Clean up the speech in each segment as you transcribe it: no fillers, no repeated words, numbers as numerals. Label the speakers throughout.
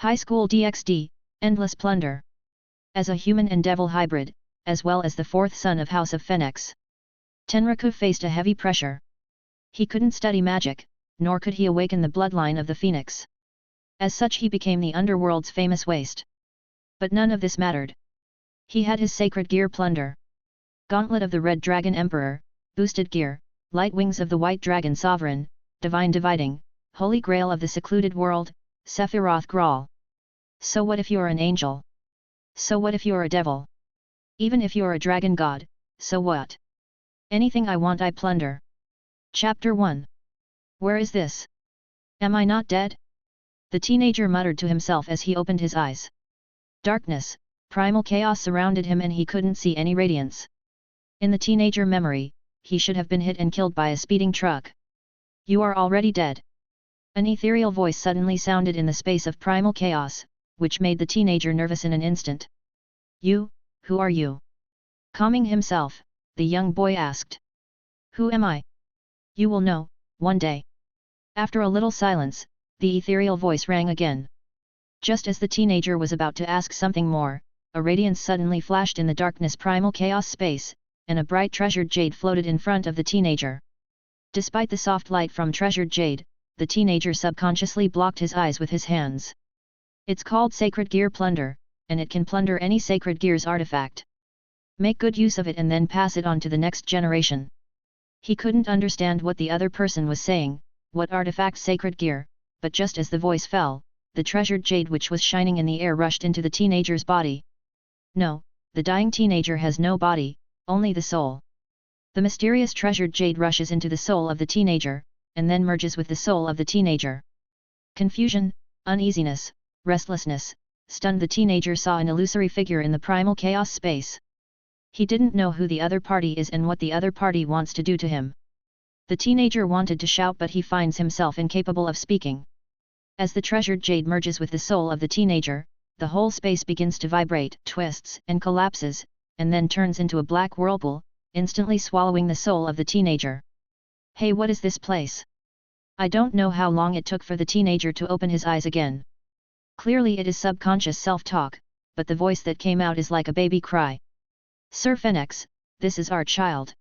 Speaker 1: High School DxD, Endless Plunder. As a human and devil hybrid, as well as the fourth son of House of Phenex, Tenraku faced a heavy pressure. He couldn't study magic, nor could he awaken the bloodline of the Phoenix. As such he became the Underworld's famous waste. But none of this mattered. He had his Sacred Gear Plunder. Gauntlet of the Red Dragon Emperor, Boosted Gear, Light Wings of the White Dragon Sovereign, Divine Dividing, Holy Grail of the Secluded World, Sephiroth Graal. So what if you're an angel? So what if you're a devil? Even if you're a dragon god, so what? Anything I want I plunder. Chapter 1. Where is this? Am I not dead? The teenager muttered to himself as he opened his eyes. Darkness, primal chaos surrounded him and he couldn't see any radiance. In the teenager memory, he should have been hit and killed by a speeding truck. You are already dead. An ethereal voice suddenly sounded in the space of primal chaos, which made the teenager nervous in an instant. You, who are you? Calming himself, the young boy asked. Who am I? You will know, one day. After a little silence, the ethereal voice rang again. Just as the teenager was about to ask something more, a radiance suddenly flashed in the darkness primal chaos space, and a bright treasured jade floated in front of the teenager. Despite the soft light from treasured jade, the teenager subconsciously blocked his eyes with his hands. It's called Sacred Gear Plunder, and it can plunder any Sacred Gear's artifact. Make good use of it and then pass it on to the next generation. He couldn't understand what the other person was saying, what artifact Sacred Gear, but just as the voice fell, the treasured jade which was shining in the air rushed into the teenager's body. No, the dying teenager has no body, only the soul. The mysterious treasured jade rushes into the soul of the teenager, and then merges with the soul of the teenager. Confusion, uneasiness, restlessness, stunned the teenager saw an illusory figure in the primal chaos space. He didn't know who the other party is and what the other party wants to do to him. The teenager wanted to shout but he finds himself incapable of speaking. As the treasured jade merges with the soul of the teenager, the whole space begins to vibrate, twists and collapses, and then turns into a black whirlpool, instantly swallowing the soul of the teenager. Hey, what is this place? I don't know how long it took for the teenager to open his eyes again. Clearly it is subconscious self-talk, but the voice that came out is like a baby cry. Sir Phenex, this is our child.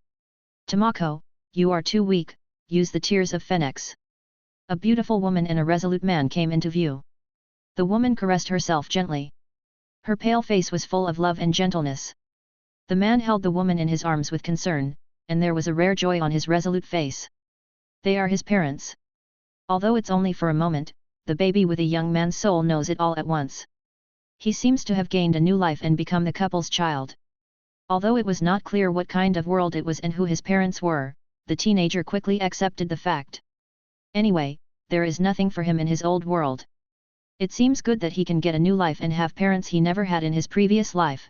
Speaker 1: Tomoko, you are too weak, use the tears of Phenex. A beautiful woman and a resolute man came into view. The woman caressed herself gently. Her pale face was full of love and gentleness. The man held the woman in his arms with concern, and there was a rare joy on his resolute face. They are his parents. Although it's only for a moment, the baby with a young man's soul knows it all at once. He seems to have gained a new life and become the couple's child. Although it was not clear what kind of world it was and who his parents were, the teenager quickly accepted the fact. Anyway, there is nothing for him in his old world. It seems good that he can get a new life and have parents he never had in his previous life.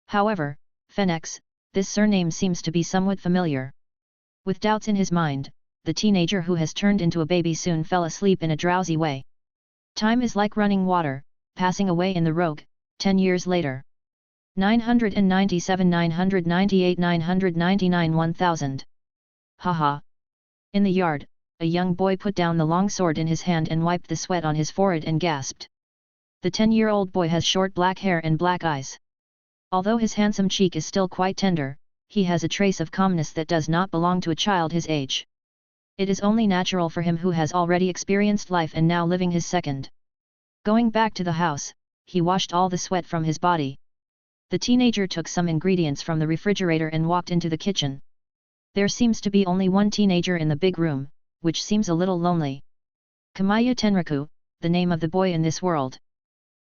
Speaker 1: However, Phenex, this surname seems to be somewhat familiar. With doubts in his mind, the teenager who has turned into a baby soon fell asleep in a drowsy way. Time is like running water, passing away in the rogue, 10 years later. 997 998 999 1000. Haha. In the yard, a young boy put down the long sword in his hand and wiped the sweat on his forehead and gasped. The 10-year-old boy has short black hair and black eyes. Although his handsome cheek is still quite tender, he has a trace of calmness that does not belong to a child his age. It is only natural for him who has already experienced life and now living his second. Going back to the house, he washed all the sweat from his body. The teenager took some ingredients from the refrigerator and walked into the kitchen. There seems to be only one teenager in the big room, which seems a little lonely. Kamaya Tenraku, the name of the boy in this world.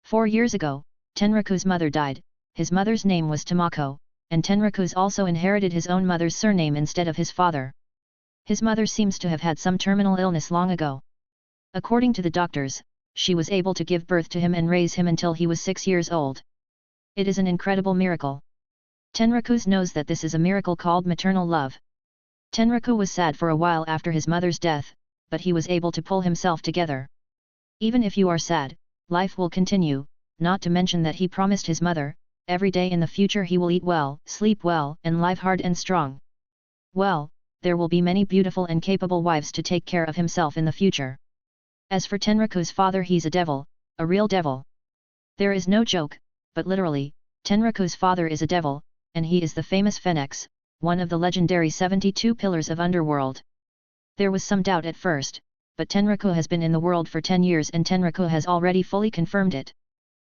Speaker 1: 4 years ago, Tenraku's mother died. His mother's name was Tomoko, and Tenraku's also inherited his own mother's surname instead of his father. His mother seems to have had some terminal illness long ago. According to the doctors, she was able to give birth to him and raise him until he was 6 years old. It is an incredible miracle. Tenraku knows that this is a miracle called maternal love. Tenraku was sad for a while after his mother's death, but he was able to pull himself together. Even if you are sad, life will continue, not to mention that he promised his mother, every day in the future he will eat well, sleep well, and live hard and strong. Well, there will be many beautiful and capable wives to take care of himself in the future. As for Tenraku's father, he's a devil, A real devil. There is no joke, but literally, Tenraku's father is a devil, and he is the famous Phenex, one of the legendary 72 pillars of Underworld. There was some doubt at first, but Tenraku has been in the world for 10 years and Tenraku has already fully confirmed it.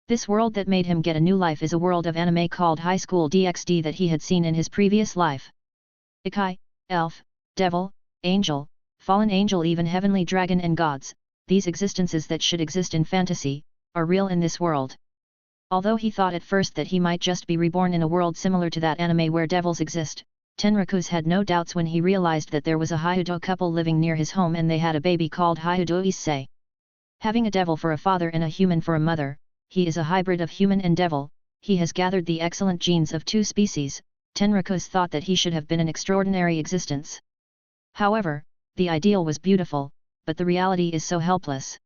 Speaker 1: This world that made him get a new life is a world of anime called High School DxD that he had seen in his previous life. Ikai, elf, devil, angel, fallen angel, even heavenly dragon and gods, these existences that should exist in fantasy, are real in this world. Although he thought at first that he might just be reborn in a world similar to that anime where devils exist, Tenraku's had no doubts when he realized that there was a Hyudo couple living near his home and they had a baby called Hyudo Issei. Having a devil for a father and a human for a mother, he is a hybrid of human and devil, he has gathered the excellent genes of two species. Tenraku's thought that he should have been an extraordinary existence. However, the ideal was beautiful, but the reality is so helpless.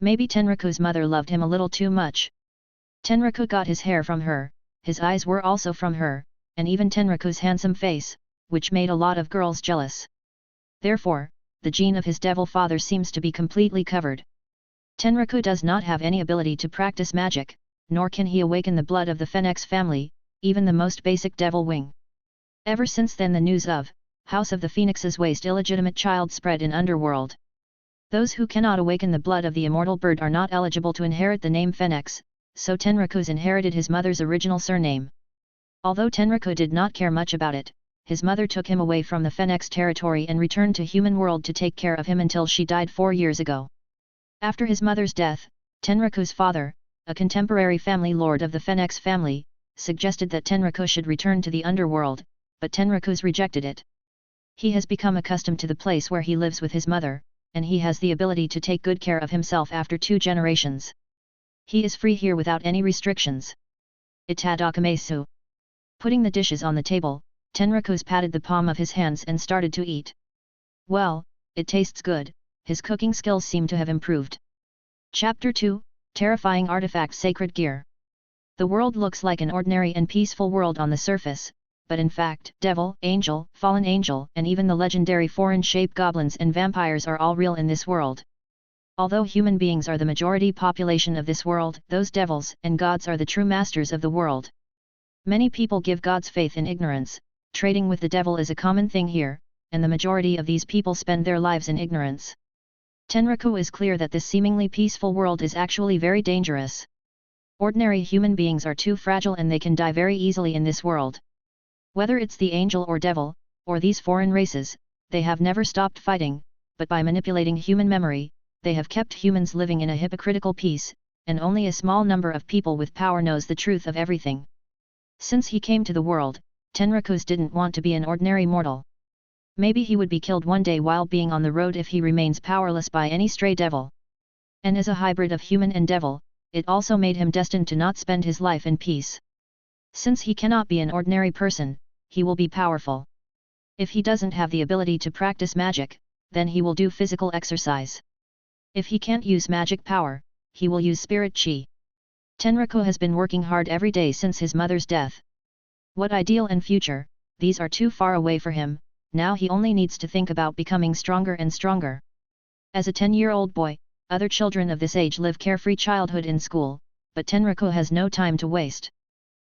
Speaker 1: Maybe Tenraku's mother loved him a little too much. Tenraku got his hair from her, his eyes were also from her, and even Tenraku's handsome face, which made a lot of girls jealous. Therefore, the gene of his devil father seems to be completely covered. Tenraku does not have any ability to practice magic, nor can he awaken the blood of the Phenex family, even the most basic devil wing. Ever since then the news of House of the Phoenix's waste illegitimate child spread in Underworld. Those who cannot awaken the blood of the immortal bird are not eligible to inherit the name Phenex, so Tenraku's inherited his mother's original surname. Although Tenraku did not care much about it, his mother took him away from the Phenex territory and returned to human world to take care of him until she died 4 years ago. After his mother's death, Tenraku's father, a contemporary family lord of the Phenex family, suggested that Tenraku should return to the Underworld, but Tenraku's rejected it. He has become accustomed to the place where he lives with his mother, and he has the ability to take good care of himself after 2 generations. He is free here without any restrictions. Itadakimasu. Putting the dishes on the table, Tenraku's patted the palm of his hands and started to eat. Well, it tastes good, his cooking skills seem to have improved. Chapter 2, Terrifying Artifact Sacred Gear. The world looks like an ordinary and peaceful world on the surface, but in fact, devil, angel, fallen angel, and even the legendary foreign-shaped goblins and vampires are all real in this world. Although human beings are the majority population of this world, those devils and gods are the true masters of the world. Many people give gods faith in ignorance, trading with the devil is a common thing here, and the majority of these people spend their lives in ignorance. Tenraku is clear that this seemingly peaceful world is actually very dangerous. Ordinary human beings are too fragile and they can die very easily in this world. Whether it's the angel or devil, or these foreign races, they have never stopped fighting, but by manipulating human memory, they have kept humans living in a hypocritical peace, and only a small number of people with power knows the truth of everything. Since he came to the world, Tenraku didn't want to be an ordinary mortal. Maybe he would be killed one day while being on the road if he remains powerless by any stray devil. And as a hybrid of human and devil, it also made him destined to not spend his life in peace. Since he cannot be an ordinary person, he will be powerful. If he doesn't have the ability to practice magic, then he will do physical exercise. If he can't use magic power, he will use spirit chi. Tenraku has been working hard every day since his mother's death. What ideal and future, these are too far away for him, now he only needs to think about becoming stronger and stronger. As a 10-year-old boy, other children of this age live carefree childhood in school, but Tenraku has no time to waste.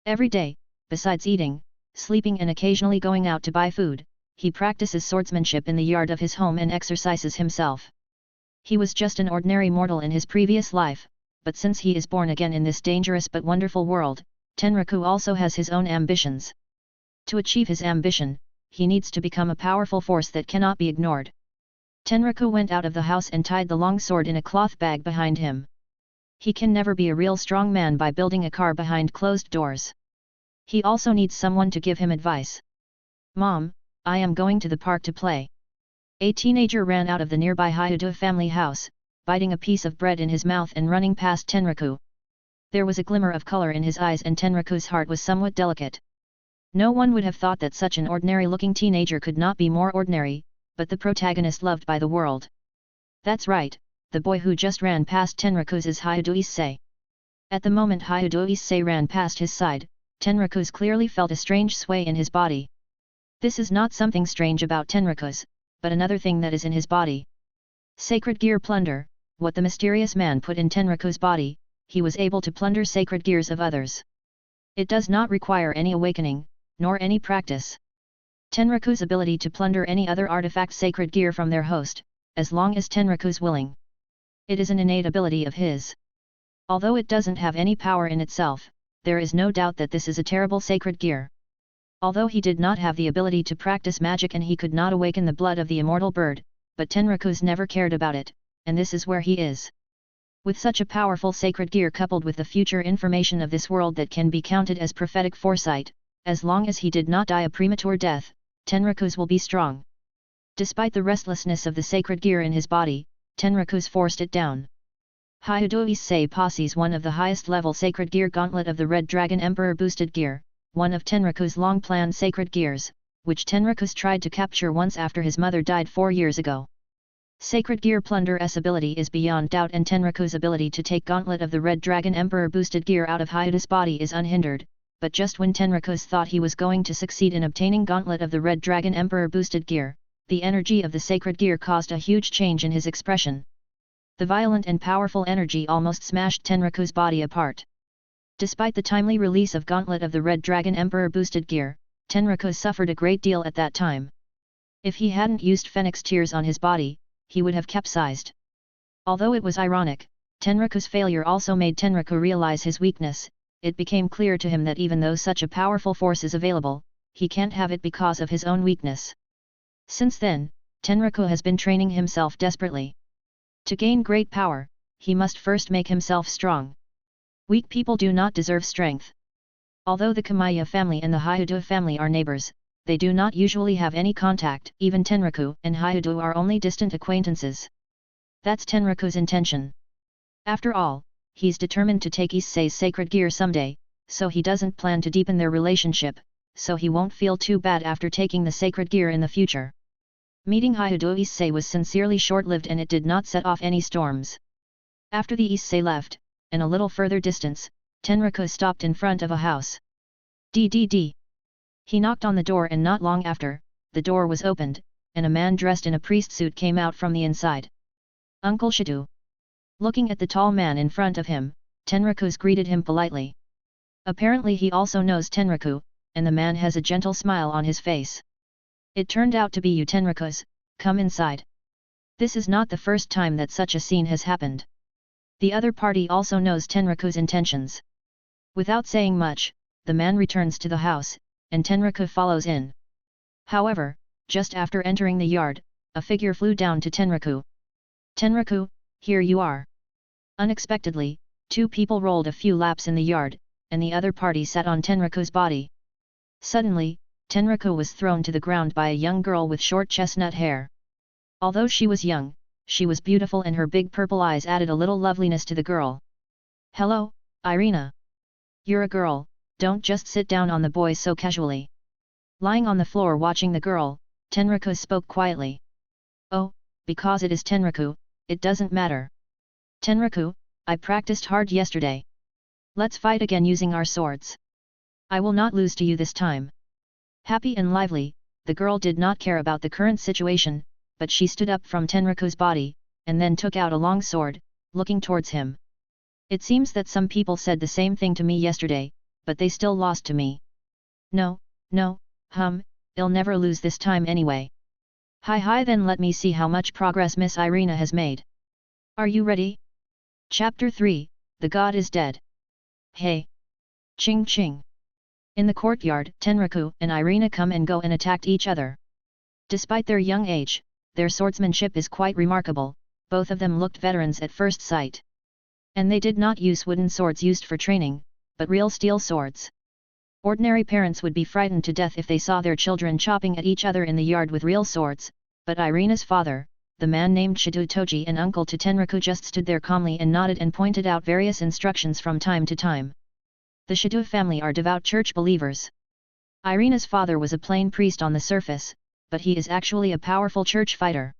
Speaker 1: Every day, besides eating, sleeping and occasionally going out to buy food, he practices swordsmanship in the yard of his home and exercises himself. He was just an ordinary mortal in his previous life, but since he is born again in this dangerous but wonderful world, Tenraku also has his own ambitions. To achieve his ambition, he needs to become a powerful force that cannot be ignored. Tenraku went out of the house and tied the long sword in a cloth bag behind him. He can never be a real strong man by building a car behind closed doors. He also needs someone to give him advice. Mom, I am going to the park to play. A teenager ran out of the nearby Hyudo family house, biting a piece of bread in his mouth and running past Tenraku. There was a glimmer of color in his eyes and Tenraku's heart was somewhat delicate. No one would have thought that such an ordinary-looking teenager could not be more ordinary, but the protagonist loved by the world. That's right, the boy who just ran past Tenraku's is Hyudo Issei. At the moment Hyudo Issei ran past his side, Tenraku's clearly felt a strange sway in his body. This is not something strange about Tenraku's, but another thing that is in his body. Sacred Gear Plunder, what the mysterious man put in Tenraku's body, he was able to plunder sacred gears of others. It does not require any awakening, nor any practice. Tenraku's ability to plunder any other artifact sacred gear from their host, as long as Tenraku's willing. It is an innate ability of his. Although it doesn't have any power in itself, there is no doubt that this is a terrible sacred gear. Although he did not have the ability to practice magic and he could not awaken the blood of the immortal bird, but Tenraku's never cared about it, and this is where he is. With such a powerful sacred gear coupled with the future information of this world that can be counted as prophetic foresight, as long as he did not die a premature death, Tenraku's will be strong. Despite the restlessness of the sacred gear in his body, Tenraku's forced it down. Hyudo Issei possesses one of the highest level sacred gear Gauntlet of the Red Dragon Emperor boosted gear, one of Tenraku's long-planned sacred gears, which Tenraku's tried to capture once after his mother died 4 years ago. Sacred Gear Plunder's ability is beyond doubt and Tenraku's ability to take Gauntlet of the Red Dragon Emperor boosted gear out of Hyudo's body is unhindered, but just when Tenraku's thought he was going to succeed in obtaining Gauntlet of the Red Dragon Emperor boosted gear, the energy of the sacred gear caused a huge change in his expression. The violent and powerful energy almost smashed Tenraku's body apart. Despite the timely release of Gauntlet of the Red Dragon Emperor boosted gear, Tenraku suffered a great deal at that time. If he hadn't used Phoenix tears on his body, he would have capsized. Although it was ironic, Tenraku's failure also made Tenraku realize his weakness. It became clear to him that even though such a powerful force is available, he can't have it because of his own weakness. Since then, Tenraku has been training himself desperately. To gain great power, he must first make himself strong. Weak people do not deserve strength. Although the Kamiya family and the Hyudo family are neighbors, they do not usually have any contact. Even Tenraku and Hyudo are only distant acquaintances. That's Tenraku's intention. After all, he's determined to take Issei's sacred gear someday, so he doesn't plan to deepen their relationship, so he won't feel too bad after taking the sacred gear in the future. Meeting Hyudo Issei was sincerely short-lived and it did not set off any storms. After the Issei left, and a little further distance, Tenraku stopped in front of a house. DxD. He knocked on the door and not long after, the door was opened, and a man dressed in a priest suit came out from the inside. Uncle Shidu. Looking at the tall man in front of him, Tenraku greeted him politely. Apparently he also knows Tenraku, and the man has a gentle smile on his face. It turned out to be you Tenraku, come inside. This is not the first time that such a scene has happened. The other party also knows Tenraku's intentions. Without saying much, the man returns to the house, and Tenraku follows in. However, just after entering the yard, a figure flew down to Tenraku. Tenraku, here you are. Unexpectedly, 2 people rolled a few laps in the yard, and the other party sat on Tenraku's body. Suddenly, Tenraku was thrown to the ground by a young girl with short chestnut hair. Although she was young, she was beautiful and her big purple eyes added a little loveliness to the girl. Hello, Irina. You're a girl, don't just sit down on the boy so casually. Lying on the floor watching the girl, Tenraku spoke quietly. Oh, because it is Tenraku, it doesn't matter. Tenraku, I practiced hard yesterday. Let's fight again using our swords. I will not lose to you this time. Happy and lively, the girl did not care about the current situation, but she stood up from Tenraku's body, and then took out a long sword, looking towards him. It seems that some people said the same thing to me yesterday, but they still lost to me. No, I'll never lose this time anyway. Hi then let me see how much progress Miss Irina has made. Are you ready? Chapter 3, The God is Dead. Hey! Ching ching! In the courtyard, Tenraku and Irina come and go and attacked each other. Despite their young age, their swordsmanship is quite remarkable, both of them looked veterans at first sight. And they did not use wooden swords used for training, but real steel swords. Ordinary parents would be frightened to death if they saw their children chopping at each other in the yard with real swords, but Irina's father, the man named Shidu Toji and uncle to Tenraku just stood there calmly and nodded and pointed out various instructions from time to time. The Shidu family are devout church believers. Irina's father was a plain priest on the surface, but he is actually a powerful church fighter.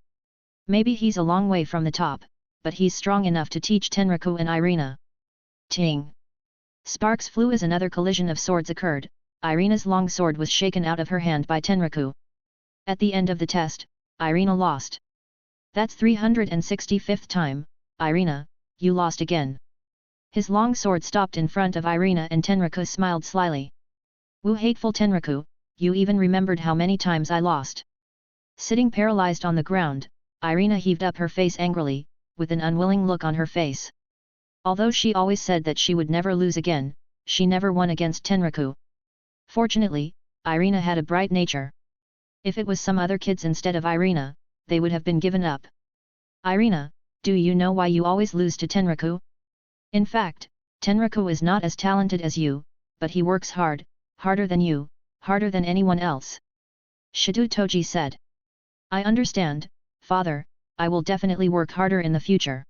Speaker 1: Maybe he's a long way from the top, but he's strong enough to teach Tenraku and Irina. Ting! Sparks flew as another collision of swords occurred. Irina's long sword was shaken out of her hand by Tenraku. At the end of the test, Irina lost. That's 365th time, Irina, you lost again. His long sword stopped in front of Irina and Tenraku smiled slyly. Wu hateful Tenraku, you even remembered how many times I lost. Sitting paralyzed on the ground, Irina heaved up her face angrily, with an unwilling look on her face. Although she always said that she would never lose again, she never won against Tenraku. Fortunately, Irina had a bright nature. If it was some other kids instead of Irina, they would have been given up. Irina, do you know why you always lose to Tenraku? In fact, Tenraku is not as talented as you, but he works hard, harder than you, harder than anyone else. Shido Toji said. I understand, father, I will definitely work harder in the future.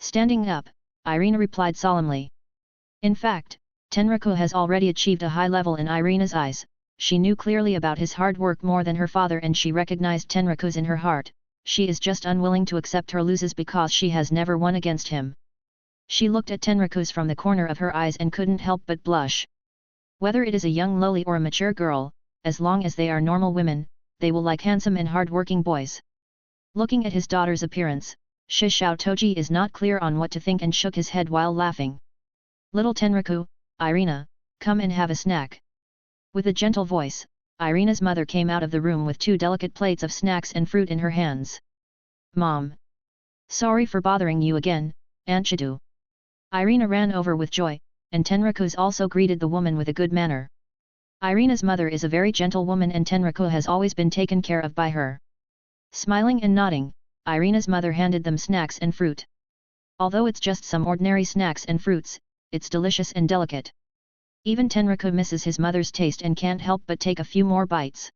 Speaker 1: Standing up, Irina replied solemnly. In fact, Tenraku has already achieved a high level in Irina's eyes. She knew clearly about his hard work more than her father and she recognized Tenraku's in her heart. She is just unwilling to accept her losses because she has never won against him. She looked at Tenraku's from the corner of her eyes and couldn't help but blush. Whether it is a young loli or a mature girl, as long as they are normal women, they will like handsome and hard-working boys. Looking at his daughter's appearance, Shishao Toji is not clear on what to think and shook his head while laughing. Little Tenraku, Irina, come and have a snack. With a gentle voice, Irina's mother came out of the room with 2 delicate plates of snacks and fruit in her hands. Mom! Sorry for bothering you again, Aunt Shido. Irina ran over with joy, and Tenraku's also greeted the woman with a good manner. Irina's mother is a very gentle woman and Tenraku has always been taken care of by her. Smiling and nodding, Irina's mother handed them snacks and fruit. Although it's just some ordinary snacks and fruits, it's delicious and delicate. Even Tenraku misses his mother's taste and can't help but take a few more bites.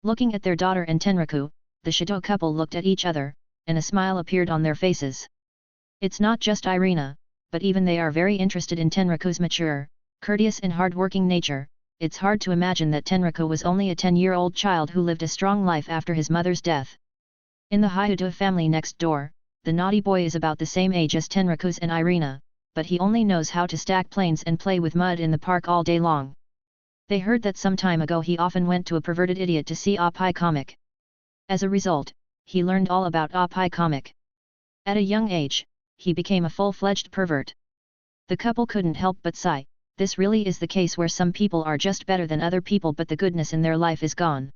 Speaker 1: Looking at their daughter and Tenraku, the Shido couple looked at each other, and a smile appeared on their faces. It's not just Irina, but even they are very interested in Tenraku's mature, courteous and hard-working nature. It's hard to imagine that Tenraku was only a 10-year-old child who lived a strong life after his mother's death. In the Hyudo family next door, the naughty boy is about the same age as Tenraku's and Irina, but he only knows how to stack planes and play with mud in the park all day long. They heard that some time ago he often went to a perverted idiot to see Oppai comic. As a result, he learned all about Oppai comic. At a young age, he became a full-fledged pervert. The couple couldn't help but sigh. This really is the case where some people are just better than other people but the goodness in their life is gone.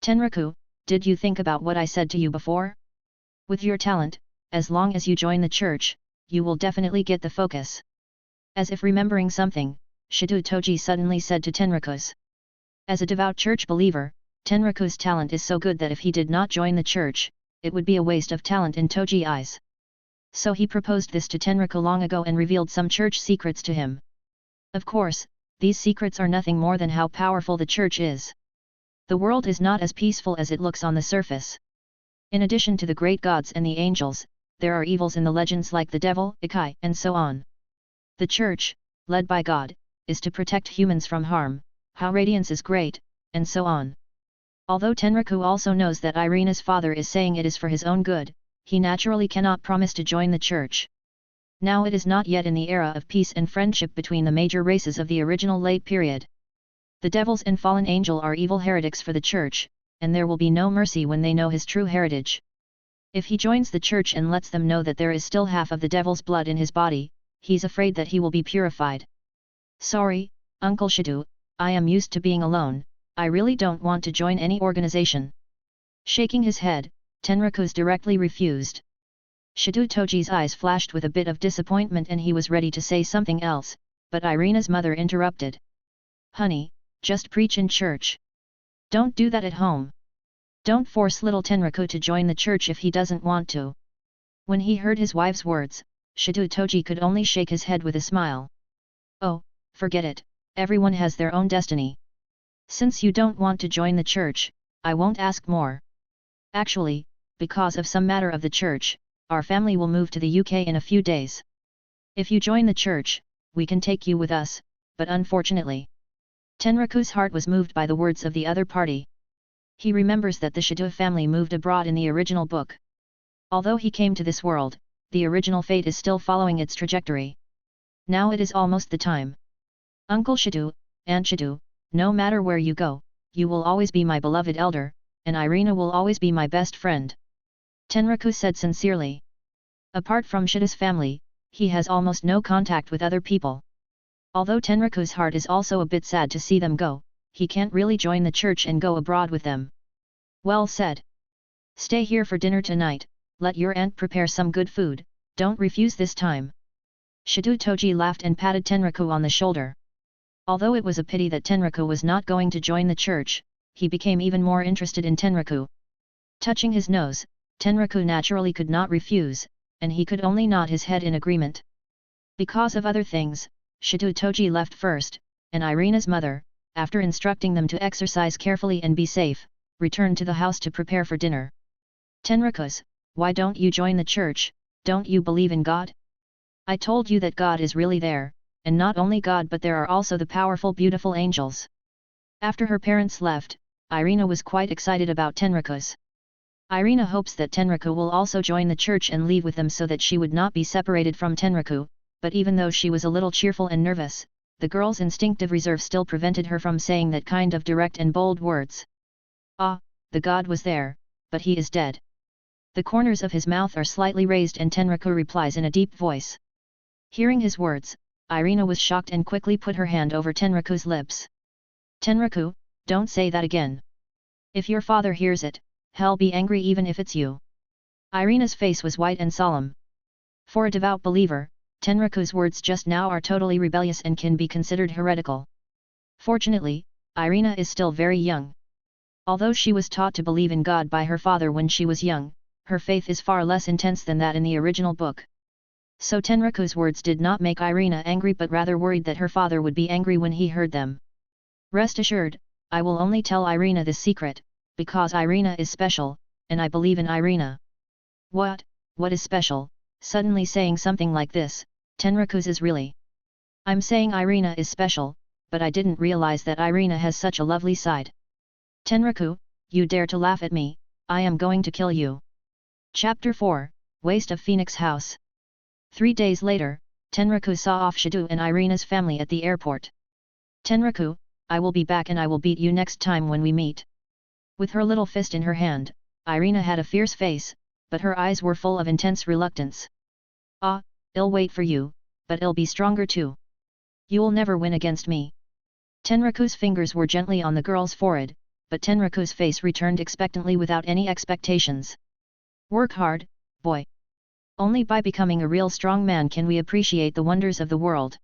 Speaker 1: Tenraku, did you think about what I said to you before? With your talent, as long as you join the church, you will definitely get the focus. As if remembering something, Shido Toji suddenly said to Tenraku's. As a devout church believer, Tenraku's talent is so good that if he did not join the church, it would be a waste of talent in Toji's eyes. So he proposed this to Tenraku long ago and revealed some church secrets to him. Of course, these secrets are nothing more than how powerful the church is. The world is not as peaceful as it looks on the surface. In addition to the great gods and the angels, there are evils in the legends like the devil, Ikai, and so on. The church, led by God, is to protect humans from harm, how radiance is great, and so on. Although Tenraku also knows that Irina's father is saying it is for his own good, he naturally cannot promise to join the church. Now it is not yet in the era of peace and friendship between the major races of the original late period. The devils and fallen angel are evil heretics for the church, and there will be no mercy when they know his true heritage. If he joins the church and lets them know that there is still half of the devil's blood in his body, he's afraid that he will be purified. Sorry, Uncle Shido, I am used to being alone, I really don't want to join any organization. Shaking his head, Tenraku's directly refused. Shido Toji's eyes flashed with a bit of disappointment and he was ready to say something else, but Irina's mother interrupted. Honey, just preach in church. Don't do that at home. Don't force little Tenraku to join the church if he doesn't want to. When he heard his wife's words, Shido Toji could only shake his head with a smile. Oh, forget it, everyone has their own destiny. Since you don't want to join the church, I won't ask more. Actually, because of some matter of the church, our family will move to the UK in a few days. If you join the church, we can take you with us, but unfortunately. Tenraku's heart was moved by the words of the other party. He remembers that the Shido family moved abroad in the original book. Although he came to this world, the original fate is still following its trajectory. Now it is almost the time. Uncle Shido, Aunt Shido, no matter where you go, you will always be my beloved elder, and Irina will always be my best friend. Tenraku said sincerely. Apart from Shido's family, he has almost no contact with other people. Although Tenraku's heart is also a bit sad to see them go, he can't really join the church and go abroad with them. Well said. Stay here for dinner tonight, let your aunt prepare some good food, don't refuse this time. Shido Toji laughed and patted Tenraku on the shoulder. Although it was a pity that Tenraku was not going to join the church, he became even more interested in Tenraku. Touching his nose, Tenraku naturally could not refuse, and he could only nod his head in agreement. Because of other things, Shido Toji left first, and Irina's mother, after instructing them to exercise carefully and be safe, returned to the house to prepare for dinner. Tenrakus, why don't you join the church, don't you believe in God? I told you that God is really there, and not only God but there are also the powerful beautiful angels. After her parents left, Irina was quite excited about Tenrakus. Irina hopes that Tenraku will also join the church and leave with them so that she would not be separated from Tenraku, but even though she was a little cheerful and nervous, the girl's instinctive reserve still prevented her from saying that kind of direct and bold words. Ah, the god was there, but he is dead. The corners of his mouth are slightly raised and Tenraku replies in a deep voice. Hearing his words, Irina was shocked and quickly put her hand over Tenraku's lips. Tenraku, don't say that again. If your father hears it, he'll be angry even if it's you. Irina's face was white and solemn. For a devout believer, Tenraku's words just now are totally rebellious and can be considered heretical. Fortunately, Irina is still very young. Although she was taught to believe in God by her father when she was young, her faith is far less intense than that in the original book. So Tenraku's words did not make Irina angry but rather worried that her father would be angry when he heard them. Rest assured, I will only tell Irina this secret, because Irina is special, and I believe in Irina. What is special? Suddenly saying something like this, Tenraku's is really. I'm saying Irina is special, but I didn't realize that Irina has such a lovely side. Tenraku, you dare to laugh at me, I am going to kill you. Chapter 4, Waste of Phoenix House. 3 days later, Tenraku saw off Shido and Irina's family at the airport. Tenraku, I will be back and I will beat you next time when we meet. With her little fist in her hand, Irina had a fierce face, but her eyes were full of intense reluctance. Ah, I'll wait for you, but I'll be stronger too. You'll never win against me. Tenraku's fingers were gently on the girl's forehead, but Tenraku's face returned expectantly without any expectations. Work hard, boy. Only by becoming a real strong man can we appreciate the wonders of the world.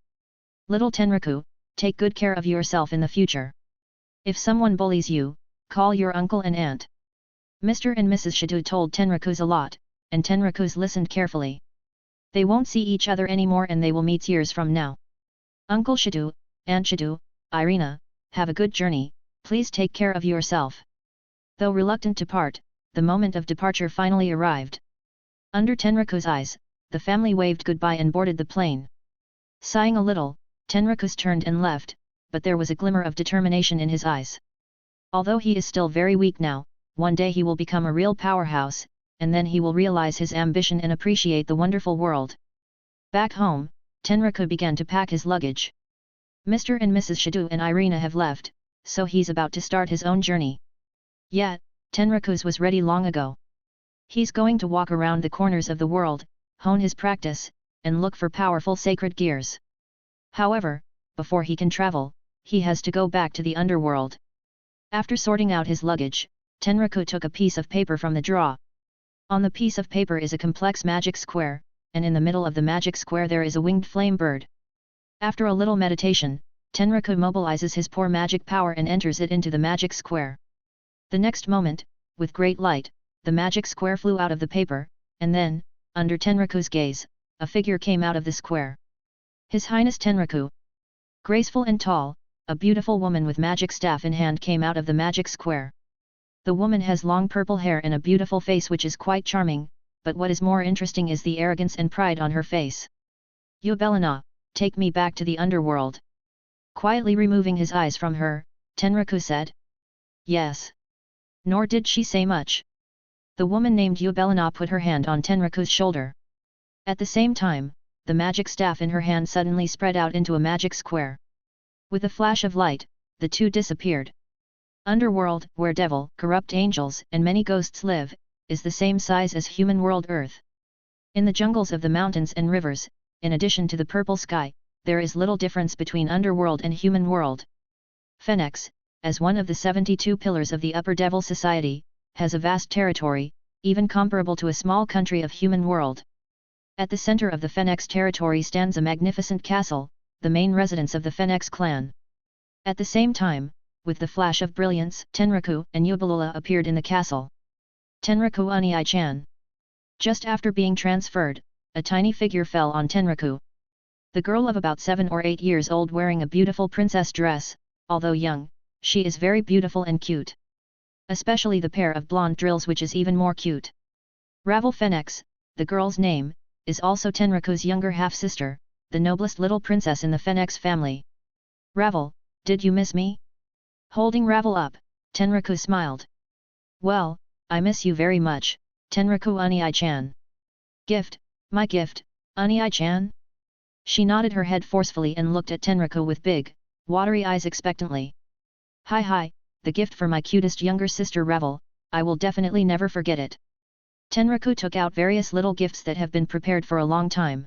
Speaker 1: Little Tenraku, take good care of yourself in the future. If someone bullies you, call your uncle and aunt. Mr. and Mrs. Shido told Tenraku's a lot, and Tenraku's listened carefully. They won't see each other anymore and they will meet years from now. Uncle Shido, Aunt Shido, Irina, have a good journey, please take care of yourself. Though reluctant to part, the moment of departure finally arrived. Under Tenraku's eyes, the family waved goodbye and boarded the plane. Sighing a little, Tenraku turned and left, but there was a glimmer of determination in his eyes. Although he is still very weak now, one day he will become a real powerhouse, and then he will realize his ambition and appreciate the wonderful world. Back home, Tenraku began to pack his luggage. Mr. and Mrs. Shido and Irina have left, so he's about to start his own journey. Yet, Tenraku's was ready long ago. He's going to walk around the corners of the world, hone his practice, and look for powerful sacred gears. However, before he can travel, he has to go back to the underworld. After sorting out his luggage, Tenraku took a piece of paper from the drawer. On the piece of paper is a complex magic square, and in the middle of the magic square there is a winged flame bird. After a little meditation, Tenraku mobilizes his pure magic power and enters it into the magic square. The next moment, with great light, the magic square flew out of the paper, and then, under Tenraku's gaze, a figure came out of the square. His Highness Tenraku. Graceful and tall, a beautiful woman with magic staff in hand came out of the magic square. The woman has long purple hair and a beautiful face which is quite charming, but what is more interesting is the arrogance and pride on her face. Yubelina, take me back to the underworld. Quietly removing his eyes from her, Tenraku said. Yes. Nor did she say much. The woman named Yubelina put her hand on Tenraku's shoulder. At the same time, the magic staff in her hand suddenly spread out into a magic square. With a flash of light, the two disappeared. Underworld, where devil, corrupt angels and many ghosts live, is the same size as human world Earth. In the jungles of the mountains and rivers, in addition to the purple sky, there is little difference between Underworld and human world. Phenex, as one of the 72 pillars of the Upper Devil Society, has a vast territory, even comparable to a small country of human world. At the center of the Phenex territory stands a magnificent castle, the main residence of the Phenex clan. At the same time, with the flash of brilliance, Tenraku and Yubalula appeared in the castle. Tenraku Unii-chan. Just after being transferred, a tiny figure fell on Tenraku. The girl of about 7 or 8 years old wearing a beautiful princess dress, although young, she is very beautiful and cute. Especially the pair of blonde drills, which is even more cute. Ravel Phenex, the girl's name, is also Tenraku's younger half-sister, the noblest little princess in the Phenex family. Ravel, did you miss me? Holding Ravel up, Tenraku smiled. Well, I miss you very much, Tenraku Unii-chan. Gift, my gift, Unii-chan? She nodded her head forcefully and looked at Tenraku with big, watery eyes expectantly. Hi, the gift for my cutest younger sister Ravel, I will definitely never forget it. Tenraku took out various little gifts that have been prepared for a long time.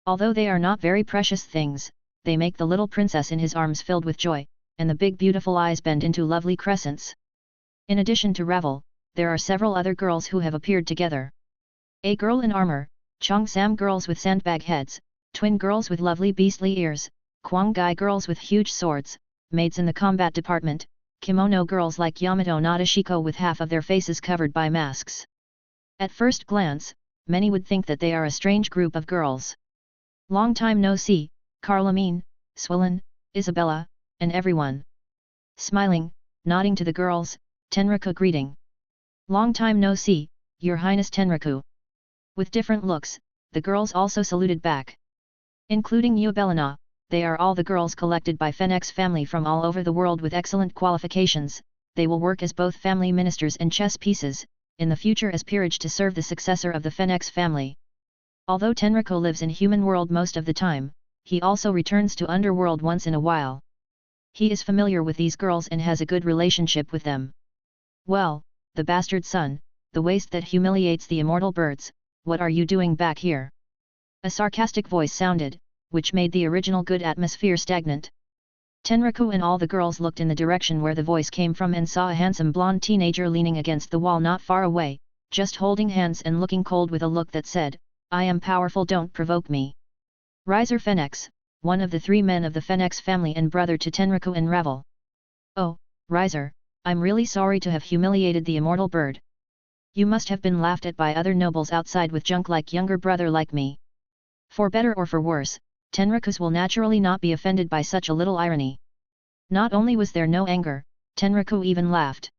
Speaker 1: Although they are not very precious things, they make the little princess in his arms filled with joy, and the big beautiful eyes bend into lovely crescents. In addition to Ravel, there are several other girls who have appeared together. A girl in armor, Cheongsam girls with sandbag heads, twin girls with lovely beastly ears, Kwangai girls with huge swords, maids in the combat department, kimono girls like Yamato Nadeshiko with half of their faces covered by masks. At first glance, many would think that they are a strange group of girls. Long time no see, Carlamine, Swillen, Isabella, and everyone. Smiling, nodding to the girls, Tenraku greeting. Long time no see, Your Highness Tenraku. With different looks, the girls also saluted back. Including Yubelina, they are all the girls collected by Phenex family from all over the world with excellent qualifications. They will work as both family ministers and chess pieces, in the future as peerage to serve the successor of the Phenex family. Although Tenraku lives in human world most of the time, he also returns to Underworld once in a while. He is familiar with these girls and has a good relationship with them. Well, the bastard son, the waste that humiliates the immortal birds, what are you doing back here? A sarcastic voice sounded, which made the original good atmosphere stagnant. Tenraku and all the girls looked in the direction where the voice came from and saw a handsome blonde teenager leaning against the wall not far away, just holding hands and looking cold with a look that said, I am powerful, don't provoke me. Riser Phenex, one of the 3 men of the Phenex family and brother to Tenraku and Ravel. Oh, Riser, I'm really sorry to have humiliated the immortal bird. You must have been laughed at by other nobles outside with junk like younger brother like me. For better or for worse, Tenraku's will naturally not be offended by such a little irony. Not only was there no anger, Tenraku even laughed.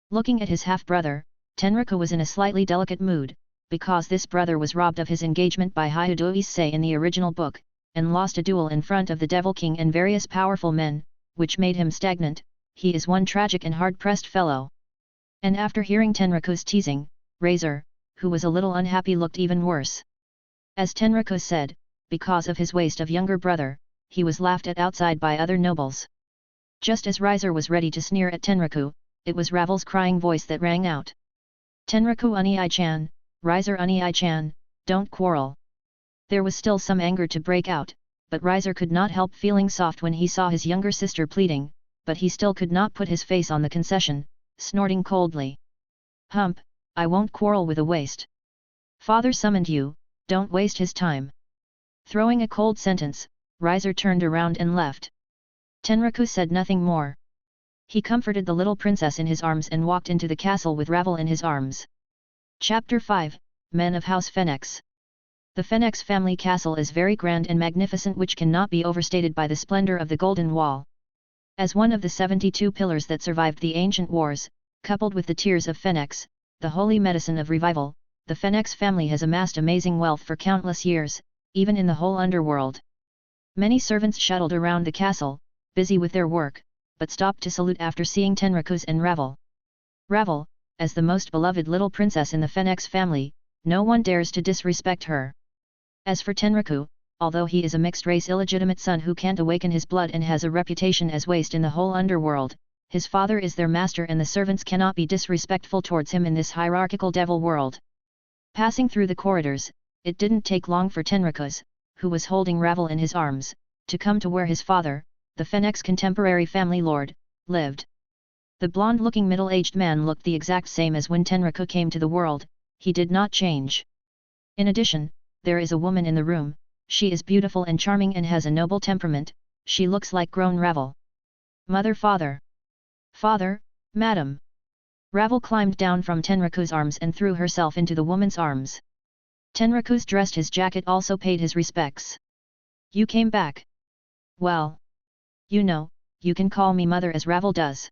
Speaker 1: Looking at his half-brother, Tenraku was in a slightly delicate mood, because this brother was robbed of his engagement by Hyudo Issei in the original book, and lost a duel in front of the Devil King and various powerful men, which made him stagnant. He is one tragic and hard-pressed fellow. And after hearing Tenraku's teasing, Razor, who was a little unhappy, looked even worse. As Tenraku said, because of his waste of younger brother, he was laughed at outside by other nobles. Just as Riser was ready to sneer at Tenraku, it was Ravel's crying voice that rang out. Tenraku Unii-chan, Riser Unii-chan, don't quarrel. There was still some anger to break out, but Riser could not help feeling soft when he saw his younger sister pleading, but he still could not put his face on the concession, snorting coldly. Hump, I won't quarrel with a waste. Father summoned you, don't waste his time. Throwing a cold sentence, Riser turned around and left. Tenraku said nothing more. He comforted the little princess in his arms and walked into the castle with Ravel in his arms. Chapter 5, Men of House Phenex. The Phenex family castle is very grand and magnificent, which cannot be overstated by the splendor of the Golden Wall. As one of the 72 pillars that survived the ancient wars, coupled with the tears of Phenex, the holy medicine of revival, the Phenex family has amassed amazing wealth for countless years, even in the whole underworld. Many servants shuttled around the castle, busy with their work, but stopped to salute after seeing Tenraku's and Ravel. Ravel, as the most beloved little princess in the Phenex family, no one dares to disrespect her. As for Tenraku, although he is a mixed-race illegitimate son who can't awaken his blood and has a reputation as waste in the whole underworld, his father is their master and the servants cannot be disrespectful towards him in this hierarchical devil world. Passing through the corridors, it didn't take long for Tenraku, who was holding Ravel in his arms, to come to where his father, the Phenex contemporary family lord, lived. The blonde-looking middle-aged man looked the exact same as when Tenraku came to the world, he did not change. In addition, there is a woman in the room, she is beautiful and charming and has a noble temperament, she looks like grown Ravel. Mother father. Father, madam. Ravel climbed down from Tenraku's arms and threw herself into the woman's arms. Tenraku's dressed his jacket also paid his respects. You came back. Well. You know, you can call me mother as Ravel does.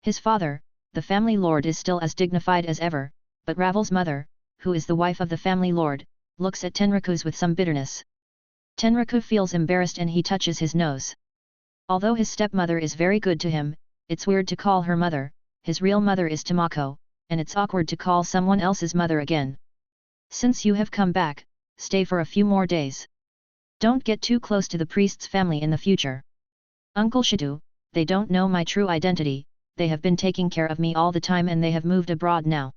Speaker 1: His father, the family lord is still as dignified as ever, but Ravel's mother, who is the wife of the family lord, looks at Tenraku's with some bitterness. Tenraku feels embarrassed and he touches his nose. Although his stepmother is very good to him, it's weird to call her mother, his real mother is Tamako, and it's awkward to call someone else's mother again. Since you have come back, stay for a few more days. Don't get too close to the priest's family in the future. Uncle Shadu, they don't know my true identity, they have been taking care of me all the time and they have moved abroad now.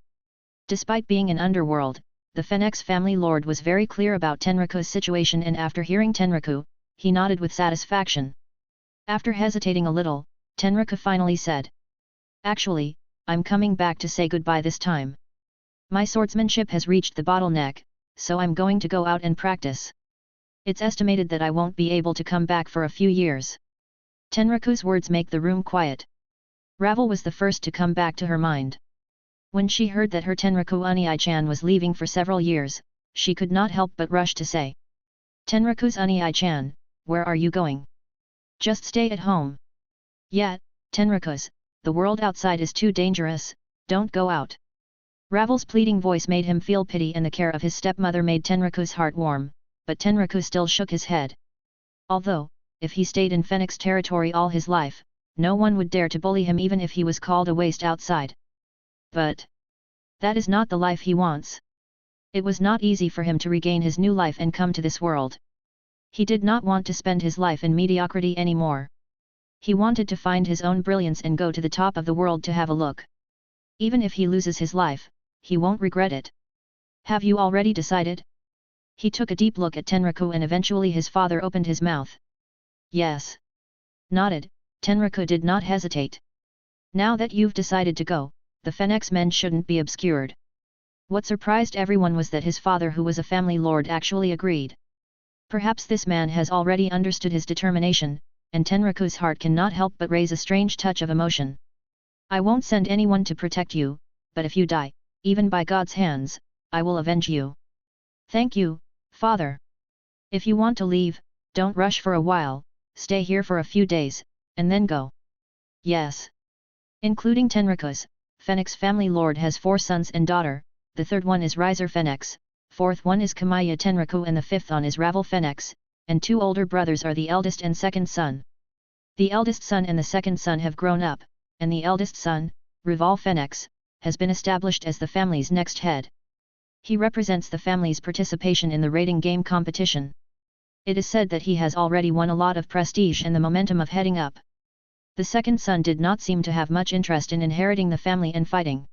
Speaker 1: Despite being in Underworld, the Phenex family lord was very clear about Tenraku's situation and after hearing Tenraku, he nodded with satisfaction. After hesitating a little, Tenraku finally said. Actually, I'm coming back to say goodbye this time. My swordsmanship has reached the bottleneck, so I'm going to go out and practice. It's estimated that I won't be able to come back for a few years. Tenraku's words make the room quiet. Ravel was the first to come back to her mind. When she heard that her Tenraku Unii-chan was leaving for several years, she could not help but rush to say. Tenraku's Unii-chan, where are you going? Just stay at home. Yeah, Tenraku's, the world outside is too dangerous, don't go out. Ravel's pleading voice made him feel pity and the care of his stepmother made Tenraku's heart warm, but Tenraku still shook his head. Although, if he stayed in Phenex territory all his life, no one would dare to bully him even if he was called a waste outside. But that is not the life he wants. It was not easy for him to regain his new life and come to this world. He did not want to spend his life in mediocrity anymore. He wanted to find his own brilliance and go to the top of the world to have a look. Even if he loses his life, he won't regret it. Have you already decided? He took a deep look at Tenraku and eventually his father opened his mouth. Yes. Nodded, Tenraku did not hesitate. Now that you've decided to go, the Phenex men shouldn't be obscured. What surprised everyone was that his father who was a family lord actually agreed. Perhaps this man has already understood his determination, and Tenraku's heart cannot help but raise a strange touch of emotion. I won't send anyone to protect you, but if you die, even by God's hands, I will avenge you. Thank you, father. If you want to leave, don't rush for a while, stay here for a few days, and then go. Yes. Including Tenraku's, Phenex family lord has 4 sons and daughter, the third one is Rias Phenex, fourth one is Kamaya Tenraku and the fifth one is Ravel Phenex, and 2 older brothers are the eldest and second son. The eldest son and the second son have grown up, and the eldest son, Ravel Phenex, has been established as the family's next head. He represents the family's participation in the raiding game competition. It is said that he has already won a lot of prestige and the momentum of heading up. The second son did not seem to have much interest in inheriting the family and fighting.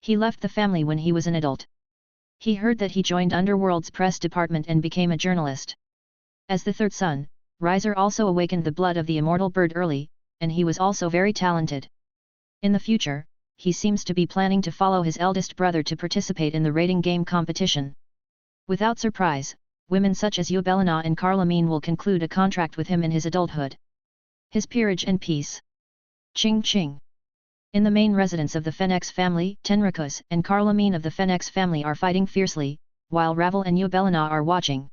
Speaker 1: He left the family when he was an adult. He heard that he joined Underworld's press department and became a journalist. As the third son, Rias also awakened the blood of the immortal bird early, and he was also very talented. In the future, he seems to be planning to follow his eldest brother to participate in the raiding game competition. Without surprise, women such as Yubelina and Carlamine will conclude a contract with him in his adulthood. His peerage and peace. Ching Ching. In the main residence of the Phenex family, Tenraku and Carlamine of the Phenex family are fighting fiercely, while Ravel and Yubelina are watching.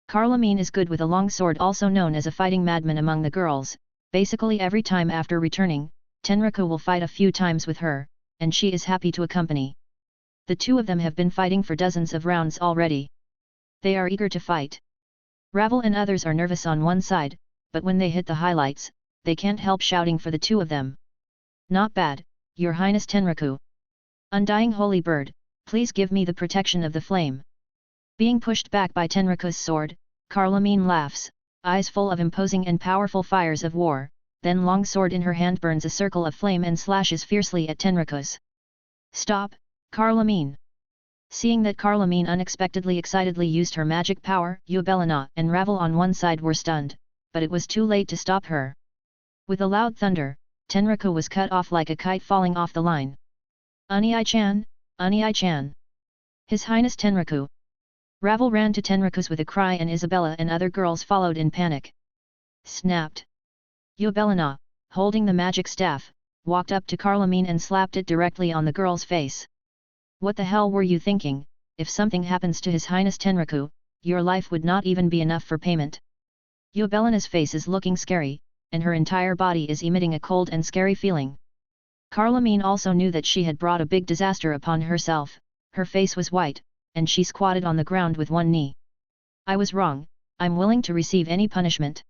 Speaker 1: Carlamine is good with a long sword, also known as a fighting madman among the girls. Basically every time after returning, Tenraku will fight a few times with her, and she is happy to accompany. The two of them have been fighting for dozens of rounds already. They are eager to fight. Ravel and others are nervous on one side, but when they hit the highlights, they can't help shouting for the two of them. Not bad, Your Highness Tenraku. Undying Holy Bird, please give me the protection of the flame. Being pushed back by Tenraku's sword, Carlamine laughs, eyes full of imposing and powerful fires of war, then long sword in her hand burns a circle of flame and slashes fiercely at Tenraku's. Stop, Carlamine! Seeing that Carloman unexpectedly excitedly used her magic power, Yubelina and Ravel on one side were stunned, but it was too late to stop her. With a loud thunder, Tenraku was cut off like a kite falling off the line. Unii-chan, Unii-chan! His Highness Tenraku! Ravel ran to Tenraku's with a cry and Isabella and other girls followed in panic. Snapped! Yubelina, holding the magic staff, walked up to Carloman and slapped it directly on the girl's face. What the hell were you thinking? If something happens to His Highness Tenraku, your life would not even be enough for payment. Yubelina's face is looking scary, and her entire body is emitting a cold and scary feeling. Carloman also knew that she had brought a big disaster upon herself. Her face was white, and she squatted on the ground with one knee. I was wrong, I'm willing to receive any punishment.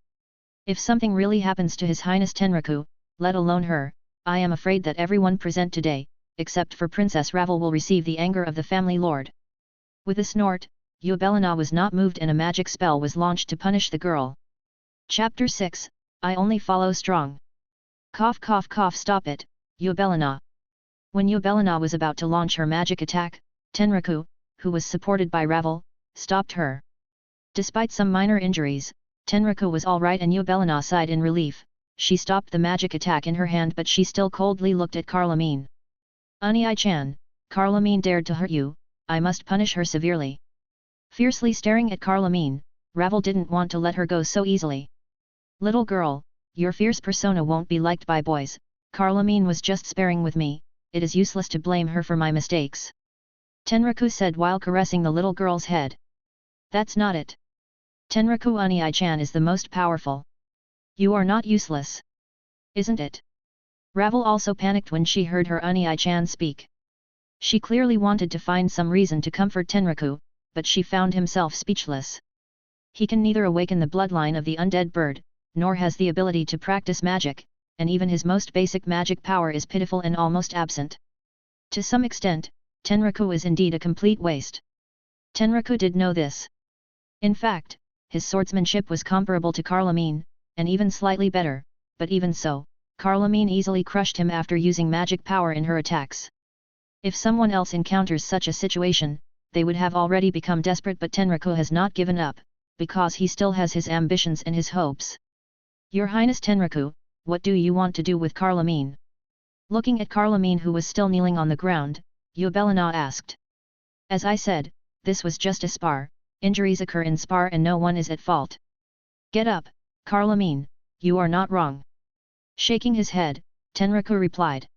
Speaker 1: If something really happens to His Highness Tenraku, let alone her, I am afraid that everyone present today, except for Princess Ravel, will receive the anger of the family lord. With a snort, Yubelina was not moved and a magic spell was launched to punish the girl. Chapter 6, I Only Follow Strong. Cough cough cough, stop it, Yubelina. When Yubelina was about to launch her magic attack, Tenraku, who was supported by Ravel, stopped her. Despite some minor injuries, Tenraku was alright and Yubelina sighed in relief. She stopped the magic attack in her hand, but she still coldly looked at Carloman. Unii-chan, Carloman dared to hurt you, I must punish her severely. Fiercely staring at Carloman, Ravel didn't want to let her go so easily. Little girl, your fierce persona won't be liked by boys. Carloman was just sparring with me, it is useless to blame her for my mistakes. Tenraku said while caressing the little girl's head. That's not it. Tenraku Unii-chan is the most powerful. You are not useless. Isn't it? Ravel also panicked when she heard her Unii-chan speak. She clearly wanted to find some reason to comfort Tenraku, but she found himself speechless. He can neither awaken the bloodline of the undead bird, nor has the ability to practice magic, and even his most basic magic power is pitiful and almost absent. To some extent, Tenraku is indeed a complete waste. Tenraku did know this. In fact, his swordsmanship was comparable to Carloman, and even slightly better, but even so, Carloman easily crushed him after using magic power in her attacks. If someone else encounters such a situation, they would have already become desperate, but Tenraku has not given up, because he still has his ambitions and his hopes. Your Highness Tenraku, what do you want to do with Carloman? Looking at Carloman, who was still kneeling on the ground, Yubelina asked. As I said, this was just a spar, injuries occur in spar and no one is at fault. Get up, Carloman, you are not wrong. Shaking his head, Tenraku replied.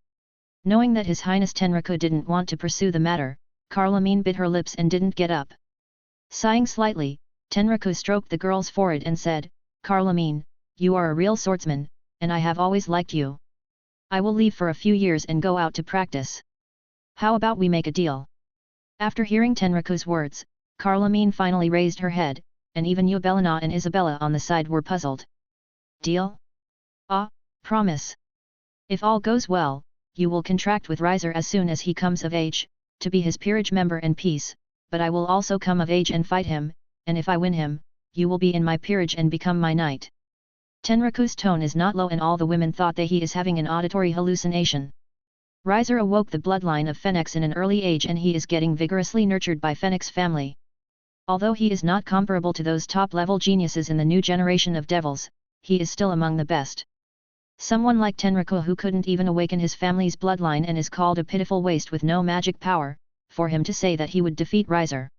Speaker 1: Knowing that His Highness Tenraku didn't want to pursue the matter, Carloman bit her lips and didn't get up. Sighing slightly, Tenraku stroked the girl's forehead and said, Carloman, you are a real swordsman, and I have always liked you. I will leave for a few years and go out to practice. How about we make a deal? After hearing Tenraku's words, Carloman finally raised her head, and even Yubelina and Isabella on the side were puzzled. Deal? Ah, promise. If all goes well, you will contract with Riser as soon as he comes of age, to be his peerage member and peace, but I will also come of age and fight him, and if I win him, you will be in my peerage and become my knight. Tenraku's tone is not low and all the women thought that he is having an auditory hallucination. Riser awoke the bloodline of Phenex in an early age and he is getting vigorously nurtured by Phenex family. Although he is not comparable to those top-level geniuses in the new generation of devils, he is still among the best. Someone like Tenraku who couldn't even awaken his family's bloodline and is called a pitiful waste with no magic power, for him to say that he would defeat Riser.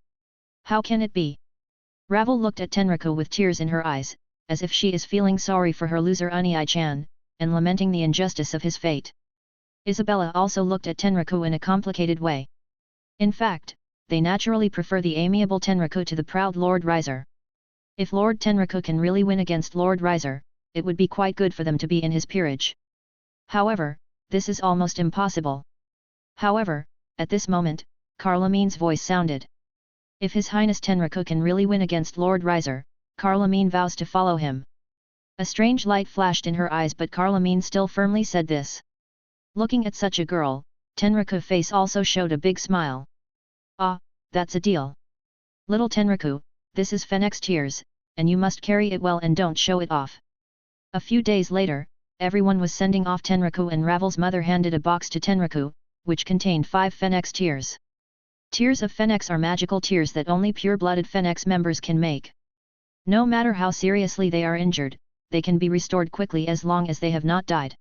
Speaker 1: How can it be? Ravel looked at Tenraku with tears in her eyes, as if she is feeling sorry for her loser Unii-chan, and lamenting the injustice of his fate. Isabella also looked at Tenraku in a complicated way. In fact, they naturally prefer the amiable Tenraku to the proud Lord Riser. If Lord Tenraku can really win against Lord Riser, it would be quite good for them to be in his peerage. However, this is almost impossible. However, at this moment, Carloman's voice sounded. If His Highness Tenraku can really win against Lord Riser, Carloman vows to follow him. A strange light flashed in her eyes, but Carloman still firmly said this. Looking at such a girl, Tenraku's face also showed a big smile. Ah, that's a deal. Little Tenraku, this is Phenex tears, and you must carry it well and don't show it off. A few days later, everyone was sending off Tenraku and Ravel's mother handed a box to Tenraku, which contained 5 Phenex tears. Tears of Phenex are magical tears that only pure-blooded Phenex members can make. No matter how seriously they are injured, they can be restored quickly as long as they have not died.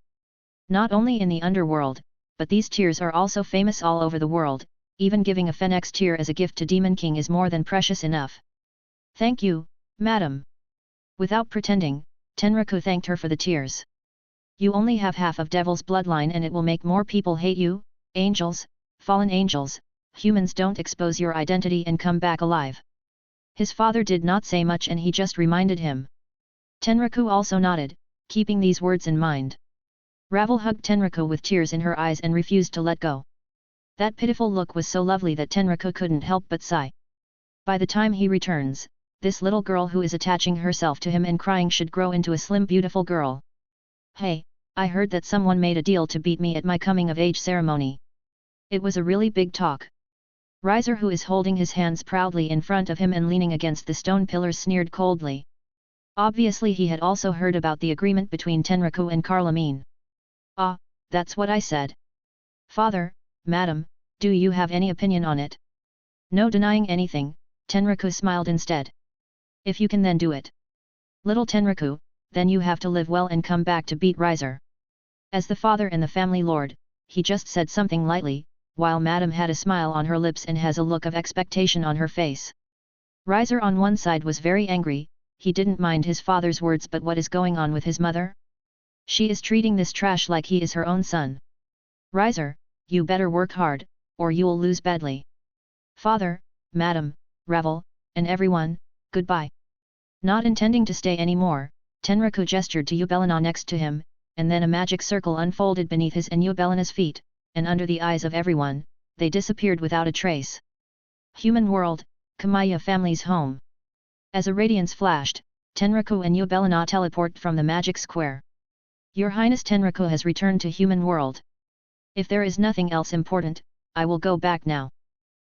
Speaker 1: Not only in the Underworld, but these tears are also famous all over the world. Even giving a Phenex tear as a gift to Demon King is more than precious enough. Thank you, madam. Without pretending, Tenraku thanked her for the tears. You only have half of Devil's bloodline and it will make more people hate you. Angels, fallen angels, humans, don't expose your identity and come back alive. His father did not say much and he just reminded him. Tenraku also nodded, keeping these words in mind. Ravel hugged Tenraku with tears in her eyes and refused to let go. That pitiful look was so lovely that Tenraku couldn't help but sigh. By the time he returns, this little girl who is attaching herself to him and crying should grow into a slim beautiful girl. Hey, I heard that someone made a deal to beat me at my coming-of-age ceremony. It was a really big talk. Riser, who is holding his hands proudly in front of him and leaning against the stone pillars, sneered coldly. Obviously he had also heard about the agreement between Tenraku and Carlamine. Ah, that's what I said. Father, madam, do you have any opinion on it? No denying anything, Tenraku smiled instead. If you can then do it. Little Tenraku, then you have to live well and come back to beat Riser. As the father and the family lord, he just said something lightly, while madam had a smile on her lips and has a look of expectation on her face. Riser on one side was very angry, he didn't mind his father's words, but what is going on with his mother? She is treating this trash like he is her own son. Riser, you better work hard, or you'll lose badly. Father, madam, Ravel, and everyone, goodbye. Not intending to stay any more, Tenraku gestured to Yubelina next to him, and then a magic circle unfolded beneath his and Yubelina's feet, and under the eyes of everyone, they disappeared without a trace. Human world, Kamaya family's home. As a radiance flashed, Tenraku and Yubelina teleported from the magic square. Your Highness, Tenraku has returned to human world. If there is nothing else important, I will go back now.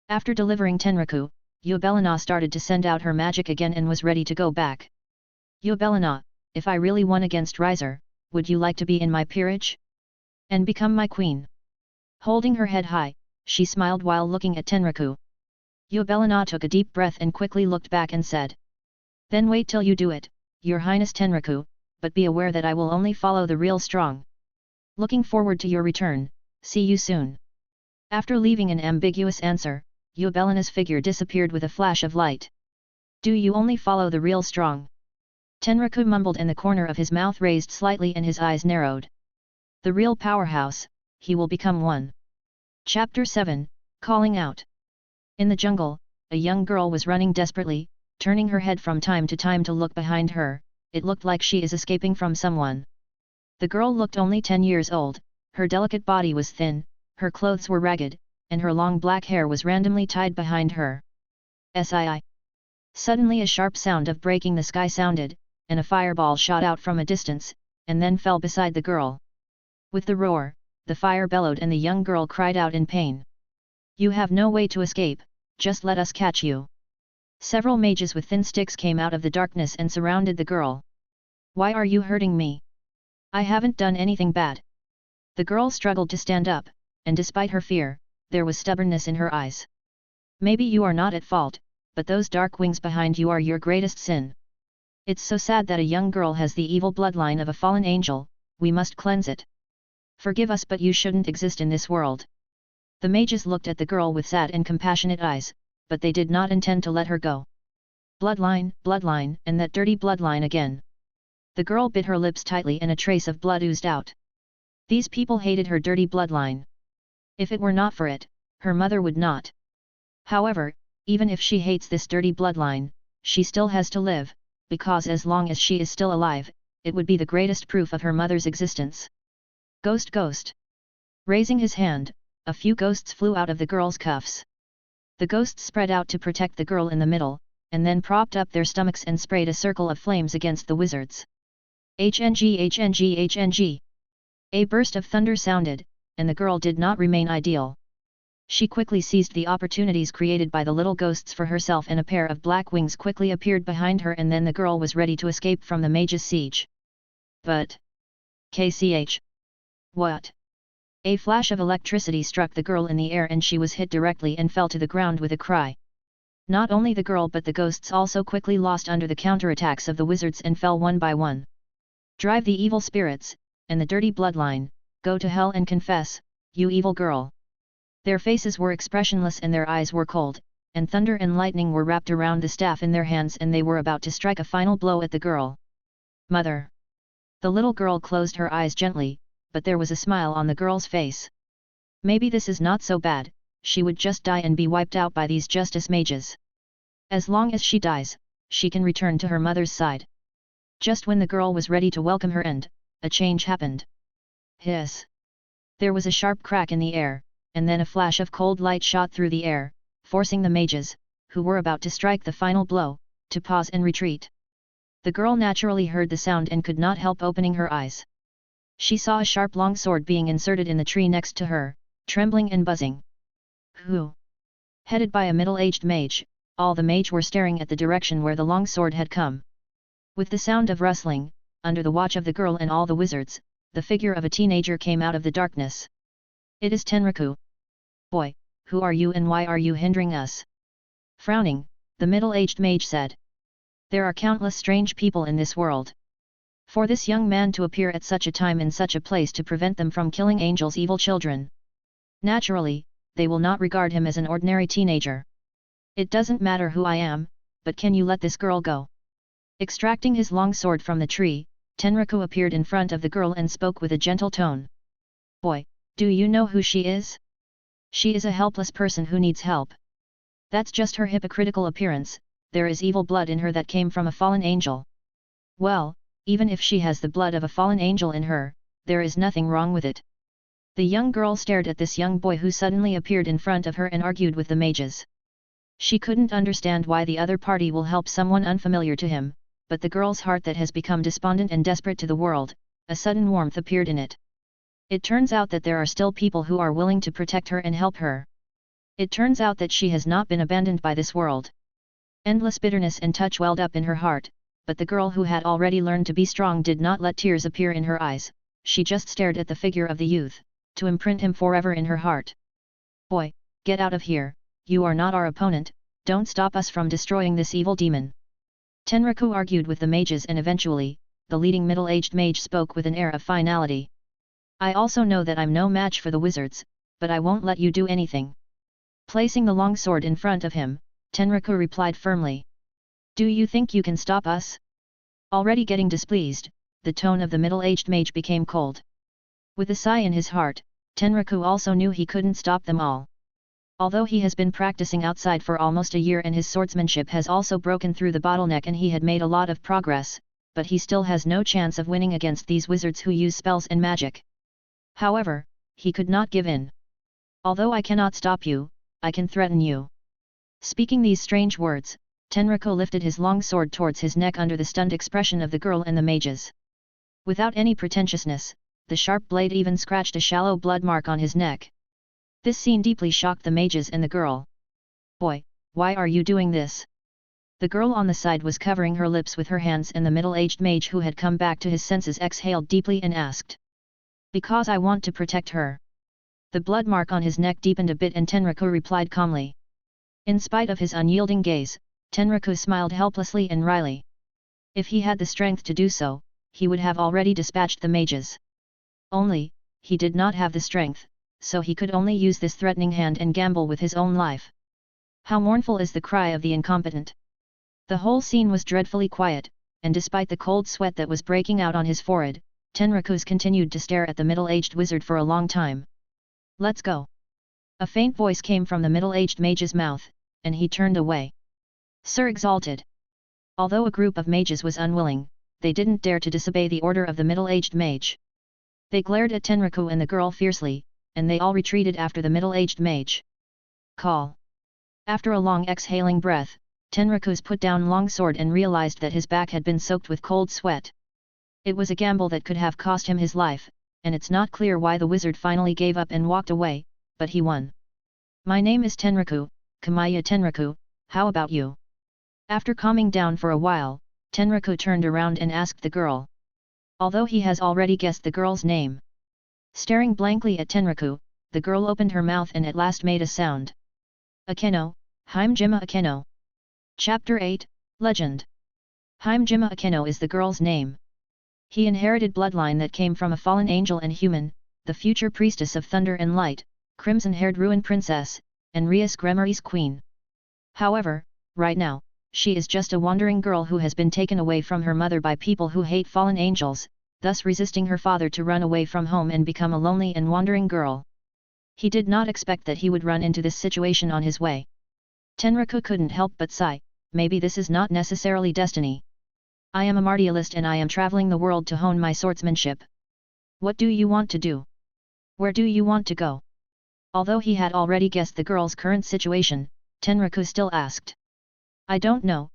Speaker 1: After delivering Tenraku, Yubelina started to send out her magic again and was ready to go back. Yubelina, if I really won against Riser, would you like to be in my peerage? And become my queen? Holding her head high, she smiled while looking at Tenraku. Yubelina took a deep breath and quickly looked back and said. Then wait till you do it, Your Highness Tenraku, but be aware that I will only follow the real strong. Looking forward to your return, see you soon. After leaving an ambiguous answer, Yubelina's figure disappeared with a flash of light. Do you only follow the real strong? Tenraku mumbled and the corner of his mouth raised slightly and his eyes narrowed. The real powerhouse, he will become one. Chapter 7, Calling Out. In the jungle, a young girl was running desperately, turning her head from time to time to look behind her. It looked like she is escaping from someone. The girl looked only 10 years old, her delicate body was thin, her clothes were ragged, and her long black hair was randomly tied behind her. Sii. Suddenly a sharp sound of breaking the sky sounded, and a fireball shot out from a distance, and then fell beside the girl. With the roar, the fire bellowed and the young girl cried out in pain. You have no way to escape, just let us catch you. Several mages with thin sticks came out of the darkness and surrounded the girl. Why are you hurting me? I haven't done anything bad. The girl struggled to stand up, and despite her fear, there was stubbornness in her eyes. Maybe you are not at fault, but those dark wings behind you are your greatest sin. It's so sad that a young girl has the evil bloodline of a fallen angel, we must cleanse it. Forgive us, but you shouldn't exist in this world. The mages looked at the girl with sad and compassionate eyes, but they did not intend to let her go. Bloodline, bloodline, and that dirty bloodline again. The girl bit her lips tightly and a trace of blood oozed out. These people hated her dirty bloodline. If it were not for it, her mother would not. However, even if she hates this dirty bloodline, she still has to live, because as long as she is still alive, it would be the greatest proof of her mother's existence. Ghost, ghost. Raising his hand, a few ghosts flew out of the girl's cuffs. The ghosts spread out to protect the girl in the middle, and then propped up their stomachs and sprayed a circle of flames against the wizards. HNG, HNG, HNG. A burst of thunder sounded, and the girl did not remain ideal. She quickly seized the opportunities created by the little ghosts for herself, and a pair of black wings quickly appeared behind her, and then the girl was ready to escape from the mage's siege. But... KCH. What? A flash of electricity struck the girl in the air and she was hit directly and fell to the ground with a cry. Not only the girl but the ghosts also quickly lost under the counterattacks of the wizards and fell one by one. Drive the evil spirits, and the dirty bloodline, go to hell and confess, you evil girl. Their faces were expressionless and their eyes were cold, and thunder and lightning were wrapped around the staff in their hands and they were about to strike a final blow at the girl. Mother! The little girl closed her eyes gently, but there was a smile on the girl's face. Maybe this is not so bad, she would just die and be wiped out by these justice mages. As long as she dies, she can return to her mother's side. Just when the girl was ready to welcome her end, a change happened. Hiss! There was a sharp crack in the air, and then a flash of cold light shot through the air, forcing the mages, who were about to strike the final blow, to pause and retreat. The girl naturally heard the sound and could not help opening her eyes. She saw a sharp long sword being inserted in the tree next to her, trembling and buzzing. Who? Headed by a middle-aged mage, all the mage were staring at the direction where the long sword had come. With the sound of rustling, under the watch of the girl and all the wizards, the figure of a teenager came out of the darkness. It is Tenraku. Boy, who are you and why are you hindering us? Frowning, the middle-aged mage said. There are countless strange people in this world. For this young man to appear at such a time in such a place to prevent them from killing Angel's evil children. Naturally, they will not regard him as an ordinary teenager. It doesn't matter who I am, but can you let this girl go? Extracting his long sword from the tree, Tenraku appeared in front of the girl and spoke with a gentle tone. Boy, do you know who she is? She is a helpless person who needs help. That's just her hypocritical appearance, there is evil blood in her that came from a fallen angel. Well, even if she has the blood of a fallen angel in her, there is nothing wrong with it. The young girl stared at this young boy who suddenly appeared in front of her and argued with the mages. She couldn't understand why the other party will help someone unfamiliar to him, but the girl's heart that has become despondent and desperate to the world, a sudden warmth appeared in it. It turns out that there are still people who are willing to protect her and help her. It turns out that she has not been abandoned by this world. Endless bitterness and touch welled up in her heart, but the girl who had already learned to be strong did not let tears appear in her eyes, she just stared at the figure of the youth, to imprint him forever in her heart. Boy, get out of here, you are not our opponent, don't stop us from destroying this evil demon. Tenraku argued with the mages and eventually, the leading middle-aged mage spoke with an air of finality. I also know that I'm no match for the wizards, but I won't let you do anything. Placing the long sword in front of him, Tenraku replied firmly. Do you think you can stop us? Already getting displeased, the tone of the middle-aged mage became cold. With a sigh in his heart, Tenraku also knew he couldn't stop them all. Although he has been practicing outside for almost a year and his swordsmanship has also broken through the bottleneck and he had made a lot of progress, but he still has no chance of winning against these wizards who use spells and magic. However, he could not give in. Although I cannot stop you, I can threaten you. Speaking these strange words, Tenraku lifted his long sword towards his neck under the stunned expression of the girl and the mages. Without any pretentiousness, the sharp blade even scratched a shallow blood mark on his neck. This scene deeply shocked the mages and the girl. Boy, why are you doing this? The girl on the side was covering her lips with her hands and the middle-aged mage who had come back to his senses exhaled deeply and asked. Because I want to protect her. The blood mark on his neck deepened a bit and Tenraku replied calmly. In spite of his unyielding gaze, Tenraku smiled helplessly and wryly. If he had the strength to do so, he would have already dispatched the mages. Only, he did not have the strength, so he could only use this threatening hand and gamble with his own life. How mournful is the cry of the incompetent. The whole scene was dreadfully quiet, and despite the cold sweat that was breaking out on his forehead, Tenraku continued to stare at the middle-aged wizard for a long time. Let's go. A faint voice came from the middle-aged mage's mouth, and he turned away. Sir exalted. Although a group of mages was unwilling, they didn't dare to disobey the order of the middle-aged mage. They glared at Tenraku and the girl fiercely, and they all retreated after the middle-aged mage. Call. After a long exhaling breath, Tenraku's put down long sword and realized that his back had been soaked with cold sweat. It was a gamble that could have cost him his life, and it's not clear why the wizard finally gave up and walked away, but he won. My name is Tenraku, Kamaya Tenraku, how about you? After calming down for a while, Tenraku turned around and asked the girl. Although he has already guessed the girl's name. Staring blankly at Tenraku, the girl opened her mouth and at last made a sound. Akeno, Hime-jima Akeno. Chapter 8, Legend. Hime-jima Akeno is the girl's name. He inherited bloodline that came from a fallen angel and human, the future priestess of thunder and light, crimson-haired ruin princess, and Rias Gremory's queen. However, right now, she is just a wandering girl who has been taken away from her mother by people who hate fallen angels, thus resisting her father to run away from home and become a lonely and wandering girl. He did not expect that he would run into this situation on his way. Tenraku couldn't help but sigh, maybe this is not necessarily destiny. I am a martialist and I am traveling the world to hone my swordsmanship. What do you want to do? Where do you want to go? Although he had already guessed the girl's current situation, Tenraku still asked. I don't know,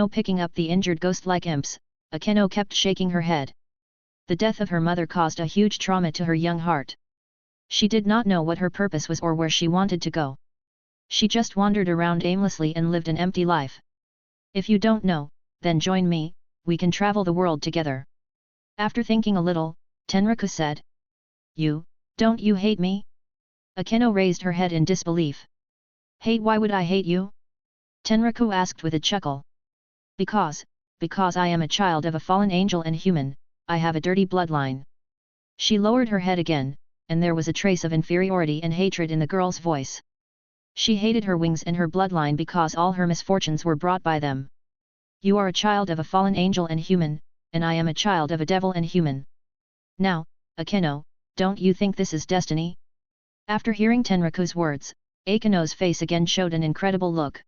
Speaker 1: picking up the injured ghost-like imps, Akeno kept shaking her head. The death of her mother caused a huge trauma to her young heart. She did not know what her purpose was or where she wanted to go. She just wandered around aimlessly and lived an empty life. If you don't know, then join me, we can travel the world together. After thinking a little, Tenraku said. Don't you hate me? Akeno raised her head in disbelief. Hate? Why would I hate you? Tenraku asked with a chuckle. Because I am a child of a fallen angel and human, I have a dirty bloodline. She lowered her head again, and there was a trace of inferiority and hatred in the girl's voice. She hated her wings and her bloodline because all her misfortunes were brought by them. You are a child of a fallen angel and human, and I am a child of a devil and human. Now, Akeno, don't you think this is destiny? After hearing Tenraku's words, Akeno's face again showed an incredible look.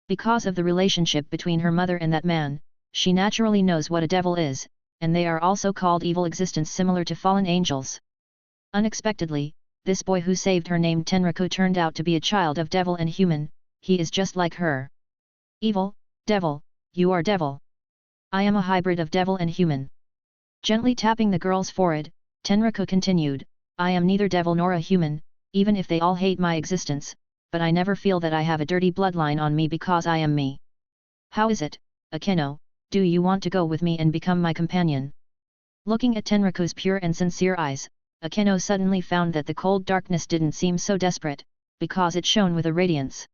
Speaker 1: Because of the relationship between her mother and that man, she naturally knows what a devil is, and they are also called evil existence similar to fallen angels. Unexpectedly, this boy who saved her named Tenraku turned out to be a child of devil and human, he is just like her. Evil, devil, you are devil. I am a hybrid of devil and human. Gently tapping the girl's forehead, Tenraku continued, I am neither devil nor a human, even if they all hate my existence, but I never feel that I have a dirty bloodline on me because I am me. How is it, Akeno, do you want to go with me and become my companion? Looking at Tenraku's pure and sincere eyes, Akeno suddenly found that the cold darkness didn't seem so desperate, because it shone with a radiance.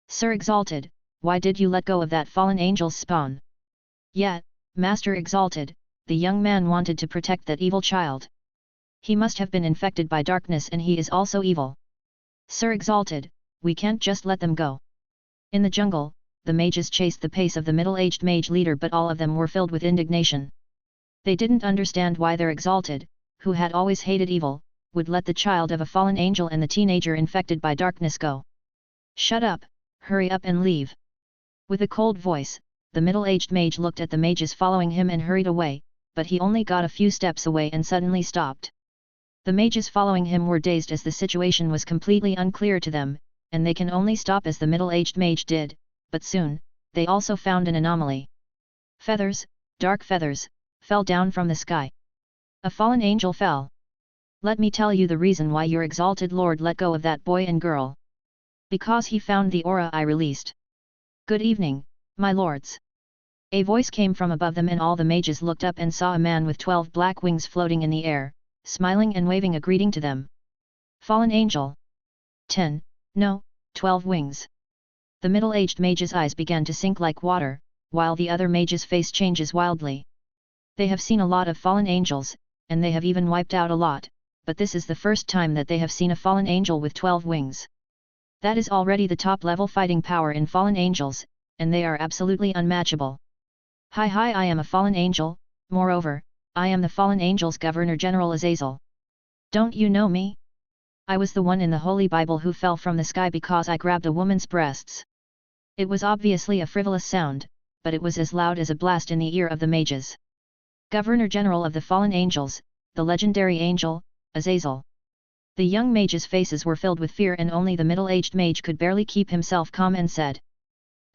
Speaker 1: Sir Exalted, why did you let go of that fallen angel's spawn? Yet, Master Exalted, the young man wanted to protect that evil child. He must have been infected by darkness and he is also evil. Sir Exalted, we can't just let them go. In the jungle, the mages chased the pace of the middle-aged mage leader, but all of them were filled with indignation. They didn't understand why their Exalted, who had always hated evil, would let the child of a fallen angel and the teenager infected by darkness go. Shut up, hurry up and leave. With a cold voice, the middle-aged mage looked at the mages following him and hurried away, but he only got a few steps away and suddenly stopped. The mages following him were dazed as the situation was completely unclear to them, and they can only stop as the middle-aged mage did, but soon, they also found an anomaly. Feathers, dark feathers, fell down from the sky. A fallen angel fell. Let me tell you the reason why your exalted lord let go of that boy and girl. Because he found the aura I released. Good evening, my lords. A voice came from above them and all the mages looked up and saw a man with 12 black wings floating in the air, smiling and waving a greeting to them. Fallen angel. 10, no, 12 wings. The middle-aged mage's eyes began to sink like water, while the other mage's face changes wildly. They have seen a lot of fallen angels, and they have even wiped out a lot, but this is the first time that they have seen a fallen angel with 12 wings. That is already the top-level fighting power in fallen angels, and they are absolutely unmatchable. Hi, I am a fallen angel, moreover, I am the fallen angels' Governor-General Azazel. Don't you know me? I was the one in the Holy Bible who fell from the sky because I grabbed a woman's breasts. It was obviously a frivolous sound, but it was as loud as a blast in the ear of the mages. Governor-General of the fallen angels, the legendary angel, Azazel. The young mages' faces were filled with fear and only the middle-aged mage could barely keep himself calm and said,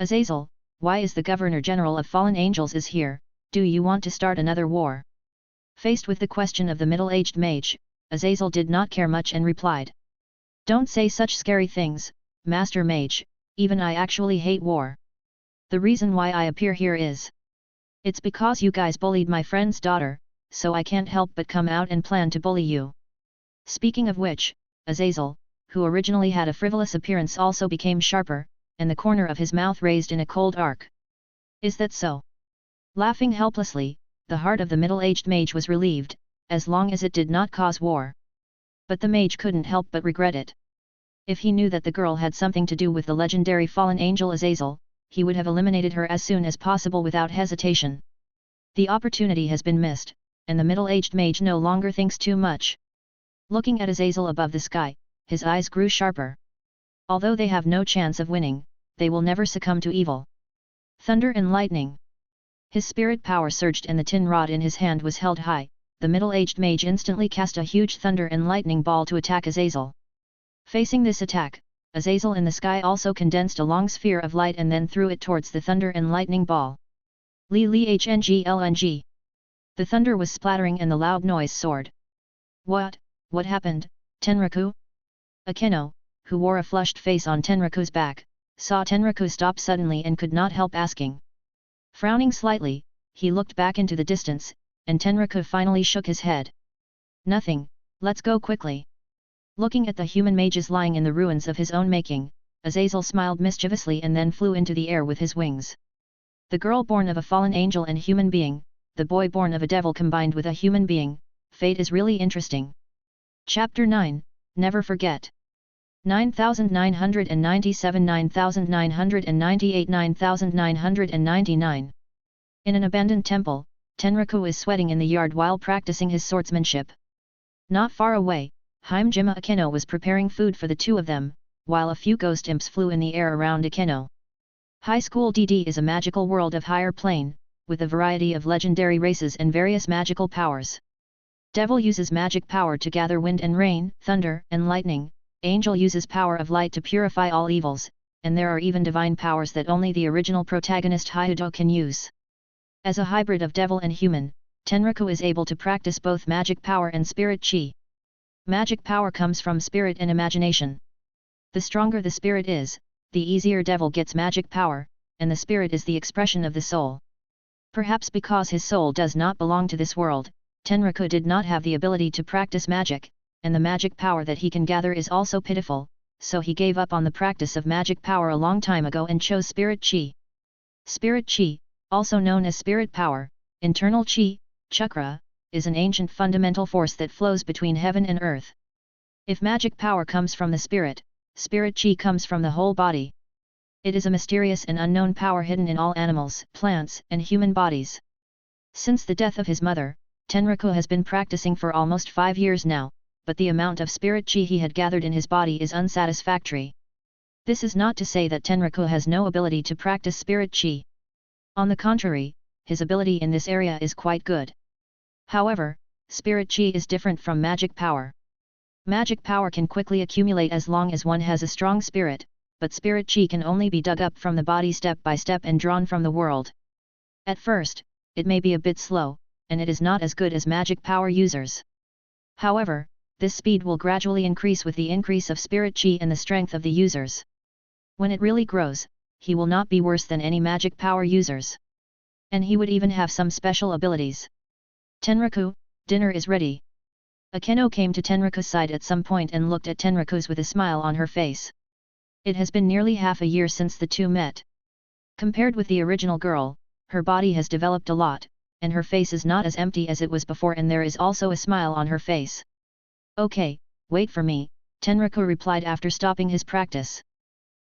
Speaker 1: Azazel, why is the Governor-General of fallen angels is here, do you want to start another war? Faced with the question of the middle-aged mage, Azazel did not care much and replied. Don't say such scary things, Master Mage, even I actually hate war. The reason why I appear here is. It's because you guys bullied my friend's daughter, so I can't help but come out and plan to bully you. Speaking of which, Azazel, who originally had a frivolous appearance, also became sharper, and the corner of his mouth raised in a cold arc. Is that so? Laughing helplessly, the heart of the middle-aged mage was relieved, as long as it did not cause war. But the mage couldn't help but regret it. If he knew that the girl had something to do with the legendary fallen angel Azazel, he would have eliminated her as soon as possible without hesitation. The opportunity has been missed, and the middle-aged mage no longer thinks too much. Looking at Azazel above the sky, his eyes grew sharper. Although they have no chance of winning, they will never succumb to evil. Thunder and lightning. His spirit power surged and the tin rod in his hand was held high. The middle-aged mage instantly cast a huge thunder and lightning ball to attack Azazel. Facing this attack, Azazel in the sky also condensed a long sphere of light and then threw it towards the thunder and lightning ball. LNG. The thunder was splattering and the loud noise soared. What happened, Tenraku? Akeno, who wore a flushed face on Tenraku's back, saw Tenraku stop suddenly and could not help asking. Frowning slightly, he looked back into the distance, and Tenraku finally shook his head. Nothing, let's go quickly. Looking at the human mages lying in the ruins of his own making, Azazel smiled mischievously and then flew into the air with his wings. The girl born of a fallen angel and human being, the boy born of a devil combined with a human being, fate is really interesting. Chapter 9, Never Forget. 9997 9998 9999. In an abandoned temple, Tenraku is sweating in the yard while practicing his swordsmanship. Not far away, Hime-jima Akeno was preparing food for the two of them, while a few ghost imps flew in the air around Akeno. High School DD is a magical world of higher plane, with a variety of legendary races and various magical powers. Devil uses magic power to gather wind and rain, thunder and lightning. Angel uses power of light to purify all evils, and there are even divine powers that only the original protagonist Hyudo can use. As a hybrid of devil and human, Tenraku is able to practice both magic power and spirit chi. Magic power comes from spirit and imagination. The stronger the spirit is, the easier devil gets magic power, and the spirit is the expression of the soul. Perhaps because his soul does not belong to this world, Tenraku did not have the ability to practice magic, and the magic power that he can gather is also pitiful, so he gave up on the practice of magic power a long time ago and chose spirit chi. Spirit chi, also known as spirit power, internal chi, chakra, is an ancient fundamental force that flows between heaven and earth. If magic power comes from the spirit, spirit chi comes from the whole body. It is a mysterious and unknown power hidden in all animals, plants, and human bodies. Since the death of his mother, Tenraku has been practicing for almost 5 years now, but the amount of spirit chi he had gathered in his body is unsatisfactory. This is not to say that Tenraku has no ability to practice spirit chi. On the contrary, his ability in this area is quite good. However, spirit chi is different from magic power. Magic power can quickly accumulate as long as one has a strong spirit, but spirit chi can only be dug up from the body step by step and drawn from the world. At first, it may be a bit slow, and it is not as good as magic power users. However, this speed will gradually increase with the increase of spirit chi and the strength of the users. When it really grows, he will not be worse than any magic power users. And he would even have some special abilities. Tenraku, dinner is ready. Akeno came to Tenraku's side at some point and looked at Tenraku's with a smile on her face. It has been nearly half a year since the two met. Compared with the original girl, her body has developed a lot, and her face is not as empty as it was before, and there is also a smile on her face. Okay, wait for me, Tenraku replied after stopping his practice.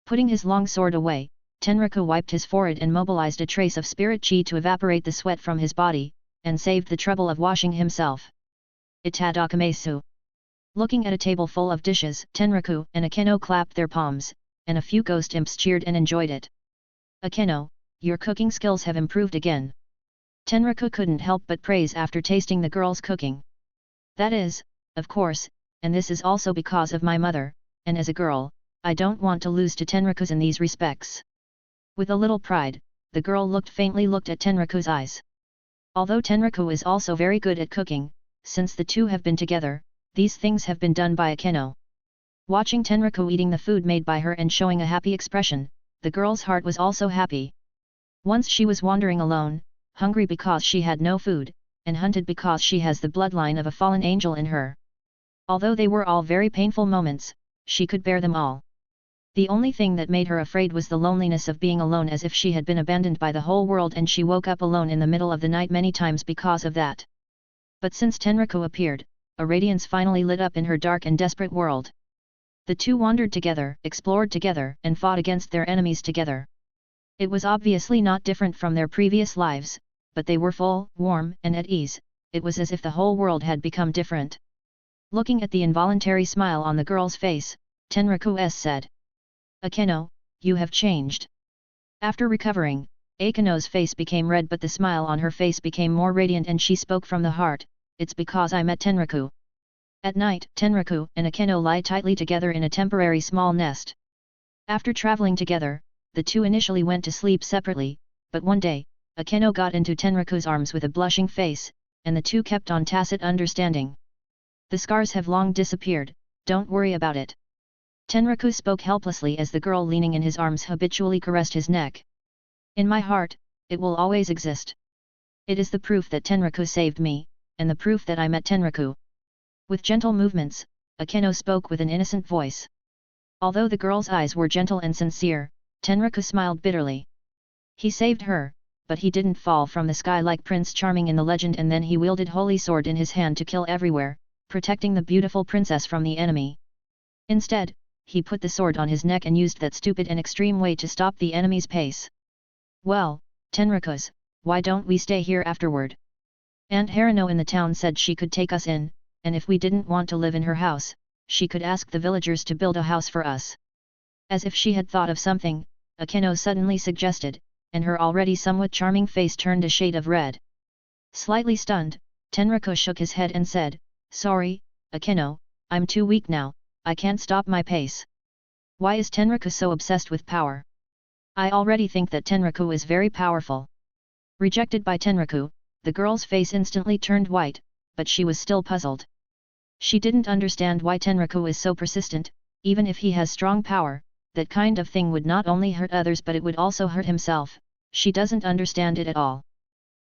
Speaker 1: Putting his long sword away, Tenraku wiped his forehead and mobilized a trace of spirit chi to evaporate the sweat from his body, and saved the trouble of washing himself. Itadakimasu. Looking at a table full of dishes, Tenraku and Akeno clapped their palms, and a few ghost imps cheered and enjoyed it. Akeno, your cooking skills have improved again. Tenraku couldn't help but praise after tasting the girl's cooking. That is, of course, and this is also because of my mother, and as a girl, I don't want to lose to Tenraku's in these respects. With a little pride, the girl faintly looked at Tenraku's eyes. Although Tenraku is also very good at cooking, since the two have been together, these things have been done by Akeno. Watching Tenraku eating the food made by her and showing a happy expression, the girl's heart was also happy. Once she was wandering alone, hungry because she had no food, and hunted because she has the bloodline of a fallen angel in her. Although they were all very painful moments, she could bear them all. The only thing that made her afraid was the loneliness of being alone, as if she had been abandoned by the whole world, and she woke up alone in the middle of the night many times because of that. But since Tenraku appeared, a radiance finally lit up in her dark and desperate world. The two wandered together, explored together, and fought against their enemies together. It was obviously not different from their previous lives, but they were full, warm, and at ease. It was as if the whole world had become different. Looking at the involuntary smile on the girl's face, Tenraku said, "Akeno, you have changed." After recovering, Akeno's face became red, but the smile on her face became more radiant, and she spoke from the heart, "It's because I met Tenraku." At night, Tenraku and Akeno lie tightly together in a temporary small nest. After traveling together, the two initially went to sleep separately, but one day, Akeno got into Tenraku's arms with a blushing face, and the two kept on tacit understanding. "The scars have long disappeared, don't worry about it." Tenraku spoke helplessly as the girl leaning in his arms habitually caressed his neck. "In my heart, it will always exist. It is the proof that Tenraku saved me, and the proof that I met Tenraku." With gentle movements, Akeno spoke with an innocent voice. Although the girl's eyes were gentle and sincere, Tenraku smiled bitterly. He saved her, but he didn't fall from the sky like Prince Charming in the legend, and then he wielded holy sword in his hand to kill everywhere, protecting the beautiful princess from the enemy. Instead, he put the sword on his neck and used that stupid and extreme way to stop the enemy's pace. "Well, Tenrakus, why don't we stay here afterward? Aunt Harino in the town said she could take us in, and if we didn't want to live in her house, she could ask the villagers to build a house for us." As if she had thought of something, Akeno suddenly suggested, and her already somewhat charming face turned a shade of red. Slightly stunned, Tenraku shook his head and said, "Sorry, Akeno, I'm too weak now, I can't stop my pace." Why is Tenraku so obsessed with power? I already think that Tenraku is very powerful. Rejected by Tenraku, the girl's face instantly turned white, but she was still puzzled. She didn't understand why Tenraku is so persistent. Even if he has strong power, that kind of thing would not only hurt others but it would also hurt himself. She doesn't understand it at all.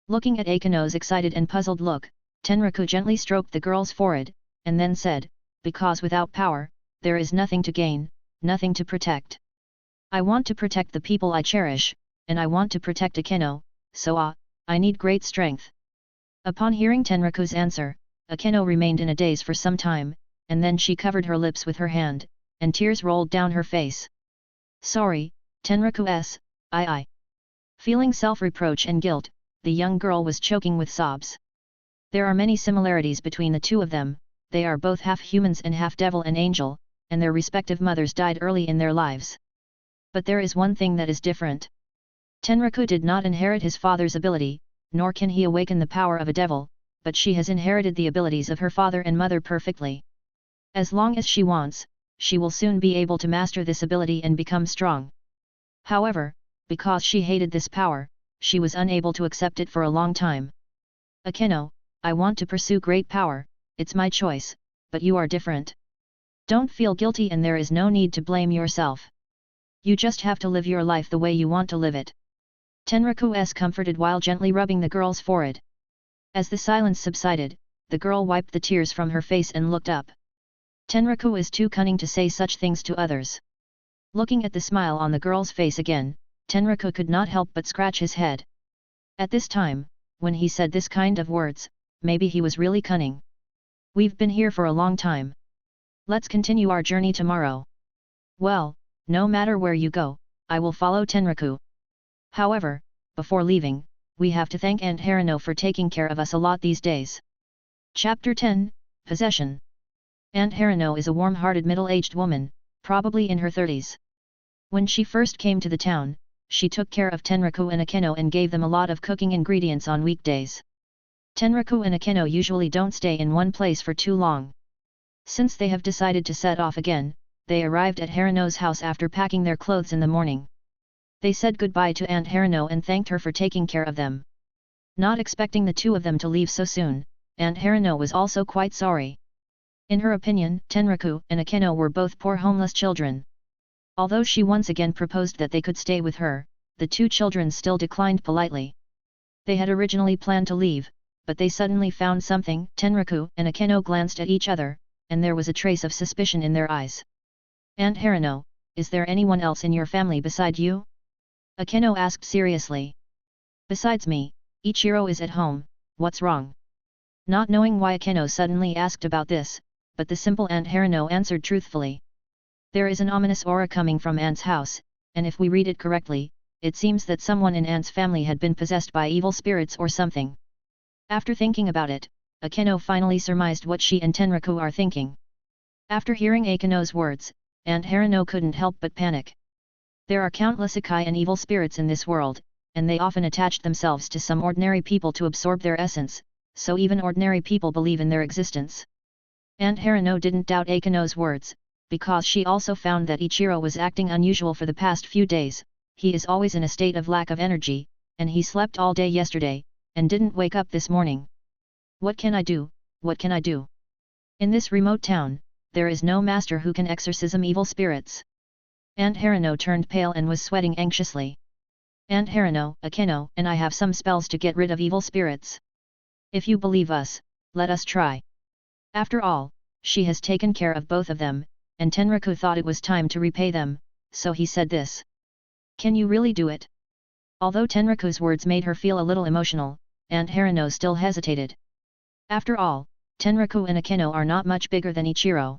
Speaker 1: Looking at Akeno's excited and puzzled look, Tenraku gently stroked the girl's forehead, and then said, "Because without power, there is nothing to gain, nothing to protect. I want to protect the people I cherish, and I want to protect Akeno, so I need great strength." Upon hearing Tenraku's answer, Akeno remained in a daze for some time, and then she covered her lips with her hand, and tears rolled down her face. "Sorry, Tenraku. I. Feeling self-reproach and guilt, the young girl was choking with sobs. There are many similarities between the two of them. They are both half humans and half devil and angel, and their respective mothers died early in their lives. But there is one thing that is different. Tenraku did not inherit his father's ability, nor can he awaken the power of a devil, but she has inherited the abilities of her father and mother perfectly. As long as she wants, she will soon be able to master this ability and become strong. However, because she hated this power, she was unable to accept it for a long time. Akeno, I want to pursue great power, it's my choice, but you are different. Don't feel guilty, and there is no need to blame yourself. You just have to live your life the way you want to live it." Tenraku comforted while gently rubbing the girl's forehead. As the silence subsided, the girl wiped the tears from her face and looked up. Tenraku is too cunning to say such things to others. Looking at the smile on the girl's face again, Tenraku could not help but scratch his head. At this time, when he said this kind of words, maybe he was really cunning. "We've been here for a long time. Let's continue our journey tomorrow." "Well, no matter where you go, I will follow Tenraku. However, before leaving, we have to thank Aunt Harino for taking care of us a lot these days." Chapter 10, Possession. Aunt Harino is a warm-hearted middle-aged woman, probably in her 30s. When she first came to the town, she took care of Tenraku and Akeno and gave them a lot of cooking ingredients on weekdays. Tenraku and Akeno usually don't stay in one place for too long. Since they have decided to set off again, they arrived at Harino's house after packing their clothes in the morning. They said goodbye to Aunt Harino and thanked her for taking care of them. Not expecting the two of them to leave so soon, Aunt Harino was also quite sorry. In her opinion, Tenraku and Akeno were both poor homeless children. Although she once again proposed that they could stay with her, the two children still declined politely. They had originally planned to leave, but they suddenly found something. Tenraku and Akeno glanced at each other, and there was a trace of suspicion in their eyes. Aunt Harino, is there anyone else in your family beside you? Akeno asked seriously. Besides me, Ichiro is at home, what's wrong? Not knowing why Akeno suddenly asked about this, but the simple Aunt Harino answered truthfully. There is an ominous aura coming from Aunt's house, and if we read it correctly, it seems that someone in Aunt's family had been possessed by evil spirits or something. After thinking about it, Akeno finally surmised what she and Tenraku are thinking. After hearing Akeno's words, Aunt Harino couldn't help but panic. There are countless Ikai and evil spirits in this world, and they often attach themselves to some ordinary people to absorb their essence, so even ordinary people believe in their existence. Aunt Harino didn't doubt Akeno's words, because she also found that Ichiro was acting unusual for the past few days. He is always in a state of lack of energy, and he slept all day yesterday, and didn't wake up this morning. What can I do, what can I do? In this remote town, there is no master who can exorcism evil spirits. Aunt Harino turned pale and was sweating anxiously. Aunt Harino, Akeno and I have some spells to get rid of evil spirits. If you believe us, let us try. After all, she has taken care of both of them, and Tenraku thought it was time to repay them, so he said this. Can you really do it? Although Tenraku's words made her feel a little emotional, Aunt Harino still hesitated. After all, Tenraku and Akeno are not much bigger than Ichiro.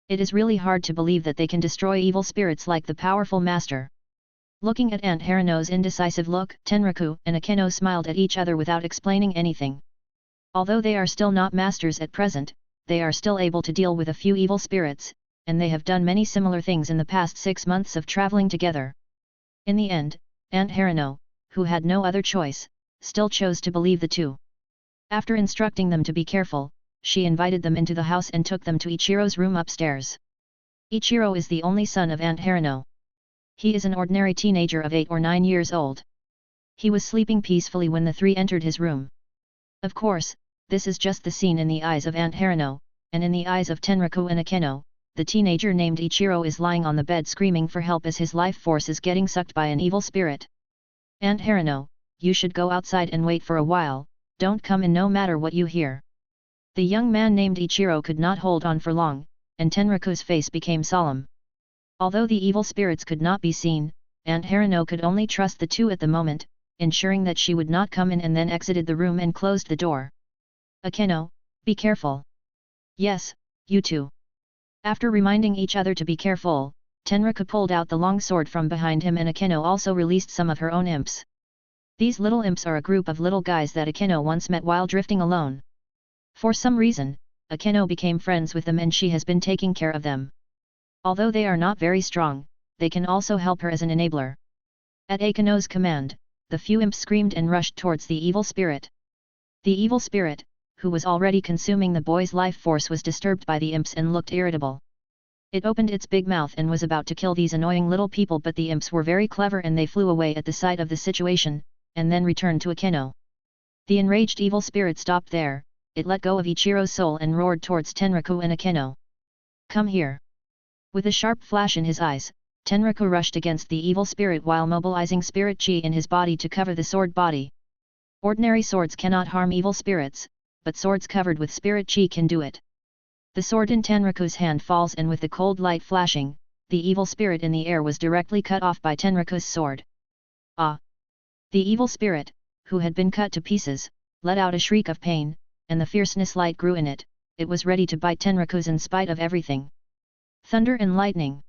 Speaker 1: It is really hard to believe that they can destroy evil spirits like the powerful master. Looking at Aunt Harino's indecisive look, Tenraku and Akeno smiled at each other without explaining anything. Although they are still not masters at present, they are still able to deal with a few evil spirits, and they have done many similar things in the past 6 months of traveling together. In the end, Aunt Harino, who had no other choice, still chose to believe the two. After instructing them to be careful, she invited them into the house and took them to Ichiro's room upstairs. Ichiro is the only son of Aunt Harino. He is an ordinary teenager of 8 or 9 years old. He was sleeping peacefully when the three entered his room. Of course, this is just the scene in the eyes of Aunt Harino, and in the eyes of Tenraku and Akeno, the teenager named Ichiro is lying on the bed screaming for help as his life force is getting sucked by an evil spirit. Aunt Harino, you should go outside and wait for a while, don't come in no matter what you hear. The young man named Ichiro could not hold on for long, and Tenraku's face became solemn. Although the evil spirits could not be seen, Aunt Harino could only trust the two at the moment, ensuring that she would not come in, and then exited the room and closed the door. Akeno, be careful. Yes, you too. After reminding each other to be careful, Tenraku pulled out the long sword from behind him, and Akeno also released some of her own imps. These little imps are a group of little guys that Akeno once met while drifting alone. For some reason, Akeno became friends with them and she has been taking care of them. Although they are not very strong, they can also help her as an enabler. At Akeno's command, the few imps screamed and rushed towards the evil spirit. The evil spirit, who was already consuming the boy's life force, was disturbed by the imps and looked irritable. It opened its big mouth and was about to kill these annoying little people, but the imps were very clever and they flew away at the sight of the situation, and then returned to Akeno. The enraged evil spirit stopped there. It let go of Ichiro's soul and roared towards Tenraku and Akeno. Come here. With a sharp flash in his eyes, Tenraku rushed against the evil spirit while mobilizing spirit chi in his body to cover the sword body. Ordinary swords cannot harm evil spirits, but swords covered with spirit chi can do it. The sword in Tenraku's hand falls, and with the cold light flashing, the evil spirit in the air was directly cut off by Tenraku's sword. Ah! The evil spirit, who had been cut to pieces, let out a shriek of pain, and the fierceness light grew in it. It was ready to bite Tenraku's in spite of everything. Thunder and lightning.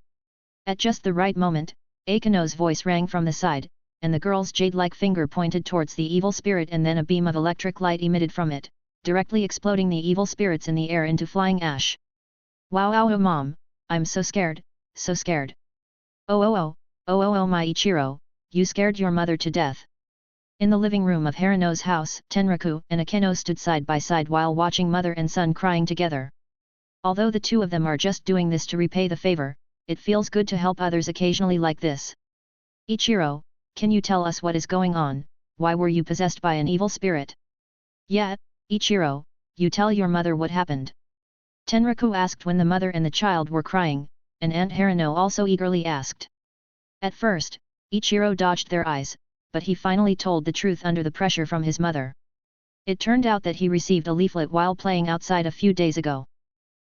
Speaker 1: At just the right moment, Akeno's voice rang from the side, and the girl's jade-like finger pointed towards the evil spirit, and then a beam of electric light emitted from it, directly exploding the evil spirits in the air into flying ash. Wow, oh mom, I'm so scared, so scared. Oh my Ichiro, you scared your mother to death. In the living room of Harino's house, Tenraku and Akeno stood side by side while watching mother and son crying together. Although the two of them are just doing this to repay the favor, it feels good to help others occasionally like this. Ichiro, can you tell us what is going on? Why were you possessed by an evil spirit? Yeah, Ichiro, you tell your mother what happened. Tenraku asked when the mother and the child were crying, and Aunt Harino also eagerly asked. At first, Ichiro dodged their eyes, but he finally told the truth under the pressure from his mother. It turned out that he received a leaflet while playing outside a few days ago.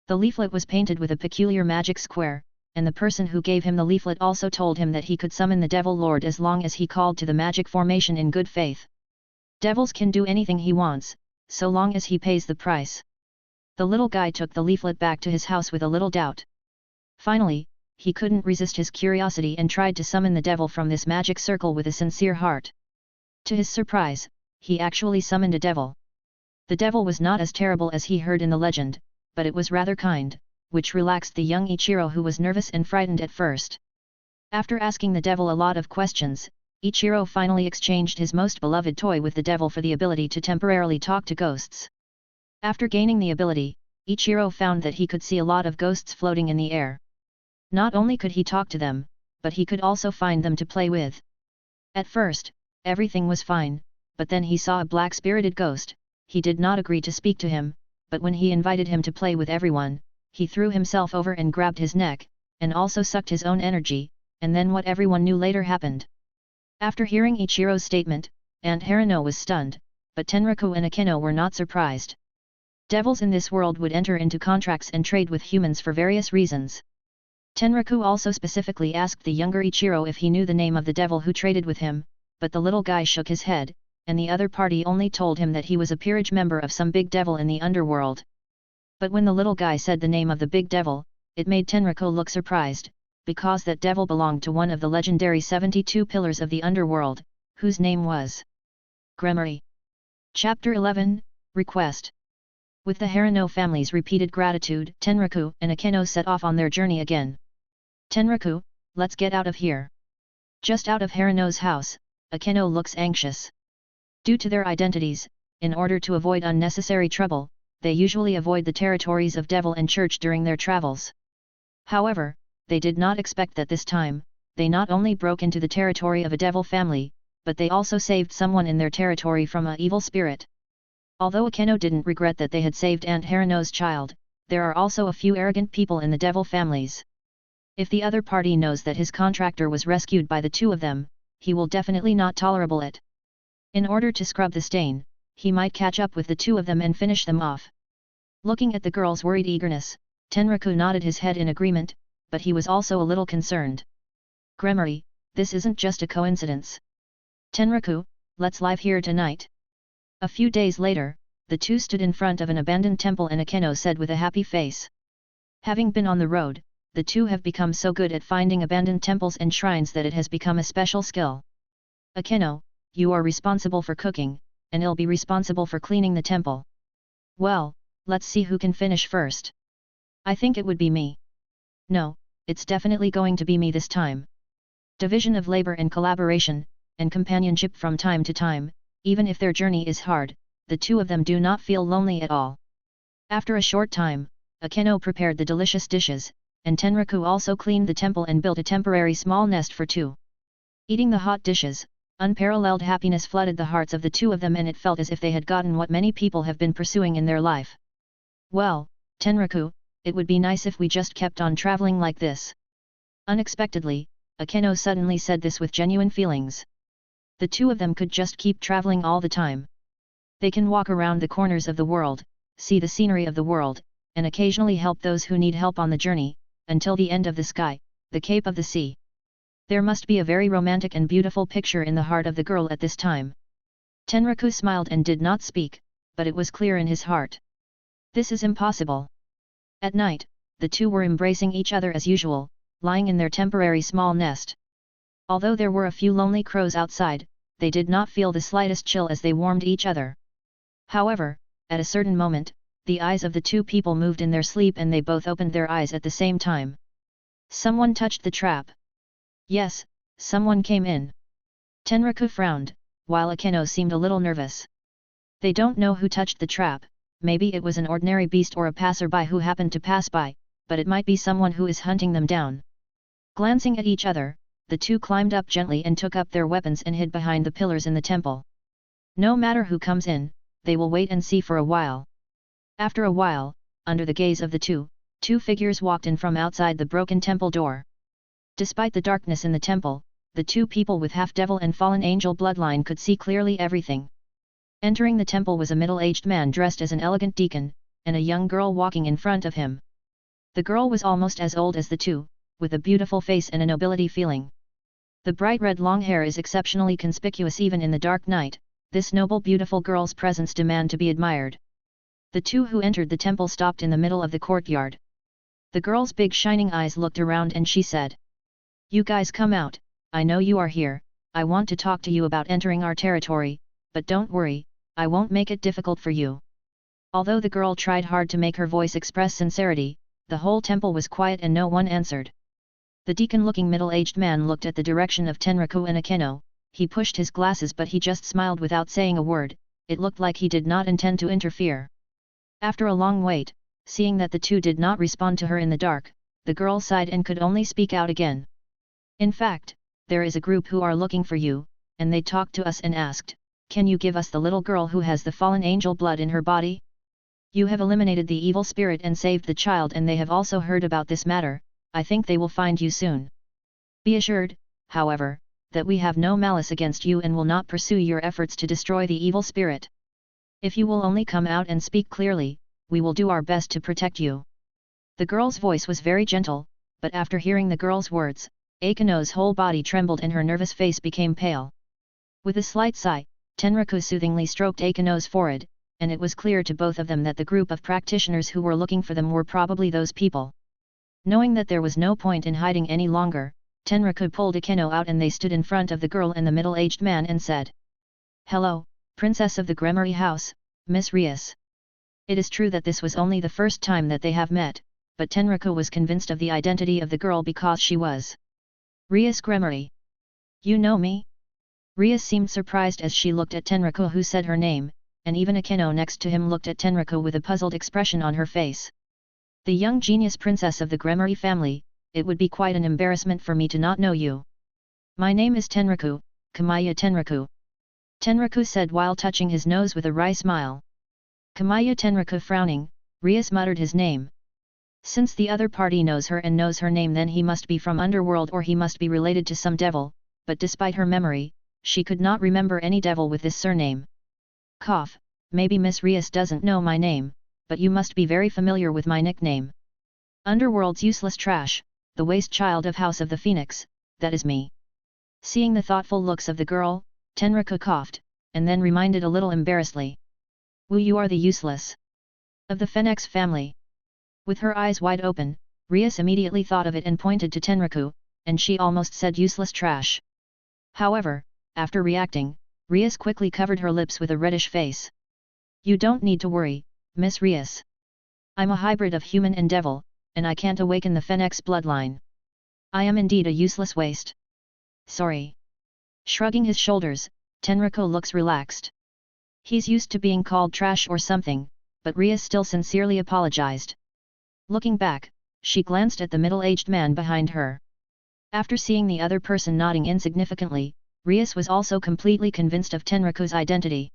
Speaker 1: The leaflet was painted with a peculiar magic square, and the person who gave him the leaflet also told him that he could summon the Devil Lord as long as he called to the magic formation in good faith. Devils can do anything he wants, so long as he pays the price. The little guy took the leaflet back to his house with a little doubt. Finally, he couldn't resist his curiosity and tried to summon the devil from this magic circle with a sincere heart. To his surprise, he actually summoned a devil. The devil was not as terrible as he heard in the legend, but it was rather kind, which relaxed the young Ichiro, who was nervous and frightened at first. After asking the devil a lot of questions, Ichiro finally exchanged his most beloved toy with the devil for the ability to temporarily talk to ghosts. After gaining the ability, Ichiro found that he could see a lot of ghosts floating in the air. Not only could he talk to them, but he could also find them to play with. At first, everything was fine, but then he saw a black-spirited ghost. He did not agree to speak to him, but when he invited him to play with everyone, he threw himself over and grabbed his neck, and also sucked his own energy, and then what everyone knew later happened. After hearing Ichiro's statement, Aunt Harano was stunned, but Tenraku and Akeno were not surprised. Devils in this world would enter into contracts and trade with humans for various reasons. Tenraku also specifically asked the younger Ichiro if he knew the name of the devil who traded with him, but the little guy shook his head, and the other party only told him that he was a peerage member of some big devil in the underworld. But when the little guy said the name of the big devil, it made Tenraku look surprised, because that devil belonged to one of the legendary 72 pillars of the underworld, whose name was Gremory. Chapter 11, Request. With the Harano family's repeated gratitude, Tenraku and Akeno set off on their journey again. Tenraku, let's get out of here. Just out of Harano's house, Akeno looks anxious. Due to their identities, in order to avoid unnecessary trouble, they usually avoid the territories of Devil and Church during their travels. However, they did not expect that this time, they not only broke into the territory of a devil family, but they also saved someone in their territory from an evil spirit. Although Akeno didn't regret that they had saved Aunt Harano's child, there are also a few arrogant people in the devil families. If the other party knows that his contractor was rescued by the two of them, he will definitely not tolerable it. In order to scrub the stain, he might catch up with the two of them and finish them off. Looking at the girl's worried eagerness, Tenraku nodded his head in agreement, but he was also a little concerned. Gremory, this isn't just a coincidence. Tenraku, let's live here tonight. A few days later, the two stood in front of an abandoned temple and Akeno said with a happy face. Having been on the road, the two have become so good at finding abandoned temples and shrines that it has become a special skill. Akeno, you are responsible for cooking, and I'll be responsible for cleaning the temple. Well, let's see who can finish first. I think it would be me. No, it's definitely going to be me this time. Division of labor and collaboration, and companionship from time to time, even if their journey is hard, the two of them do not feel lonely at all. After a short time, Akeno prepared the delicious dishes, and Tenraku also cleaned the temple and built a temporary small nest for two. Eating the hot dishes, unparalleled happiness flooded the hearts of the two of them, and it felt as if they had gotten what many people have been pursuing in their life. Well, Tenraku, it would be nice if we just kept on traveling like this. Unexpectedly, Akeno suddenly said this with genuine feelings. The two of them could just keep traveling all the time. They can walk around the corners of the world, see the scenery of the world, and occasionally help those who need help on the journey, until the end of the sky, the cape of the sea. There must be a very romantic and beautiful picture in the heart of the girl at this time. Tenraku smiled and did not speak, but it was clear in his heart. This is impossible. At night, the two were embracing each other as usual, lying in their temporary small nest. Although there were a few lonely crows outside, they did not feel the slightest chill as they warmed each other. However, at a certain moment, the eyes of the two people moved in their sleep and they both opened their eyes at the same time. Someone touched the trap. Yes, someone came in. Tenraku frowned, while Akeno seemed a little nervous. They don't know who touched the trap, maybe it was an ordinary beast or a passerby who happened to pass by, but it might be someone who is hunting them down. Glancing at each other, the two climbed up gently and took up their weapons and hid behind the pillars in the temple. No matter who comes in, they will wait and see for a while. After a while, under the gaze of the two figures walked in from outside the broken temple door. Despite the darkness in the temple, the two people with half-devil and fallen angel bloodline could see clearly everything. Entering the temple was a middle-aged man dressed as an elegant deacon, and a young girl walking in front of him. The girl was almost as old as the two, with a beautiful face and a nobility feeling. The bright red long hair is exceptionally conspicuous even in the dark night. This noble beautiful girl's presence demand to be admired. The two who entered the temple stopped in the middle of the courtyard. The girl's big shining eyes looked around and she said, "You guys come out, I know you are here, I want to talk to you about entering our territory, but don't worry, I won't make it difficult for you." Although the girl tried hard to make her voice express sincerity, the whole temple was quiet and no one answered. The deacon-looking middle-aged man looked at the direction of Tenraku and Akeno. He pushed his glasses but he just smiled without saying a word. It looked like he did not intend to interfere. After a long wait, seeing that the two did not respond to her in the dark, the girl sighed and could only speak out again. "In fact, there is a group who are looking for you, and they talked to us and asked, can you give us the little girl who has the fallen angel blood in her body? You have eliminated the evil spirit and saved the child and they have also heard about this matter. I think they will find you soon. Be assured, however, that we have no malice against you and will not pursue your efforts to destroy the evil spirit. If you will only come out and speak clearly, we will do our best to protect you." The girl's voice was very gentle, but after hearing the girl's words, Akeno's whole body trembled and her nervous face became pale. With a slight sigh, Tenraku soothingly stroked Akeno's forehead, and it was clear to both of them that the group of practitioners who were looking for them were probably those people. Knowing that there was no point in hiding any longer, Tenraku pulled Akeno out and they stood in front of the girl and the middle-aged man and said, "Hello, Princess of the Gremory House, Miss Rias." It is true that this was only the first time that they have met, but Tenraku was convinced of the identity of the girl because she was Rias Gremory. "You know me?" Rias seemed surprised as she looked at Tenraku who said her name, and even Akeno next to him looked at Tenraku with a puzzled expression on her face. "The young genius princess of the Gremory family, it would be quite an embarrassment for me to not know you. My name is Tenraku, Kamaya Tenraku." Tenraku said while touching his nose with a wry smile. Kamaya Tenraku frowning, Rias muttered his name. Since the other party knows her and knows her name, then he must be from Underworld or he must be related to some devil, but despite her memory, she could not remember any devil with this surname. "Cough, maybe Miss Rias doesn't know my name, but you must be very familiar with my nickname. Underworld's useless trash, the waste child of House of the Phenex, that is me." Seeing the thoughtful looks of the girl, Tenraku coughed, and then reminded a little embarrassedly. "Woo, you are the useless of the Phenex family." With her eyes wide open, Rias immediately thought of it and pointed to Tenraku, and she almost said useless trash. However, after reacting, Rias quickly covered her lips with a reddish face. "You don't need to worry, Miss Rias. I'm a hybrid of human and devil, and I can't awaken the Phenex bloodline. I am indeed a useless waste. Sorry." Shrugging his shoulders, Tenraku looks relaxed. He's used to being called trash or something, but Rias still sincerely apologized. Looking back, she glanced at the middle-aged man behind her. After seeing the other person nodding insignificantly, Rias was also completely convinced of Tenraku's identity.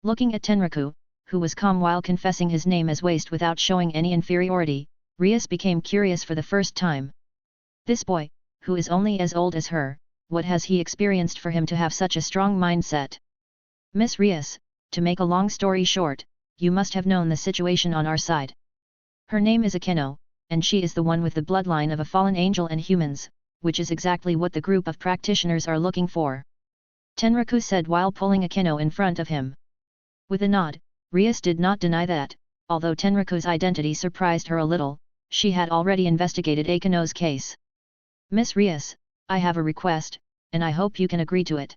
Speaker 1: Looking at Tenraku, who was calm while confessing his name as waste without showing any inferiority, Rias became curious for the first time. This boy, who is only as old as her, what has he experienced for him to have such a strong mindset? "Miss Rias, to make a long story short, you must have known the situation on our side. Her name is Akeno, and she is the one with the bloodline of a fallen angel and humans, which is exactly what the group of practitioners are looking for," Tenraku said while pulling Akeno in front of him. With a nod, Rias did not deny that, although Tenraku's identity surprised her a little, she had already investigated Akeno's case. "Miss Rias, I have a request, and I hope you can agree to it."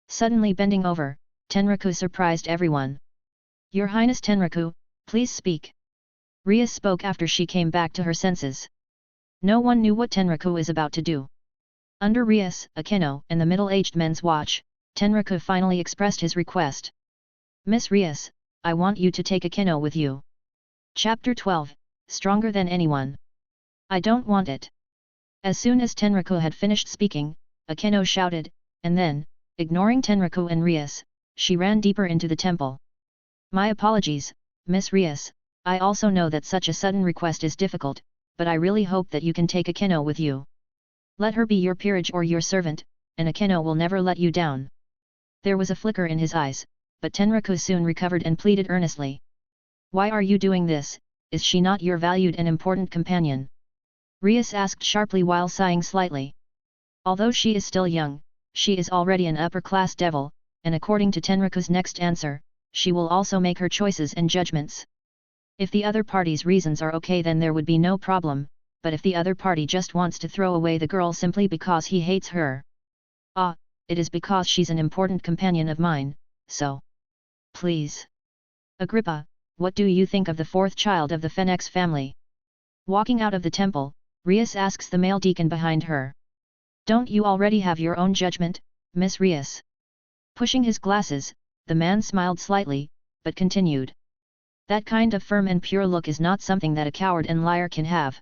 Speaker 1: Suddenly bending over, Tenraku surprised everyone. "Your Highness Tenraku, please speak." Rias spoke after she came back to her senses. No one knew what Tenraku is about to do. Under Rias, Akeno, and the middle-aged men's watch, Tenraku finally expressed his request. "Miss Rias, I want you to take Akeno with you." Chapter 12, Stronger Than Anyone. "I don't want it." As soon as Tenraku had finished speaking, Akeno shouted, and then, ignoring Tenraku and Rias, she ran deeper into the temple. "My apologies, Miss Rias, I also know that such a sudden request is difficult, but I really hope that you can take Akeno with you. Let her be your peerage or your servant, and Akeno will never let you down." There was a flicker in his eyes, but Tenraku soon recovered and pleaded earnestly. "Why are you doing this, is she not your valued and important companion? Rias asked sharply while sighing slightly. Although she is still young, she is already an upper-class devil, and according to Tenraku's next answer, she will also make her choices and judgments. If the other party's reasons are okay, then there would be no problem, but if the other party just wants to throw away the girl simply because he hates her. It is because she's an important companion of mine, so. Please. Agrippa, what do you think of the fourth child of the Phenex family? Walking out of the temple, Rias asks the male deacon behind her. Don't you already have your own judgment, Miss Rias? Pushing his glasses, the man smiled slightly, but continued. That kind of firm and pure look is not something that a coward and liar can have.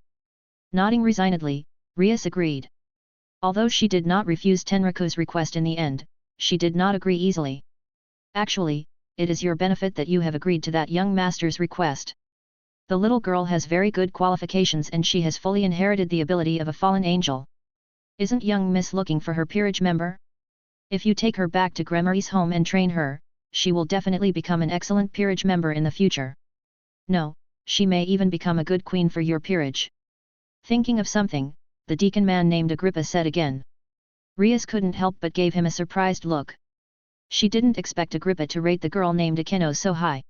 Speaker 1: Nodding resignedly, Rias agreed. Although she did not refuse Tenraku's request in the end, she did not agree easily. Actually, it is your benefit that you have agreed to that young master's request. The little girl has very good qualifications and she has fully inherited the ability of a fallen angel. Isn't young Miss looking for her peerage member? If you take her back to Gremory's home and train her, she will definitely become an excellent peerage member in the future. No, she may even become a good queen for your peerage. Thinking of something, the deacon man named Agrippa said again. Rias couldn't help but gave him a surprised look. She didn't expect Agrippa to rate the girl named Akeno so high.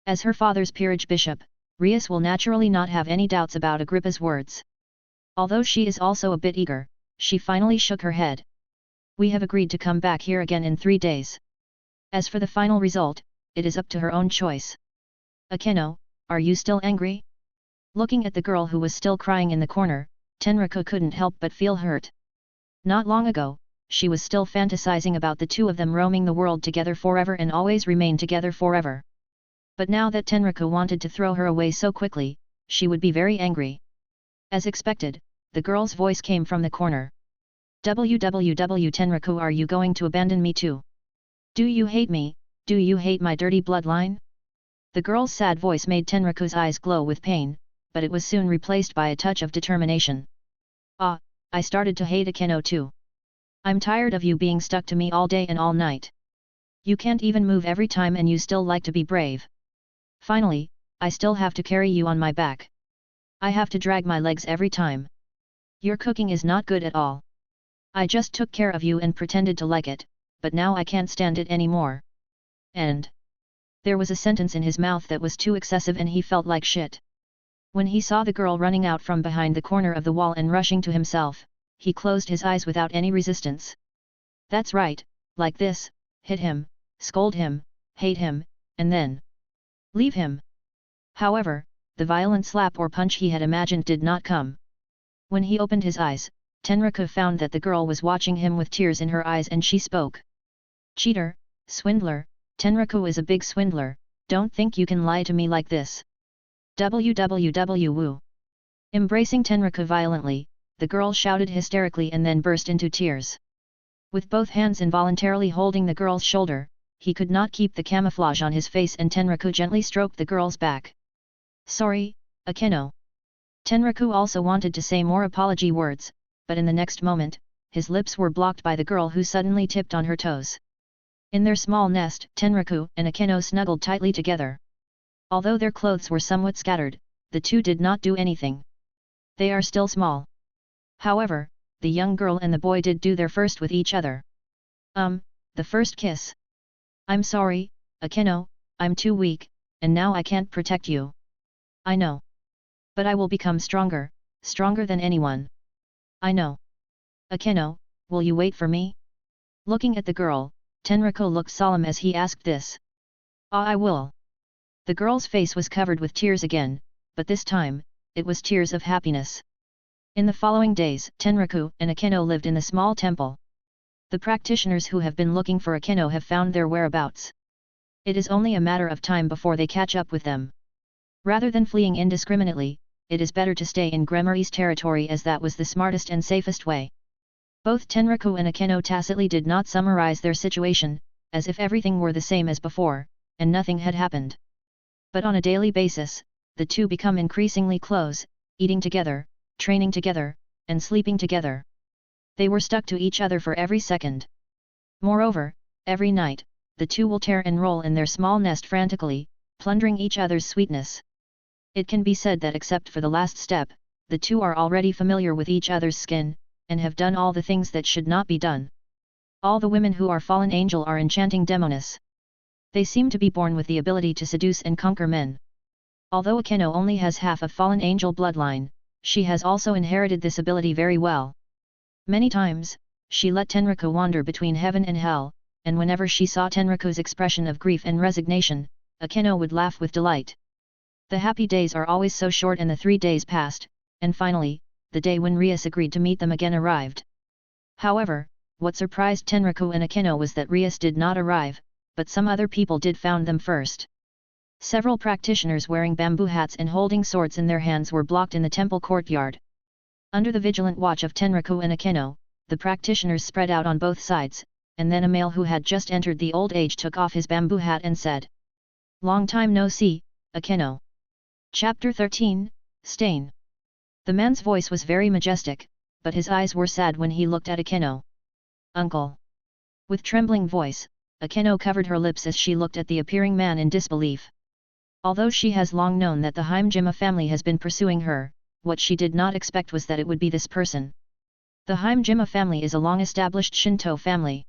Speaker 1: As her father's peerage bishop, Rias will naturally not have any doubts about Agrippa's words. Although she is also a bit eager, she finally shook her head. We have agreed to come back here again in 3 days. As for the final result, it is up to her own choice. Akeno, are you still angry? Looking at the girl who was still crying in the corner, Tenraku couldn't help but feel hurt. Not long ago, she was still fantasizing about the two of them roaming the world together forever and always remain together forever. But now that Tenraku wanted to throw her away so quickly, she would be very angry. As expected, the girl's voice came from the corner. WWW Tenraku, are you going to abandon me too? Do you hate me? Do you hate my dirty bloodline? The girl's sad voice made Tenraku's eyes glow with pain, but it was soon replaced by a touch of determination. I started to hate Akeno too. I'm tired of you being stuck to me all day and all night. You can't even move every time and you still like to be brave. Finally, I still have to carry you on my back. I have to drag my legs every time. Your cooking is not good at all. I just took care of you and pretended to like it, but now I can't stand it anymore. And there was a sentence in his mouth that was too excessive and he felt like shit. When he saw the girl running out from behind the corner of the wall and rushing to himself, he closed his eyes without any resistance. That's right, like this, hit him, scold him, hate him, and then leave him. However, the violent slap or punch he had imagined did not come. When he opened his eyes, Tenraku found that the girl was watching him with tears in her eyes and she spoke. Cheater, swindler, Tenraku is a big swindler, don't think you can lie to me like this. WWW woo. Embracing Tenraku violently, the girl shouted hysterically and then burst into tears. With both hands involuntarily holding the girl's shoulder, he could not keep the camouflage on his face and Tenraku gently stroked the girl's back. Sorry, Akeno. Tenraku also wanted to say more apology words, but in the next moment, his lips were blocked by the girl who suddenly tipped on her toes. In their small nest, Tenraku and Akeno snuggled tightly together. Although their clothes were somewhat scattered, the two did not do anything. They are still small. However, the young girl and the boy did do their first with each other. The first kiss. I'm sorry, Akeno, I'm too weak, and now I can't protect you. I know. But I will become stronger, stronger than anyone. I know. Akeno, will you wait for me? Looking at the girl, Tenraku looked solemn as he asked this. I will. The girl's face was covered with tears again, but this time, it was tears of happiness. In the following days, Tenraku and Akeno lived in the small temple. The practitioners who have been looking for Akeno have found their whereabouts. It is only a matter of time before they catch up with them. Rather than fleeing indiscriminately, it is better to stay in Gremory's territory as that was the smartest and safest way. Both Tenraku and Akeno tacitly did not summarize their situation, as if everything were the same as before, and nothing had happened. But on a daily basis, the two become increasingly close, eating together, training together, and sleeping together. They were stuck to each other for every second. Moreover, every night, the two will tear and roll in their small nest frantically, plundering each other's sweetness. It can be said that except for the last step, the two are already familiar with each other's skin, and have done all the things that should not be done. All the women who are fallen angel are enchanting demoness. They seem to be born with the ability to seduce and conquer men. Although Akeno only has half of fallen angel bloodline, she has also inherited this ability very well. Many times, she let Tenraku wander between heaven and hell, and whenever she saw Tenraku's expression of grief and resignation, Akeno would laugh with delight. The happy days are always so short, and the 3 days passed, and finally, the day when Rias agreed to meet them again arrived. However, what surprised Tenraku and Akeno was that Rias did not arrive, but some other people did found them first. Several practitioners wearing bamboo hats and holding swords in their hands were blocked in the temple courtyard. Under the vigilant watch of Tenraku and Akeno, the practitioners spread out on both sides, and then a male who had just entered the old age took off his bamboo hat and said, "Long time no see, Akeno." Chapter 13, Stain. The man's voice was very majestic, but his eyes were sad when he looked at Akeno. "Uncle." With trembling voice, Akeno covered her lips as she looked at the appearing man in disbelief. Although she has long known that the Haimjima family has been pursuing her, what she did not expect was that it would be this person. The Haimjima family is a long-established Shinto family.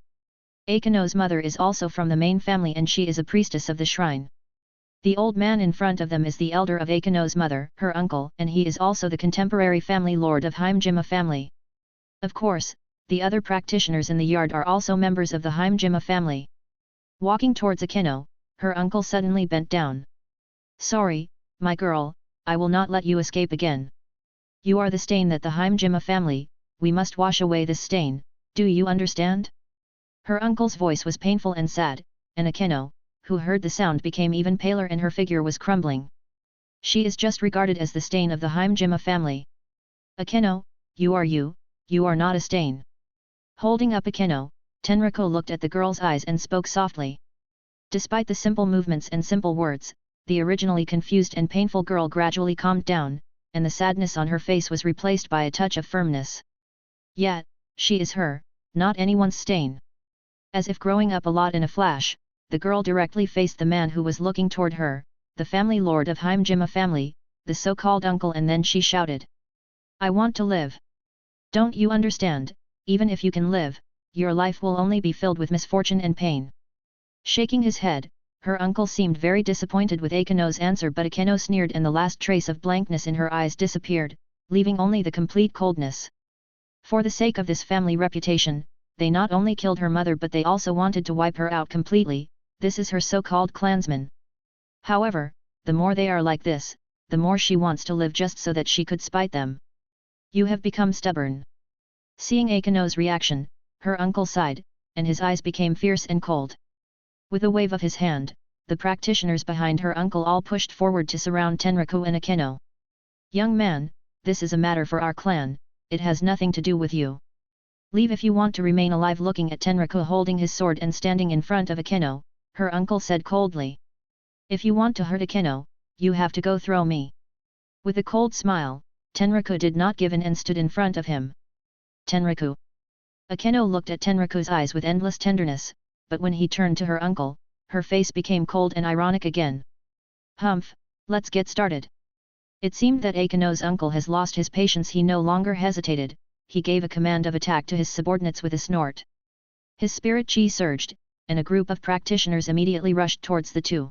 Speaker 1: Akeno's mother is also from the main family, and she is a priestess of the shrine. The old man in front of them is the elder of Akeno's mother, her uncle, and he is also the contemporary family lord of Haimjima family. Of course, the other practitioners in the yard are also members of the Haimjima family. Walking towards Akeno, her uncle suddenly bent down. "Sorry, my girl, I will not let you escape again. You are the stain that the Haimjima family, we must wash away this stain, do you understand?" Her uncle's voice was painful and sad, and Akeno, who heard the sound, became even paler and her figure was crumbling. She is just regarded as the stain of the Haimjima family. "Akeno, you are not a stain." Holding up Akeno, Tenraku looked at the girl's eyes and spoke softly. Despite the simple movements and simple words, the originally confused and painful girl gradually calmed down, and the sadness on her face was replaced by a touch of firmness. Yet, she is her, not anyone's stain. As if growing up a lot in a flash, the girl directly faced the man who was looking toward her, the family lord of Haimjima family, the so-called uncle, and then she shouted, "I want to live. Don't you understand, even if you can live, your life will only be filled with misfortune and pain." Shaking his head, her uncle seemed very disappointed with Akeno's answer, but Akeno sneered and the last trace of blankness in her eyes disappeared, leaving only the complete coldness. For the sake of this family reputation, they not only killed her mother but they also wanted to wipe her out completely. This is her so-called clansman. However, the more they are like this, the more she wants to live just so that she could spite them. "You have become stubborn." Seeing Akeno's reaction, her uncle sighed, and his eyes became fierce and cold. With a wave of his hand, the practitioners behind her uncle all pushed forward to surround Tenraku and Akeno. "Young man, this is a matter for our clan, it has nothing to do with you. Leave if you want to remain alive." Looking at Tenraku holding his sword and standing in front of Akeno, her uncle said coldly, "If you want to hurt Akeno, you have to go through me." With a cold smile, Tenraku did not give in and stood in front of him. "Tenraku." Akeno looked at Tenraku's eyes with endless tenderness, but when he turned to her uncle, her face became cold and ironic again. "Humph, let's get started." It seemed that Akeno's uncle has lost his patience. He no longer hesitated, he gave a command of attack to his subordinates with a snort. His spirit chi surged, and a group of practitioners immediately rushed towards the two.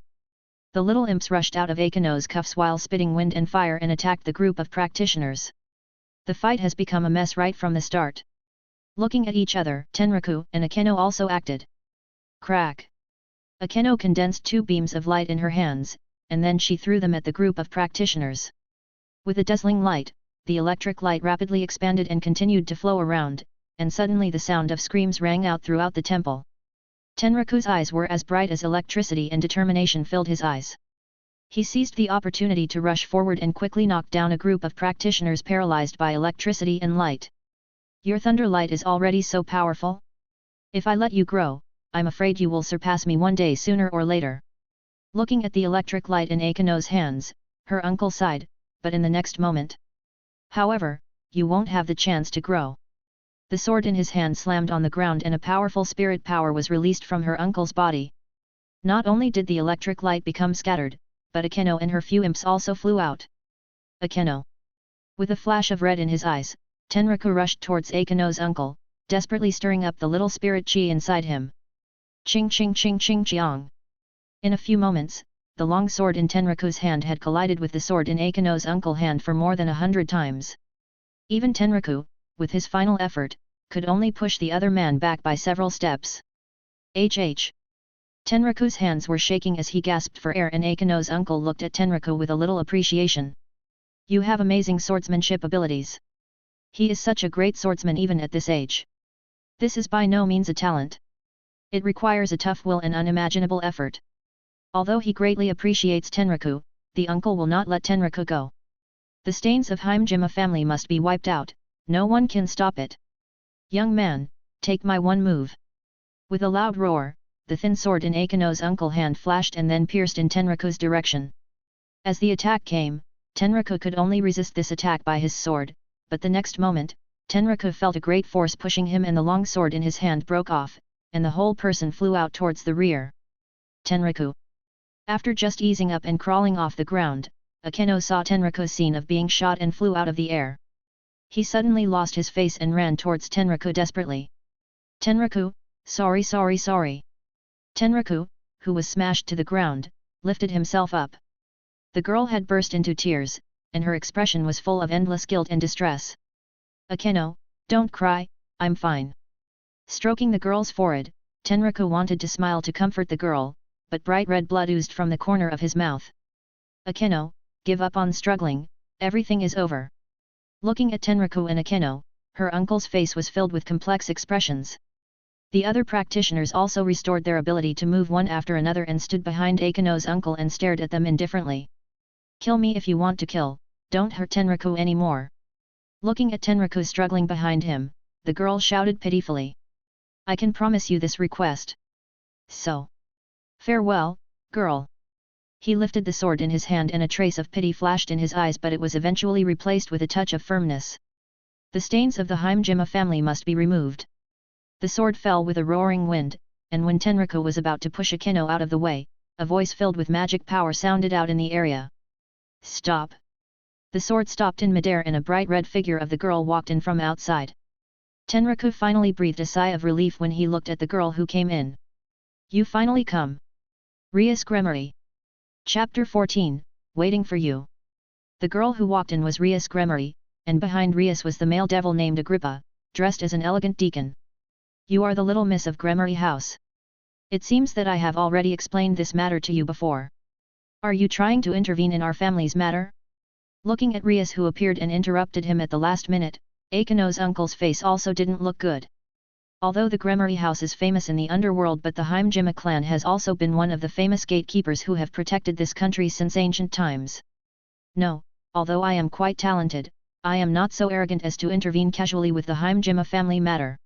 Speaker 1: The little imps rushed out of Akeno's cuffs while spitting wind and fire and attacked the group of practitioners. The fight has become a mess right from the start. Looking at each other, Tenraku and Akeno also acted. Crack! Akeno condensed 2 beams of light in her hands, and then she threw them at the group of practitioners. With a dazzling light, the electric light rapidly expanded and continued to flow around, and suddenly the sound of screams rang out throughout the temple. Tenraku's eyes were as bright as electricity and determination filled his eyes. He seized the opportunity to rush forward and quickly knock down a group of practitioners paralyzed by electricity and light. "Your thunder light is already so powerful? If I let you grow, I'm afraid you will surpass me one day sooner or later." Looking at the electric light in Akeno's hands, her uncle sighed, but in the next moment. "However, you won't have the chance to grow." The sword in his hand slammed on the ground and a powerful spirit power was released from her uncle's body. Not only did the electric light become scattered, but Akeno and her few imps also flew out. Akeno. With a flash of red in his eyes, Tenraku rushed towards Akeno's uncle, desperately stirring up the little spirit chi inside him. Ching ching ching ching chiang. In a few moments, the long sword in Tenraku's hand had collided with the sword in Akeno's uncle's hand for more than 100 times. Even Tenraku, with his final effort, could only push the other man back by several steps. HH. Tenraku's hands were shaking as he gasped for air, and Akeno's uncle looked at Tenraku with a little appreciation. You have amazing swordsmanship abilities. He is such a great swordsman even at this age. This is by no means a talent. It requires a tough will and unimaginable effort. Although he greatly appreciates Tenraku, the uncle will not let Tenraku go. The stains of Heimjima family must be wiped out, no one can stop it. Young man, take my one move. With a loud roar, the thin sword in Akeno's uncle's hand flashed and then pierced in Tenraku's direction. As the attack came, Tenraku could only resist this attack by his sword, but the next moment, Tenraku felt a great force pushing him and the long sword in his hand broke off, and the whole person flew out towards the rear. Tenraku. After just easing up and crawling off the ground, Akeno saw Tenraku's scene of being shot and flew out of the air. He suddenly lost his face and ran towards Tenraku desperately. Tenraku, sorry. Tenraku, who was smashed to the ground, lifted himself up. The girl had burst into tears, and her expression was full of endless guilt and distress. Akeno, don't cry, I'm fine. Stroking the girl's forehead, Tenraku wanted to smile to comfort the girl, but bright red blood oozed from the corner of his mouth. Akeno, give up on struggling, everything is over. Looking at Tenraku and Akeno, her uncle's face was filled with complex expressions. The other practitioners also restored their ability to move one after another and stood behind Akeno's uncle and stared at them indifferently. Kill me if you want to kill, don't hurt Tenraku anymore. Looking at Tenraku struggling behind him, the girl shouted pitifully. I can promise you this request. So. Farewell, girl. He lifted the sword in his hand and a trace of pity flashed in his eyes, but it was eventually replaced with a touch of firmness. The stains of the Heimjima family must be removed. The sword fell with a roaring wind, and when Tenraku was about to push Akeno out of the way, a voice filled with magic power sounded out in the area. Stop! The sword stopped in midair and a bright red figure of the girl walked in from outside. Tenraku finally breathed a sigh of relief when he looked at the girl who came in. You finally come. Rias Gremory. Chapter 14, Waiting for You. The girl who walked in was Rias Gremory, and behind Rias was the male devil named Agrippa, dressed as an elegant deacon. You are the little miss of Gremory House. It seems that I have already explained this matter to you before. Are you trying to intervene in our family's matter? Looking at Rias, who appeared and interrupted him at the last minute, Akeno's uncle's face also didn't look good. Although the Gremory house is famous in the underworld, but the Heimjima clan has also been one of the famous gatekeepers who have protected this country since ancient times. No, although I am quite talented, I am not so arrogant as to intervene casually with the Heimjima family matter.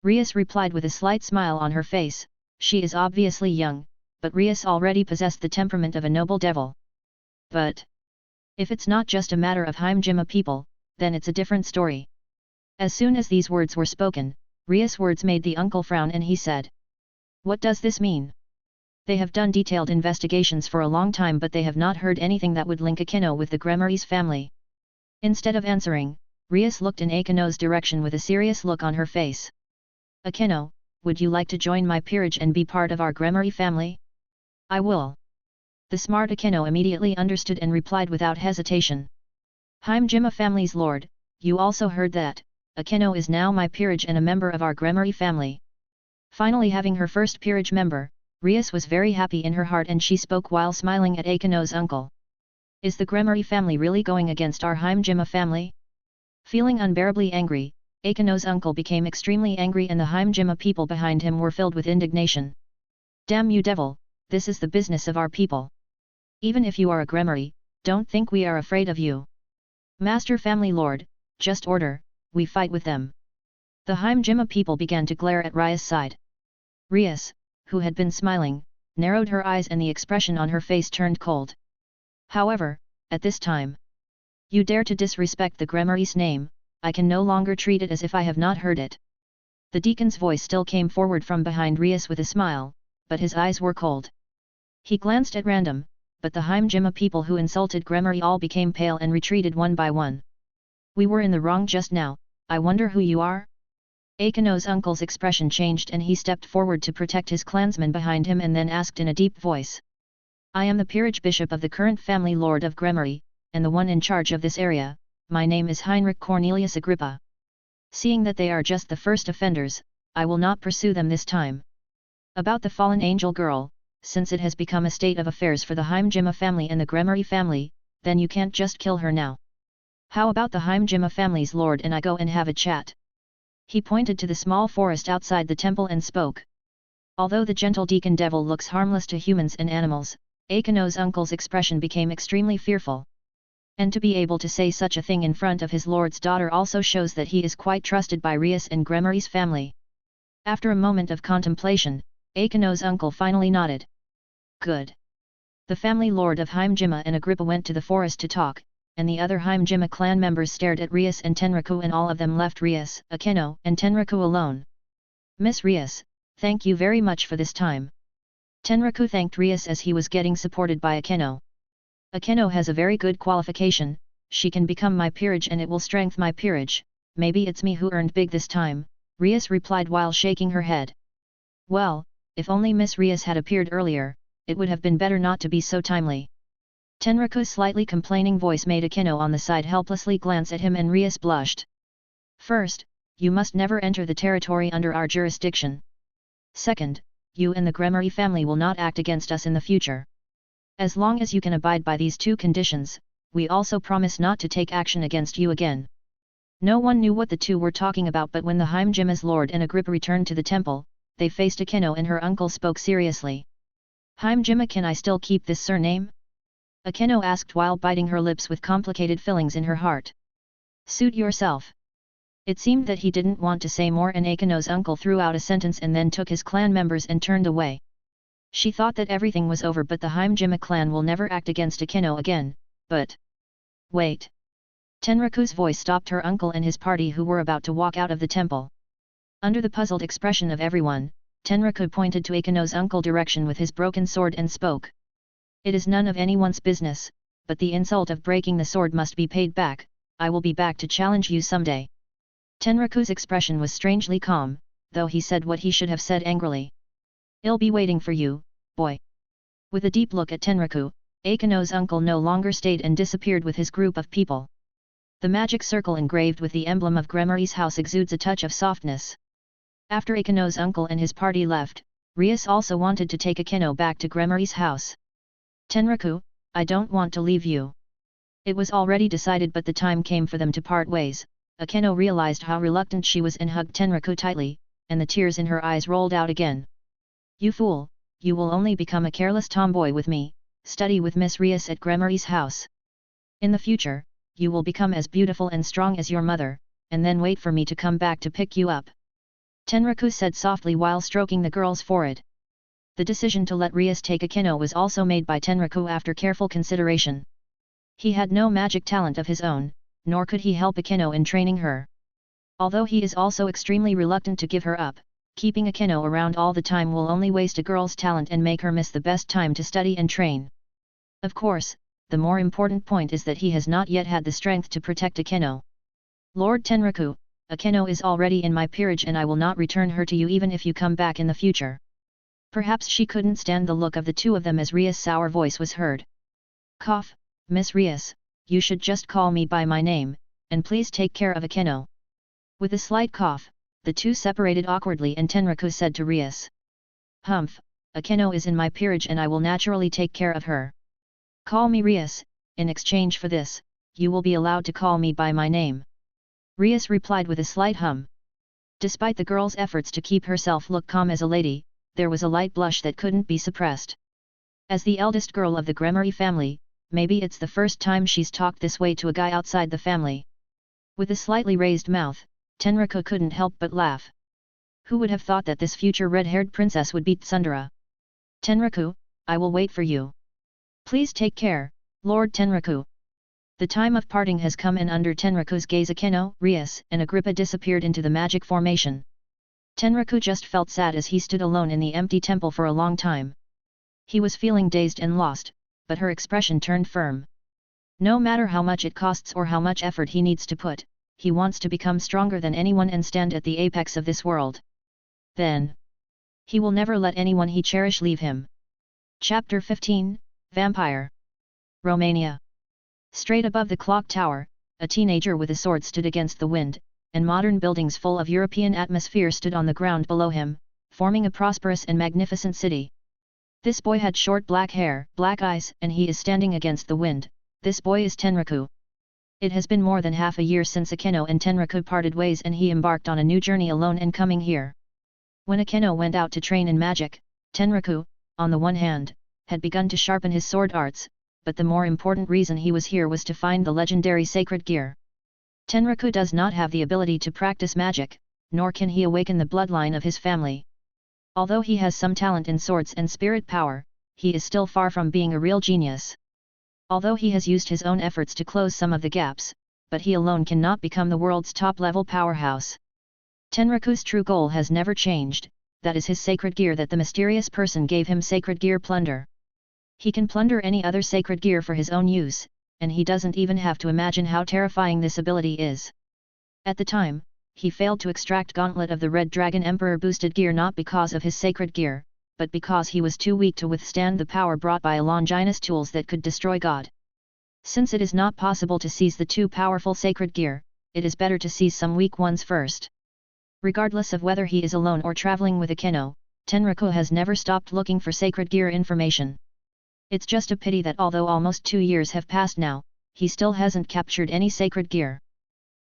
Speaker 1: Rias replied with a slight smile on her face. She is obviously young, but Rias already possessed the temperament of a noble devil. But if it's not just a matter of Heimjima people, then it's a different story. As soon as these words were spoken, Rias' words made the uncle frown and he said. What does this mean? They have done detailed investigations for a long time, but they have not heard anything that would link Akeno with the Gremory's family. Instead of answering, Rias looked in Akeno's direction with a serious look on her face. Akeno, would you like to join my peerage and be part of our Gremory family? I will. The smart Akeno immediately understood and replied without hesitation. Heimjima family's lord, you also heard that. Akeno is now my peerage and a member of our Gremory family. Finally having her first peerage member, Rias was very happy in her heart, and she spoke while smiling at Akeno's uncle. Is the Gremory family really going against our Heimjima family? Feeling unbearably angry, Akeno's uncle became extremely angry, and the Heimjima people behind him were filled with indignation. Damn you, devil, this is the business of our people. Even if you are a Gremory, don't think we are afraid of you. Master Family Lord, just order, we fight with them. The Heimjima people began to glare at Rias' side. Rias, who had been smiling, narrowed her eyes and the expression on her face turned cold. However, at this time, you dare to disrespect the Gremory's name, I can no longer treat it as if I have not heard it. The deacon's voice still came forward from behind Rias with a smile, but his eyes were cold. He glanced at random, but the Heimjima people who insulted Gremory all became pale and retreated one by one. We were in the wrong just now, I wonder who you are? Akeno's uncle's expression changed and he stepped forward to protect his clansmen behind him and then asked in a deep voice. I am the peerage bishop of the current family lord of Gremory, and the one in charge of this area. My name is Heinrich Cornelius Agrippa. Seeing that they are just the first offenders, I will not pursue them this time. About the fallen angel girl, since it has become a state of affairs for the Heimjima family and the Gremory family, then you can't just kill her now. How about the Heimjima family's lord and I go and have a chat? He pointed to the small forest outside the temple and spoke. Although the gentle deacon devil looks harmless to humans and animals, Akeno's uncle's expression became extremely fearful. And to be able to say such a thing in front of his lord's daughter also shows that he is quite trusted by Rias and Gremory's family. After a moment of contemplation, Akeno's uncle finally nodded. Good. The family lord of Heimjima and Agrippa went to the forest to talk, and the other Heimjima clan members stared at Rias and Tenraku and all of them left Rias, Akeno, and Tenraku alone. Miss Rias, thank you very much for this time. Tenraku thanked Rias as he was getting supported by Akeno. Akeno has a very good qualification, she can become my peerage and it will strengthen my peerage, maybe it's me who earned big this time, Rias replied while shaking her head. Well, if only Miss Rias had appeared earlier, it would have been better not to be so timely. Tenraku's slightly complaining voice made Akeno on the side helplessly glance at him and Rias blushed. First, you must never enter the territory under our jurisdiction. Second, you and the Gremory family will not act against us in the future. As long as you can abide by these two conditions, we also promise not to take action against you again. No one knew what the two were talking about, but when the Heimjima's lord and Agrippa returned to the temple, they faced Akeno and her uncle spoke seriously. Heimjima, can I still keep this surname? Akeno asked while biting her lips with complicated fillings in her heart. Suit yourself. It seemed that he didn't want to say more and Akeno's uncle threw out a sentence and then took his clan members and turned away. She thought that everything was over, but the Heimjima clan will never act against Akeno again, but... Wait. Tenraku's voice stopped her uncle and his party who were about to walk out of the temple. Under the puzzled expression of everyone, Tenraku pointed to Akeno's uncle direction with his broken sword and spoke. It is none of anyone's business, but the insult of breaking the sword must be paid back. I will be back to challenge you someday. Tenraku's expression was strangely calm, though he said what he should have said angrily. I'll be waiting for you, boy. With a deep look at Tenraku, Akeno's uncle no longer stayed and disappeared with his group of people. The magic circle engraved with the emblem of Gremory's house exudes a touch of softness. After Akeno's uncle and his party left, Rias also wanted to take Akeno back to Gremory's house. Tenraku, I don't want to leave you. It was already decided, but the time came for them to part ways. Akeno realized how reluctant she was and hugged Tenraku tightly, and the tears in her eyes rolled out again. You fool, you will only become a careless tomboy with me, study with Miss Rias at Gremory's house. In the future, you will become as beautiful and strong as your mother, and then wait for me to come back to pick you up. Tenraku said softly while stroking the girl's forehead. The decision to let Rias take Akeno was also made by Tenraku after careful consideration. He had no magic talent of his own, nor could he help Akeno in training her. Although he is also extremely reluctant to give her up, keeping Akeno around all the time will only waste a girl's talent and make her miss the best time to study and train. Of course, the more important point is that he has not yet had the strength to protect Akeno. Lord Tenraku, Akeno is already in my peerage and I will not return her to you even if you come back in the future. Perhaps she couldn't stand the look of the two of them as Rias' sour voice was heard. Cough, Miss Rias, you should just call me by my name, and please take care of Akeno. With a slight cough, the two separated awkwardly and Tenraku said to Rias. Humph, Akeno is in my peerage and I will naturally take care of her. Call me Rias, in exchange for this, you will be allowed to call me by my name. Rias replied with a slight hum. Despite the girl's efforts to keep herself look calm as a lady, there was a light blush that couldn't be suppressed. As the eldest girl of the Gremory family, maybe it's the first time she's talked this way to a guy outside the family. With a slightly raised mouth, Tenraku couldn't help but laugh. Who would have thought that this future red-haired princess would beat Tsundere? Tenraku, I will wait for you. Please take care, Lord Tenraku. The time of parting has come and under Tenraku's gaze Akeno, Rias, and Agrippa disappeared into the magic formation. Tenraku just felt sad as he stood alone in the empty temple for a long time. He was feeling dazed and lost, but her expression turned firm. No matter how much it costs or how much effort he needs to put, he wants to become stronger than anyone and stand at the apex of this world. Then, he will never let anyone he cherish leave him. Chapter 15, Vampire. Romania. Straight above the clock tower, a teenager with a sword stood against the wind, and modern buildings full of European atmosphere stood on the ground below him, forming a prosperous and magnificent city. This boy had short black hair, black eyes, and he is standing against the wind. This boy is Tenraku. It has been more than half a year since Akeno and Tenraku parted ways and he embarked on a new journey alone and coming here. When Akeno went out to train in magic, Tenraku, on the one hand, had begun to sharpen his sword arts, but the more important reason he was here was to find the legendary Sacred Gear. Tenraku does not have the ability to practice magic, nor can he awaken the bloodline of his family. Although he has some talent in swords and spirit power, he is still far from being a real genius. Although he has used his own efforts to close some of the gaps, but he alone cannot become the world's top-level powerhouse. Tenraku's true goal has never changed, that is his sacred gear that the mysterious person gave him, Sacred Gear Plunder. He can plunder any other sacred gear for his own use, and he doesn't even have to imagine how terrifying this ability is. At the time, he failed to extract Gauntlet of the Red Dragon Emperor boosted gear not because of his sacred gear, but because he was too weak to withstand the power brought by a Longinus tools that could destroy God. Since it is not possible to seize the too powerful sacred gear, it is better to seize some weak ones first. Regardless of whether he is alone or traveling with Akeno, Tenraku has never stopped looking for sacred gear information. It's just a pity that although almost 2 years have passed now, he still hasn't captured any sacred gear.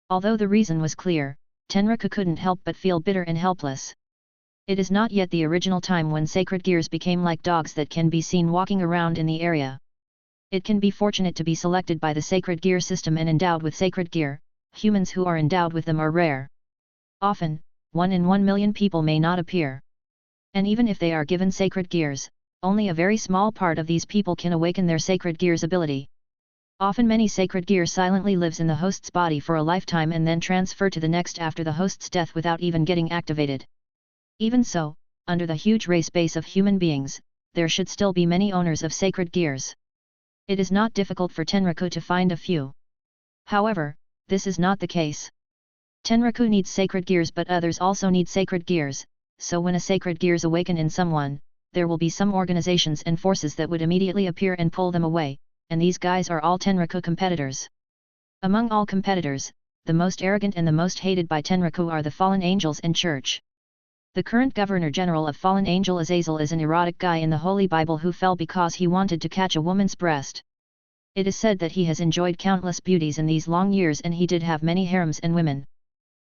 Speaker 1: Although the reason was clear, Tenraku couldn't help but feel bitter and helpless. It is not yet the original time when sacred gears became like dogs that can be seen walking around in the area. It can be fortunate to be selected by the sacred gear system and endowed with sacred gear. Humans who are endowed with them are rare. Often, 1 in 1 million people may not appear. And even if they are given sacred gears, only a very small part of these people can awaken their sacred gear's ability. Often many sacred gear silently lives in the host's body for a lifetime and then transfer to the next after the host's death without even getting activated. Even so, under the huge race base of human beings, there should still be many owners of sacred gears. It is not difficult for Tenraku to find a few. However, this is not the case. Tenraku needs sacred gears but others also need sacred gears, so when a sacred gears awaken in someone, there will be some organizations and forces that would immediately appear and pull them away, and these guys are all Tenraku competitors. Among all competitors, the most arrogant and the most hated by Tenraku are the fallen angels and church. The current Governor-General of Fallen Angel Azazel is an erotic guy in the Holy Bible who fell because he wanted to catch a woman's breast. It is said that he has enjoyed countless beauties in these long years and he did have many harems and women.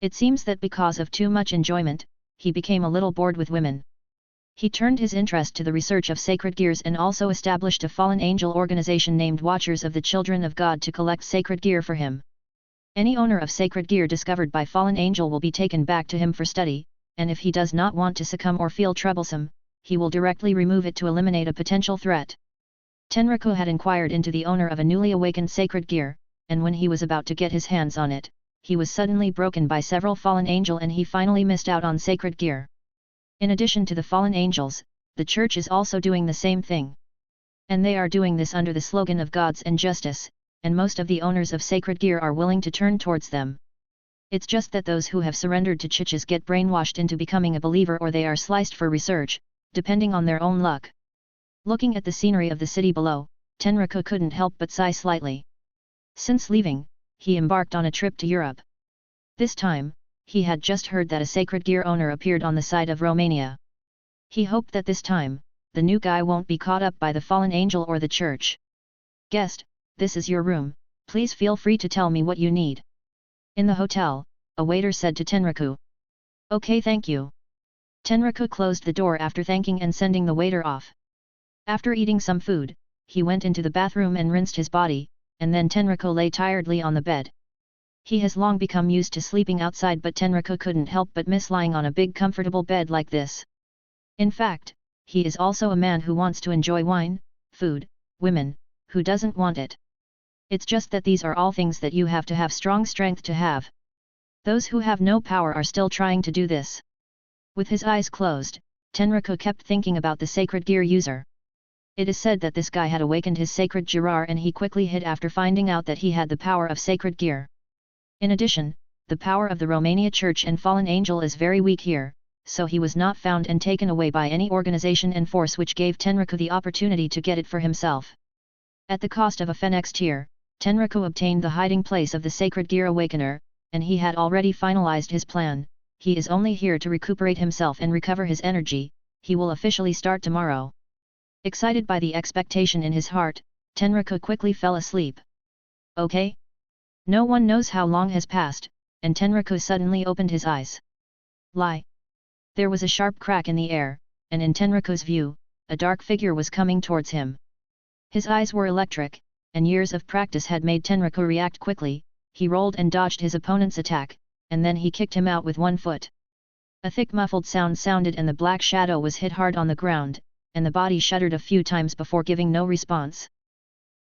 Speaker 1: It seems that because of too much enjoyment, he became a little bored with women. He turned his interest to the research of sacred gears and also established a fallen angel organization named Watchers of the Children of God to collect sacred gear for him. Any owner of sacred gear discovered by fallen angel will be taken back to him for study, and if he does not want to succumb or feel troublesome, he will directly remove it to eliminate a potential threat. Tenraku had inquired into the owner of a newly awakened sacred gear, and when he was about to get his hands on it, he was suddenly broken by several fallen angel and he finally missed out on sacred gear. In addition to the fallen angels, the church is also doing the same thing. And they are doing this under the slogan of Gods and Justice, and most of the owners of sacred gear are willing to turn towards them. It's just that those who have surrendered to chiches get brainwashed into becoming a believer or they are sliced for research, depending on their own luck. Looking at the scenery of the city below, Tenraku couldn't help but sigh slightly. Since leaving, he embarked on a trip to Europe. This time, he had just heard that a sacred gear owner appeared on the side of Romania. He hoped that this time, the new guy won't be caught up by the fallen angel or the church. "Guest, this is your room, please feel free to tell me what you need." In the hotel, a waiter said to Tenraku. "Okay, thank you." Tenraku closed the door after thanking and sending the waiter off. After eating some food, he went into the bathroom and rinsed his body, and then Tenraku lay tiredly on the bed. He has long become used to sleeping outside but Tenraku couldn't help but miss lying on a big comfortable bed like this. In fact, he is also a man who wants to enjoy wine, food, women, who doesn't want it? It's just that these are all things that you have to have strong strength to have. Those who have no power are still trying to do this. With his eyes closed, Tenraku kept thinking about the sacred gear user. It is said that this guy had awakened his Sacred Gear and he quickly hid after finding out that he had the power of Sacred Gear. In addition, the power of the Romania Church and Fallen Angel is very weak here, so he was not found and taken away by any organization and force which gave Tenraku the opportunity to get it for himself. At the cost of a Phenex tear, Tenraku obtained the hiding place of the Sacred Gear Awakener, and he had already finalized his plan. He is only here to recuperate himself and recover his energy. He will officially start tomorrow. Excited by the expectation in his heart, Tenraku quickly fell asleep. Okay? No one knows how long has passed, and Tenraku suddenly opened his eyes. Lie. There was a sharp crack in the air, and in Tenraku's view, a dark figure was coming towards him. His eyes were electric, and years of practice had made Tenraku react quickly. He rolled and dodged his opponent's attack, and then he kicked him out with one foot. A thick muffled sound sounded and the black shadow was hit hard on the ground, and the body shuddered a few times before giving no response.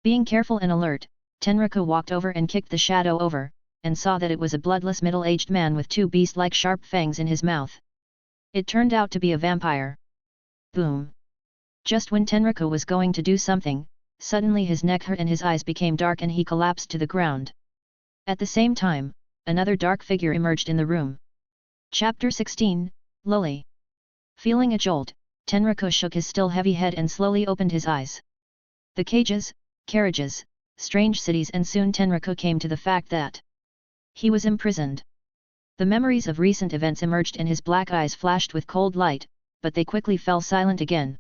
Speaker 1: Being careful and alert, Tenraku walked over and kicked the shadow over, and saw that it was a bloodless middle-aged man with two beast-like sharp fangs in his mouth. It turned out to be a vampire. Boom! Just when Tenraku was going to do something, suddenly his neck hurt and his eyes became dark and he collapsed to the ground. At the same time, another dark figure emerged in the room. Chapter 16, Lully. Feeling a jolt, Tenraku shook his still heavy head and slowly opened his eyes. The cages, carriages, strange cities, and soon Tenraku came to the fact that he was imprisoned. The memories of recent events emerged and his black eyes flashed with cold light, but they quickly fell silent again.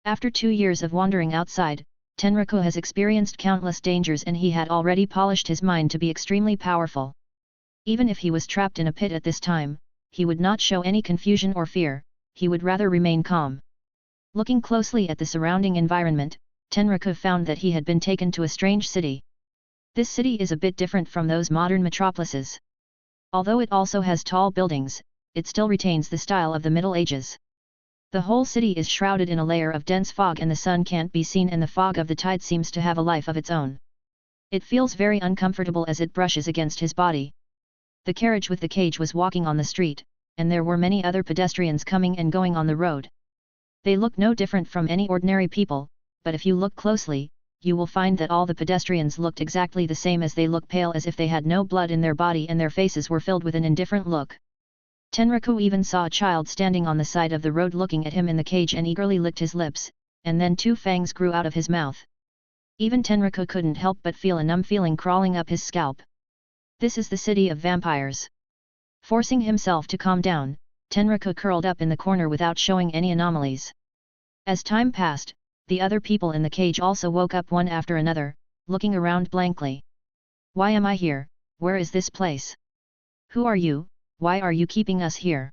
Speaker 1: After 2 years of wandering outside, Tenraku has experienced countless dangers and he had already polished his mind to be extremely powerful. Even if he was trapped in a pit at this time, he would not show any confusion or fear, he would rather remain calm. Looking closely at the surrounding environment, Tenraku found that he had been taken to a strange city. This city is a bit different from those modern metropolises. Although it also has tall buildings, it still retains the style of the Middle Ages. The whole city is shrouded in a layer of dense fog and the sun can't be seen and the fog of the tide seems to have a life of its own. It feels very uncomfortable as it brushes against his body. The carriage with the cage was walking on the street, and there were many other pedestrians coming and going on the road. They look no different from any ordinary people, but if you look closely, you will find that all the pedestrians looked exactly the same as they look pale as if they had no blood in their body and their faces were filled with an indifferent look. Tenraku even saw a child standing on the side of the road looking at him in the cage and eagerly licked his lips, and then 2 fangs grew out of his mouth. Even Tenraku couldn't help but feel a numb feeling crawling up his scalp. This is the city of vampires. Forcing himself to calm down, Tenraku curled up in the corner without showing any anomalies. As time passed, the other people in the cage also woke up one after another, looking around blankly. Why am I here? Where is this place? Who are you? Why are you keeping us here?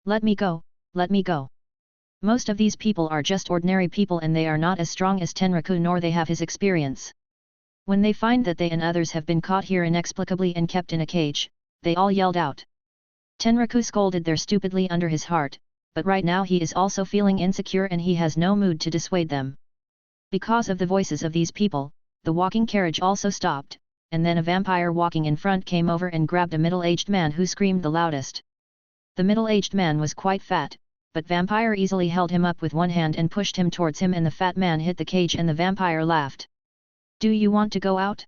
Speaker 1: Let me go, let me go. Most of these people are just ordinary people and they are not as strong as Tenraku nor they have his experience. When they find that they and others have been caught here inexplicably and kept in a cage, they all yelled out. Tenraku scolded their stupidly under his heart, but right now he is also feeling insecure and he has no mood to dissuade them. Because of the voices of these people, the walking carriage also stopped, and then a vampire walking in front came over and grabbed a middle-aged man who screamed the loudest. The middle-aged man was quite fat, but vampire easily held him up with one hand and pushed him towards him and the fat man hit the cage and the vampire laughed. Do you want to go out?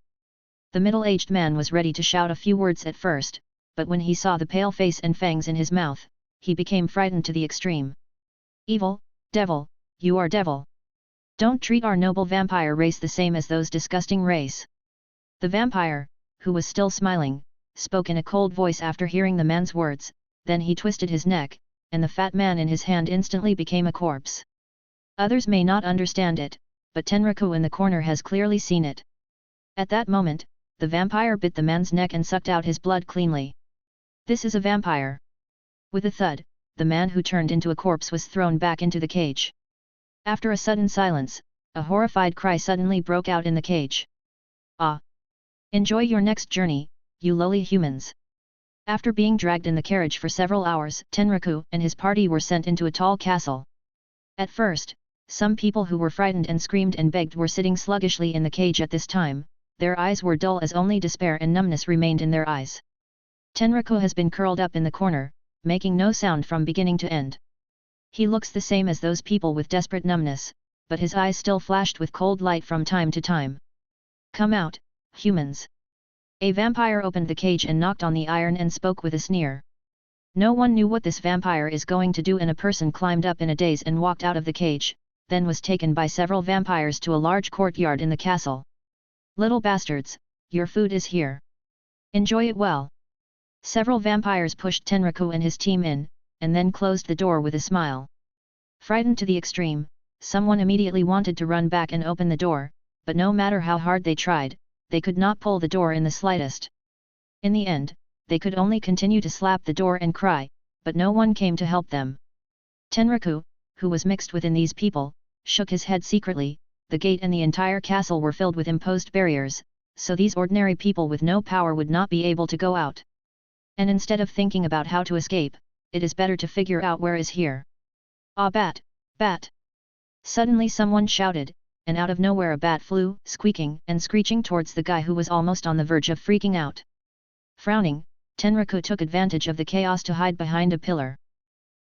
Speaker 1: The middle-aged man was ready to shout a few words at first, but when he saw the pale face and fangs in his mouth, he became frightened to the extreme. Evil, devil, you are devil. Don't treat our noble vampire race the same as those disgusting race. The vampire, who was still smiling, spoke in a cold voice after hearing the man's words, then he twisted his neck, and the fat man in his hand instantly became a corpse. Others may not understand it, but Tenraku in the corner has clearly seen it. At that moment, the vampire bit the man's neck and sucked out his blood cleanly. This is a vampire. With a thud, the man who turned into a corpse was thrown back into the cage. After a sudden silence, a horrified cry suddenly broke out in the cage. Ah! Enjoy your next journey, you lowly humans. After being dragged in the carriage for several hours, Tenraku and his party were sent into a tall castle. At first, some people who were frightened and screamed and begged were sitting sluggishly in the cage at this time, their eyes were dull as only despair and numbness remained in their eyes. Tenraku has been curled up in the corner, making no sound from beginning to end. He looks the same as those people with desperate numbness, but his eyes still flashed with cold light from time to time. "Come out, humans." A vampire opened the cage and knocked on the iron and spoke with a sneer. No one knew what this vampire is going to do, and a person climbed up in a daze and walked out of the cage, then was taken by several vampires to a large courtyard in the castle. "Little bastards, your food is here. Enjoy it well." Several vampires pushed Tenraku and his team in, and then closed the door with a smile. Frightened to the extreme, someone immediately wanted to run back and open the door, but no matter how hard they tried, they could not pull the door in the slightest. In the end, they could only continue to slap the door and cry, but no one came to help them. Tenraku, who was mixed within these people, shook his head secretly. The gate and the entire castle were filled with imposed barriers, so these ordinary people with no power would not be able to go out. And instead of thinking about how to escape, it is better to figure out where is here. "Ah, bat, bat!" Suddenly someone shouted, and out of nowhere a bat flew, squeaking and screeching towards the guy who was almost on the verge of freaking out. Frowning, Tenraku took advantage of the chaos to hide behind a pillar.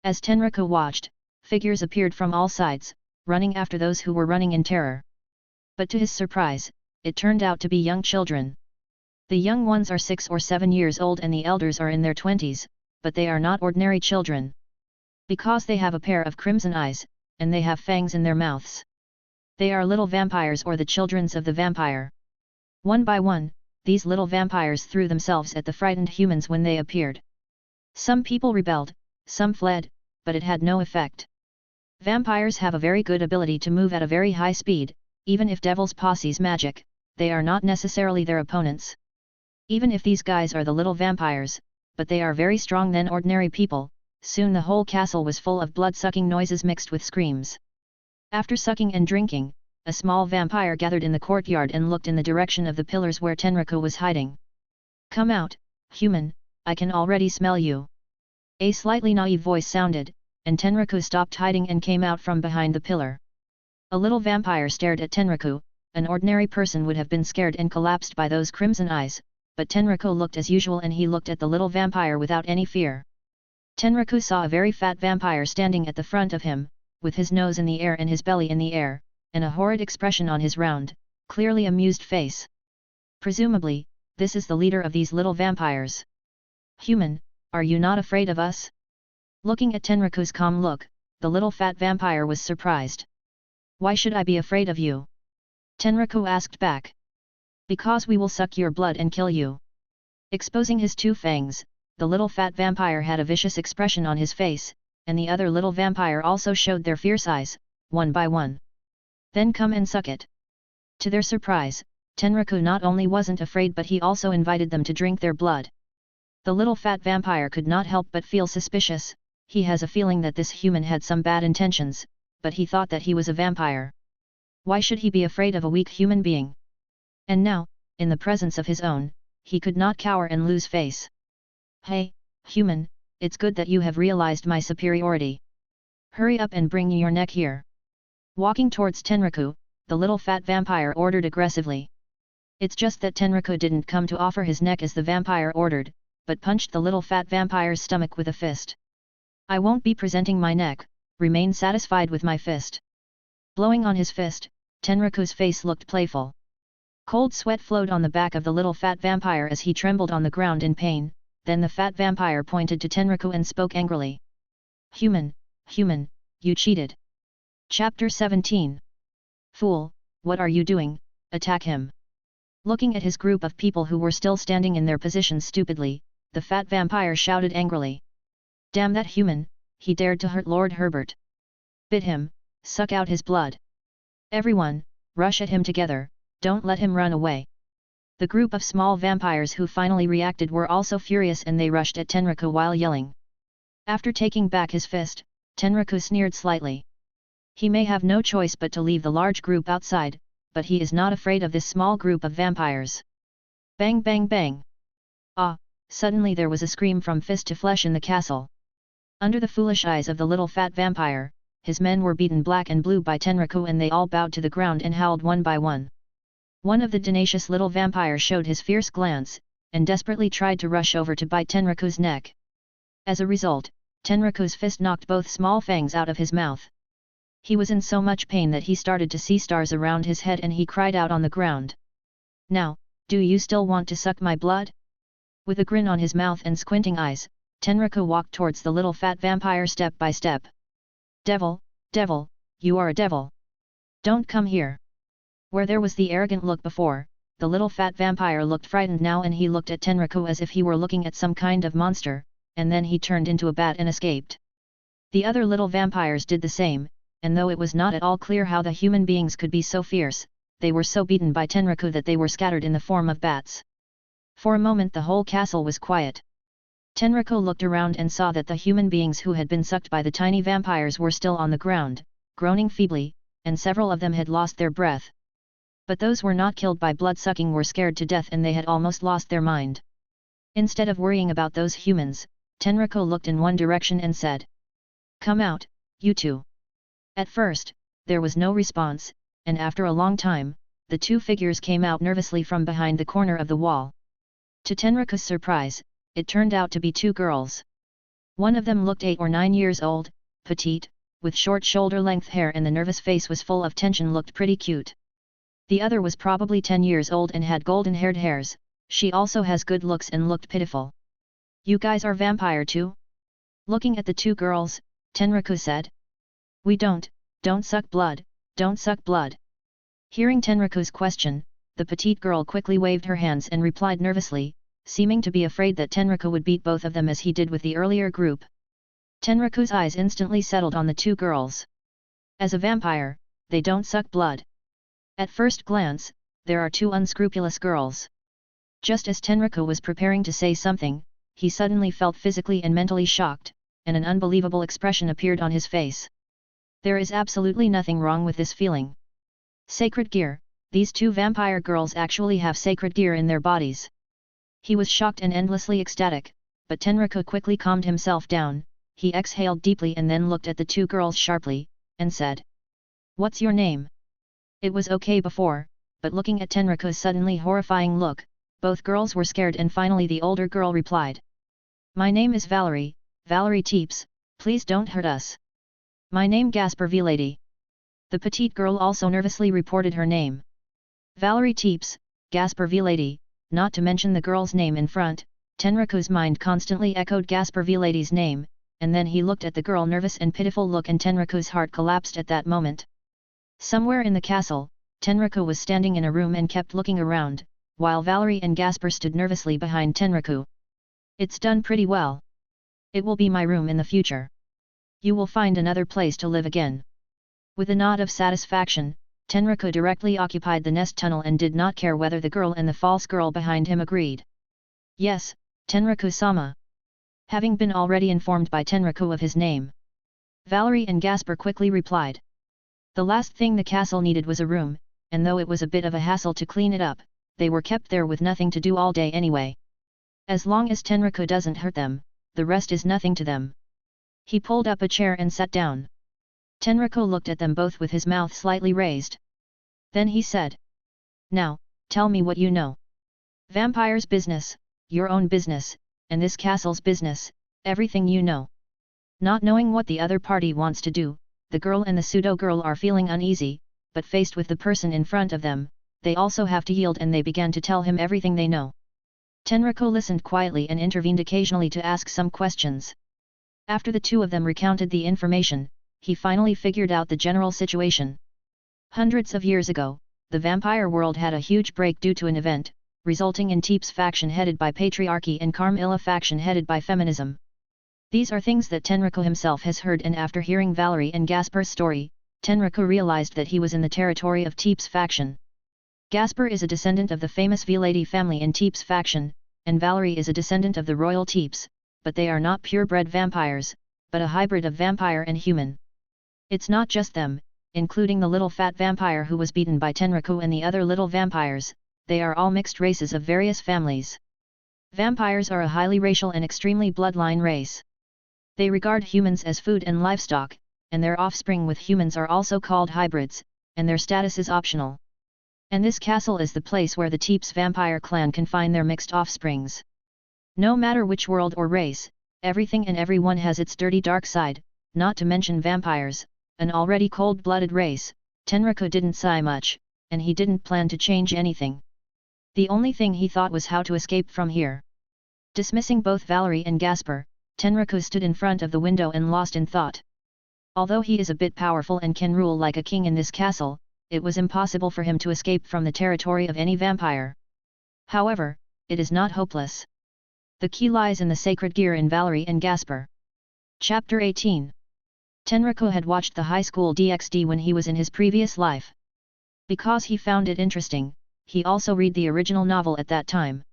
Speaker 1: As Tenraku watched, figures appeared from all sides, running after those who were running in terror. But to his surprise, it turned out to be young children. The young ones are 6 or 7 years old and the elders are in their 20s, but they are not ordinary children. Because they have a pair of crimson eyes, and they have fangs in their mouths. They are little vampires or the children of the vampire. One by one, these little vampires threw themselves at the frightened humans when they appeared. Some people rebelled, some fled, but it had no effect. Vampires have a very good ability to move at a very high speed, even if Devil's Posse's magic, they are not necessarily their opponents. Even if these guys are the little vampires, but they are very strong than ordinary people. Soon the whole castle was full of blood-sucking noises mixed with screams. After sucking and drinking, a small vampire gathered in the courtyard and looked in the direction of the pillars where Tenraku was hiding. "Come out, human, I can already smell you." A slightly naive voice sounded, and Tenraku stopped hiding and came out from behind the pillar. A little vampire stared at Tenraku. An ordinary person would have been scared and collapsed by those crimson eyes, but Tenraku looked as usual and he looked at the little vampire without any fear. Tenraku saw a very fat vampire standing at the front of him, with his nose in the air and his belly in the air, and a horrid expression on his round, clearly amused face. Presumably, this is the leader of these little vampires. "Human, are you not afraid of us?" Looking at Tenraku's calm look, the little fat vampire was surprised. "Why should I be afraid of you?" Tenraku asked back. "Because we will suck your blood and kill you." Exposing his 2 fangs, the little fat vampire had a vicious expression on his face, and the other little vampire also showed their fierce eyes, one by one. "Then come and suck it." To their surprise, Tenraku not only wasn't afraid but he also invited them to drink their blood. The little fat vampire could not help but feel suspicious. He has a feeling that this human had some bad intentions, but he thought that he was a vampire. Why should he be afraid of a weak human being? And now, in the presence of his own, he could not cower and lose face. "Hey, human, it's good that you have realized my superiority. Hurry up and bring your neck here." Walking towards Tenraku, the little fat vampire ordered aggressively. It's just that Tenraku didn't come to offer his neck as the vampire ordered, but punched the little fat vampire's stomach with a fist. "I won't be presenting my neck, remain satisfied with my fist." Blowing on his fist, Tenraku's face looked playful. Cold sweat flowed on the back of the little fat vampire as he trembled on the ground in pain. Then the fat vampire pointed to Tenraku and spoke angrily. "Human, human, you cheated." Chapter 17. "Fool, what are you doing? Attack him." Looking at his group of people who were still standing in their positions stupidly, the fat vampire shouted angrily. "Damn that human, he dared to hurt Lord Herbert. Bid him, suck out his blood. Everyone, rush at him together, don't let him run away." The group of small vampires who finally reacted were also furious and they rushed at Tenraku while yelling. After taking back his fist, Tenraku sneered slightly. He may have no choice but to leave the large group outside, but he is not afraid of this small group of vampires. Bang bang bang! Ah! Suddenly there was a scream from fist to flesh in the castle. Under the foolish eyes of the little fat vampire, his men were beaten black and blue by Tenraku and they all bowed to the ground and howled one by one. One of the tenacious little vampires showed his fierce glance, and desperately tried to rush over to bite Tenraku's neck. As a result, Tenraku's fist knocked both small fangs out of his mouth. He was in so much pain that he started to see stars around his head and he cried out on the ground. Now, do you still want to suck my blood? With a grin on his mouth and squinting eyes, Tenraku walked towards the little fat vampire step by step. Devil, devil, you are a devil. Don't come here. Where there was the arrogant look before, the little fat vampire looked frightened now and he looked at Tenraku as if he were looking at some kind of monster, and then he turned into a bat and escaped. The other little vampires did the same, and though it was not at all clear how the human beings could be so fierce, they were so beaten by Tenraku that they were scattered in the form of bats. For a moment the whole castle was quiet. Tenraku looked around and saw that the human beings who had been sucked by the tiny vampires were still on the ground, groaning feebly, and several of them had lost their breath. But those were not killed by blood-sucking were scared to death and they had almost lost their mind. Instead of worrying about those humans, Tenraku looked in one direction and said, "Come out, you two." At first, there was no response, and after a long time, the two figures came out nervously from behind the corner of the wall. To Tenraku's surprise, it turned out to be two girls. One of them looked 8 or 9 years old, petite, with short shoulder-length hair and the nervous face was full of tension, looked pretty cute. The other was probably 10 years old and had golden-haired hairs. She also has good looks and looked pitiful. "You guys are vampire too?" Looking at the two girls, Tenraku said. "We don't suck blood, don't suck blood." Hearing Tenraku's question, the petite girl quickly waved her hands and replied nervously, seeming to be afraid that Tenraku would beat both of them as he did with the earlier group. Tenraku's eyes instantly settled on the two girls. As a vampire, they don't suck blood. At first glance, there are two unscrupulous girls. Just as Tenraku was preparing to say something, he suddenly felt physically and mentally shocked, and an unbelievable expression appeared on his face. There is absolutely nothing wrong with this feeling. Sacred Gear, these two vampire girls actually have sacred gear in their bodies. He was shocked and endlessly ecstatic, but Tenraku quickly calmed himself down, he exhaled deeply and then looked at the two girls sharply, and said, "What's your name?" It was okay before, but looking at Tenraku's suddenly horrifying look, both girls were scared and finally the older girl replied. "My name is Valerie, Valerie Teeps, please don't hurt us." "My name Gasper Vlady." The petite girl also nervously reported her name. Valerie Teeps, Gasper Vlady, not to mention the girl's name in front, Tenraku's mind constantly echoed Gasper Vlady's name, and then he looked at the girl nervous and pitiful look and Tenraku's heart collapsed at that moment. Somewhere in the castle, Tenraku was standing in a room and kept looking around, while Valerie and Gasper stood nervously behind Tenraku. "It's done pretty well. It will be my room in the future. You will find another place to live again." With a nod of satisfaction, Tenraku directly occupied the nest tunnel and did not care whether the girl and the false girl behind him agreed. "Yes, Tenraku-sama." Having been already informed by Tenraku of his name, Valerie and Gasper quickly replied. The last thing the castle needed was a room, and though it was a bit of a hassle to clean it up, they were kept there with nothing to do all day anyway. As long as Tenraku doesn't hurt them, the rest is nothing to them. He pulled up a chair and sat down. Tenraku looked at them both with his mouth slightly raised. Then he said, "Now, tell me what you know. Vampire's business, your own business, and this castle's business, everything you know." Not knowing what the other party wants to do, the girl and the pseudo-girl are feeling uneasy, but faced with the person in front of them, they also have to yield and they began to tell him everything they know. Tenraku listened quietly and intervened occasionally to ask some questions. After the two of them recounted the information, he finally figured out the general situation. Hundreds of years ago, the vampire world had a huge break due to an event, resulting in Teeps faction headed by patriarchy and Carmilla faction headed by feminism. These are things that Tenraku himself has heard, and after hearing Valerie and Gasper's story, Tenraku realized that he was in the territory of Teeps faction. Gasper is a descendant of the famous Vlady family in Teeps faction, and Valerie is a descendant of the royal Teeps, but they are not purebred vampires, but a hybrid of vampire and human. It's not just them, including the little fat vampire who was beaten by Tenraku and the other little vampires, they are all mixed races of various families. Vampires are a highly racial and extremely bloodline race. They regard humans as food and livestock, and their offspring with humans are also called hybrids, and their status is optional. And this castle is the place where the Teeps vampire clan can find their mixed offsprings. No matter which world or race, everything and everyone has its dirty dark side, not to mention vampires, an already cold-blooded race, Tenraku didn't sigh much, and he didn't plan to change anything. The only thing he thought was how to escape from here. Dismissing both Valerie and Gasper, Tenraku stood in front of the window and lost in thought. Although he is a bit powerful and can rule like a king in this castle, it was impossible for him to escape from the territory of any vampire. However, it is not hopeless. The key lies in the sacred gear in Valerie and Gasper. Chapter 18. Tenraku had watched the high school DxD when he was in his previous life. Because he found it interesting, he also read the original novel at that time.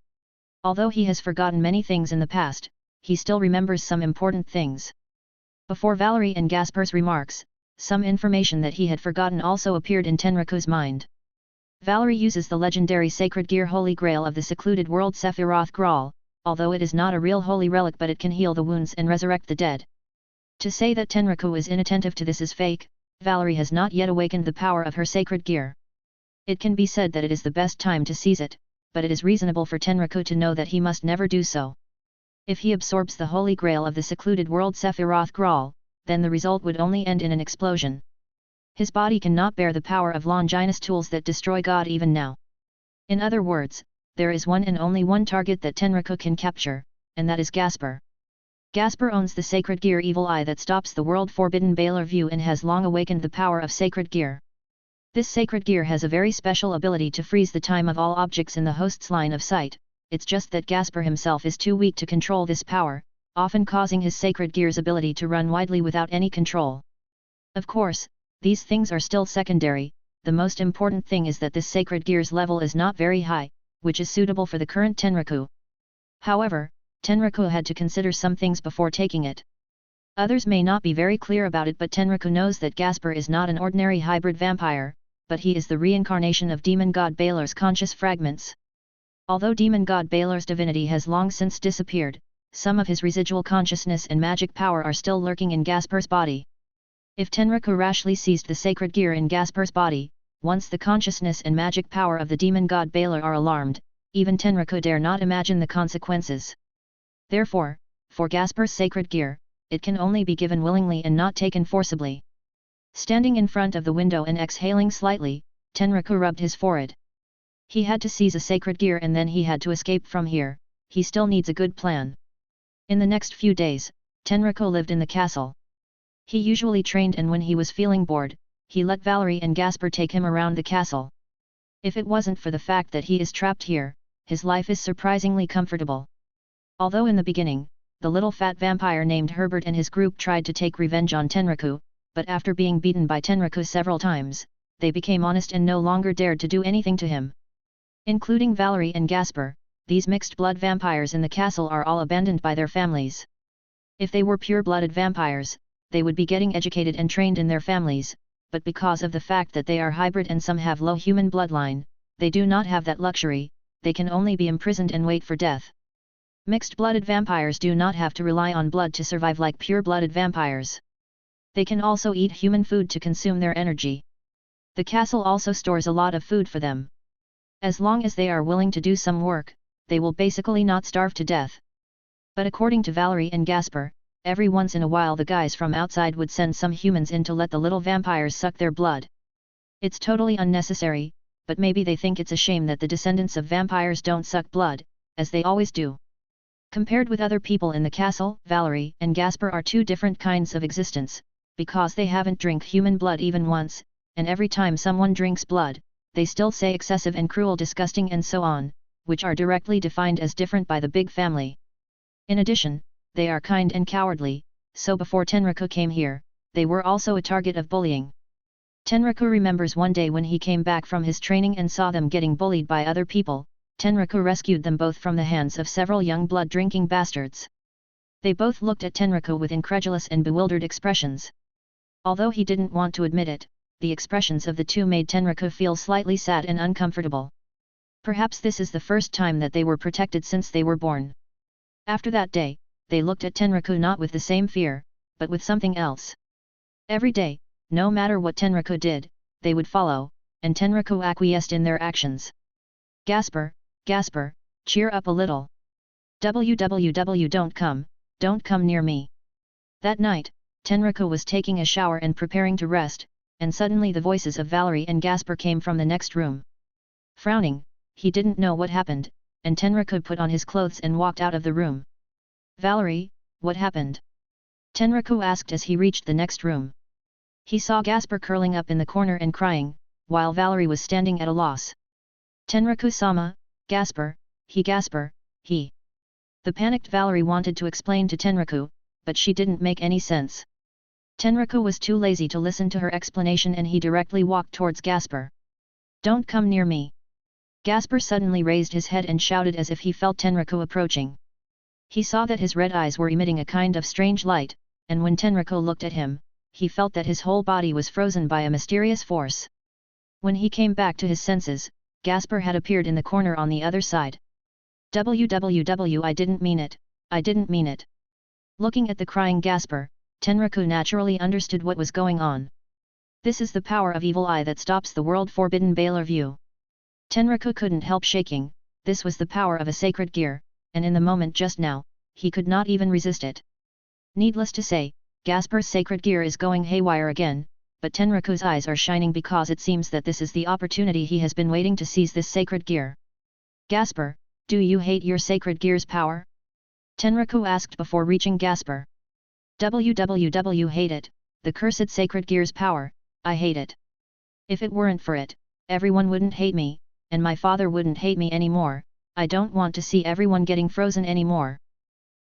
Speaker 1: Although he has forgotten many things in the past, he still remembers some important things. Before Valerie and Gasper's remarks, some information that he had forgotten also appeared in Tenraku's mind. Valerie uses the legendary Sacred Gear Holy Grail of the Secluded World Sephiroth Graal, although it is not a real holy relic but it can heal the wounds and resurrect the dead. To say that Tenraku is inattentive to this is fake. Valerie has not yet awakened the power of her sacred gear. It can be said that it is the best time to seize it, but it is reasonable for Tenraku to know that he must never do so. If he absorbs the Holy Grail of the Secluded World Sephiroth Graal, then the result would only end in an explosion. His body cannot bear the power of Longinus tools that destroy God even now. In other words, there is one and only one target that Tenraku can capture, and that is Gasper. Gasper owns the Sacred Gear Evil Eye that stops the world-forbidden Baylor view and has long awakened the power of Sacred Gear. This Sacred Gear has a very special ability to freeze the time of all objects in the host's line of sight. It's just that Gasper himself is too weak to control this power, often causing his Sacred Gear's ability to run widely without any control. Of course, these things are still secondary. The most important thing is that this Sacred Gear's level is not very high, which is suitable for the current Tenraku. However, Tenraku had to consider some things before taking it. Others may not be very clear about it, but Tenraku knows that Gasper is not an ordinary hybrid vampire, but he is the reincarnation of demon god Baylor's conscious fragments. Although demon god Baylor's divinity has long since disappeared, some of his residual consciousness and magic power are still lurking in Gasper's body. If Tenraku rashly seized the sacred gear in Gasper's body, once the consciousness and magic power of the demon god Baylor are alarmed, even Tenraku dare not imagine the consequences. Therefore, for Gasper's sacred gear, it can only be given willingly and not taken forcibly. Standing in front of the window and exhaling slightly, Tenraku rubbed his forehead. He had to seize a sacred gear and then he had to escape from here. He still needs a good plan. In the next few days, Tenraku lived in the castle. He usually trained, and when he was feeling bored, he let Valerie and Gasper take him around the castle. If it wasn't for the fact that he is trapped here, his life is surprisingly comfortable. Although in the beginning, the little fat vampire named Herbert and his group tried to take revenge on Tenraku, but after being beaten by Tenraku several times, they became honest and no longer dared to do anything to him. Including Valerie and Gasper, these mixed-blood vampires in the castle are all abandoned by their families. If they were pure-blooded vampires, they would be getting educated and trained in their families, but because of the fact that they are hybrid and some have low human bloodline, they do not have that luxury. They can only be imprisoned and wait for death. Mixed-blooded vampires do not have to rely on blood to survive like pure-blooded vampires. They can also eat human food to consume their energy. The castle also stores a lot of food for them. As long as they are willing to do some work, they will basically not starve to death. But according to Valerie and Gasper, every once in a while the guys from outside would send some humans in to let the little vampires suck their blood. It's totally unnecessary, but maybe they think it's a shame that the descendants of vampires don't suck blood, as they always do. Compared with other people in the castle, Valerie and Gasper are two different kinds of existence, because they haven't drank human blood even once, and every time someone drinks blood, they still say excessive and cruel, disgusting and so on, which are directly defined as different by the big family. In addition, they are kind and cowardly, so before Tenraku came here, they were also a target of bullying. Tenraku remembers one day when he came back from his training and saw them getting bullied by other people. Tenraku rescued them both from the hands of several young blood-drinking bastards. They both looked at Tenraku with incredulous and bewildered expressions. Although he didn't want to admit it, the expressions of the two made Tenraku feel slightly sad and uncomfortable. Perhaps this is the first time that they were protected since they were born. After that day, they looked at Tenraku not with the same fear, but with something else. Every day, no matter what Tenraku did, they would follow, and Tenraku acquiesced in their actions. Gasper, cheer up a little. Don't come near me. That night, Tenraku was taking a shower and preparing to rest, and suddenly the voices of Valerie and Gasper came from the next room. Frowning, he didn't know what happened, and Tenraku put on his clothes and walked out of the room. Valerie, what happened? Tenraku asked as he reached the next room. He saw Gasper curling up in the corner and crying, while Valerie was standing at a loss. Tenraku-sama, Gasper, he. The panicked Valerie wanted to explain to Tenraku, but she didn't make any sense. Tenraku was too lazy to listen to her explanation and he directly walked towards Gasper. Don't come near me. Gasper suddenly raised his head and shouted as if he felt Tenraku approaching. He saw that his red eyes were emitting a kind of strange light, and when Tenraku looked at him, he felt that his whole body was frozen by a mysterious force. When he came back to his senses, Gasper had appeared in the corner on the other side. "WWW, I didn't mean it. Looking at the crying Gasper, Tenraku naturally understood what was going on. This is the power of Evil Eye that stops the world forbidden Baylor view. Tenraku couldn't help shaking, this was the power of a sacred gear, and in the moment just now, he could not even resist it. Needless to say, Gasper's sacred gear is going haywire again, but Tenraku's eyes are shining because it seems that this is the opportunity he has been waiting to seize this sacred gear. Gasper, do you hate your sacred gear's power? Tenraku asked before reaching Gasper. WWW, hate it, the cursed sacred gear's power, I hate it. If it weren't for it, everyone wouldn't hate me, and my father wouldn't hate me anymore. I don't want to see everyone getting frozen anymore.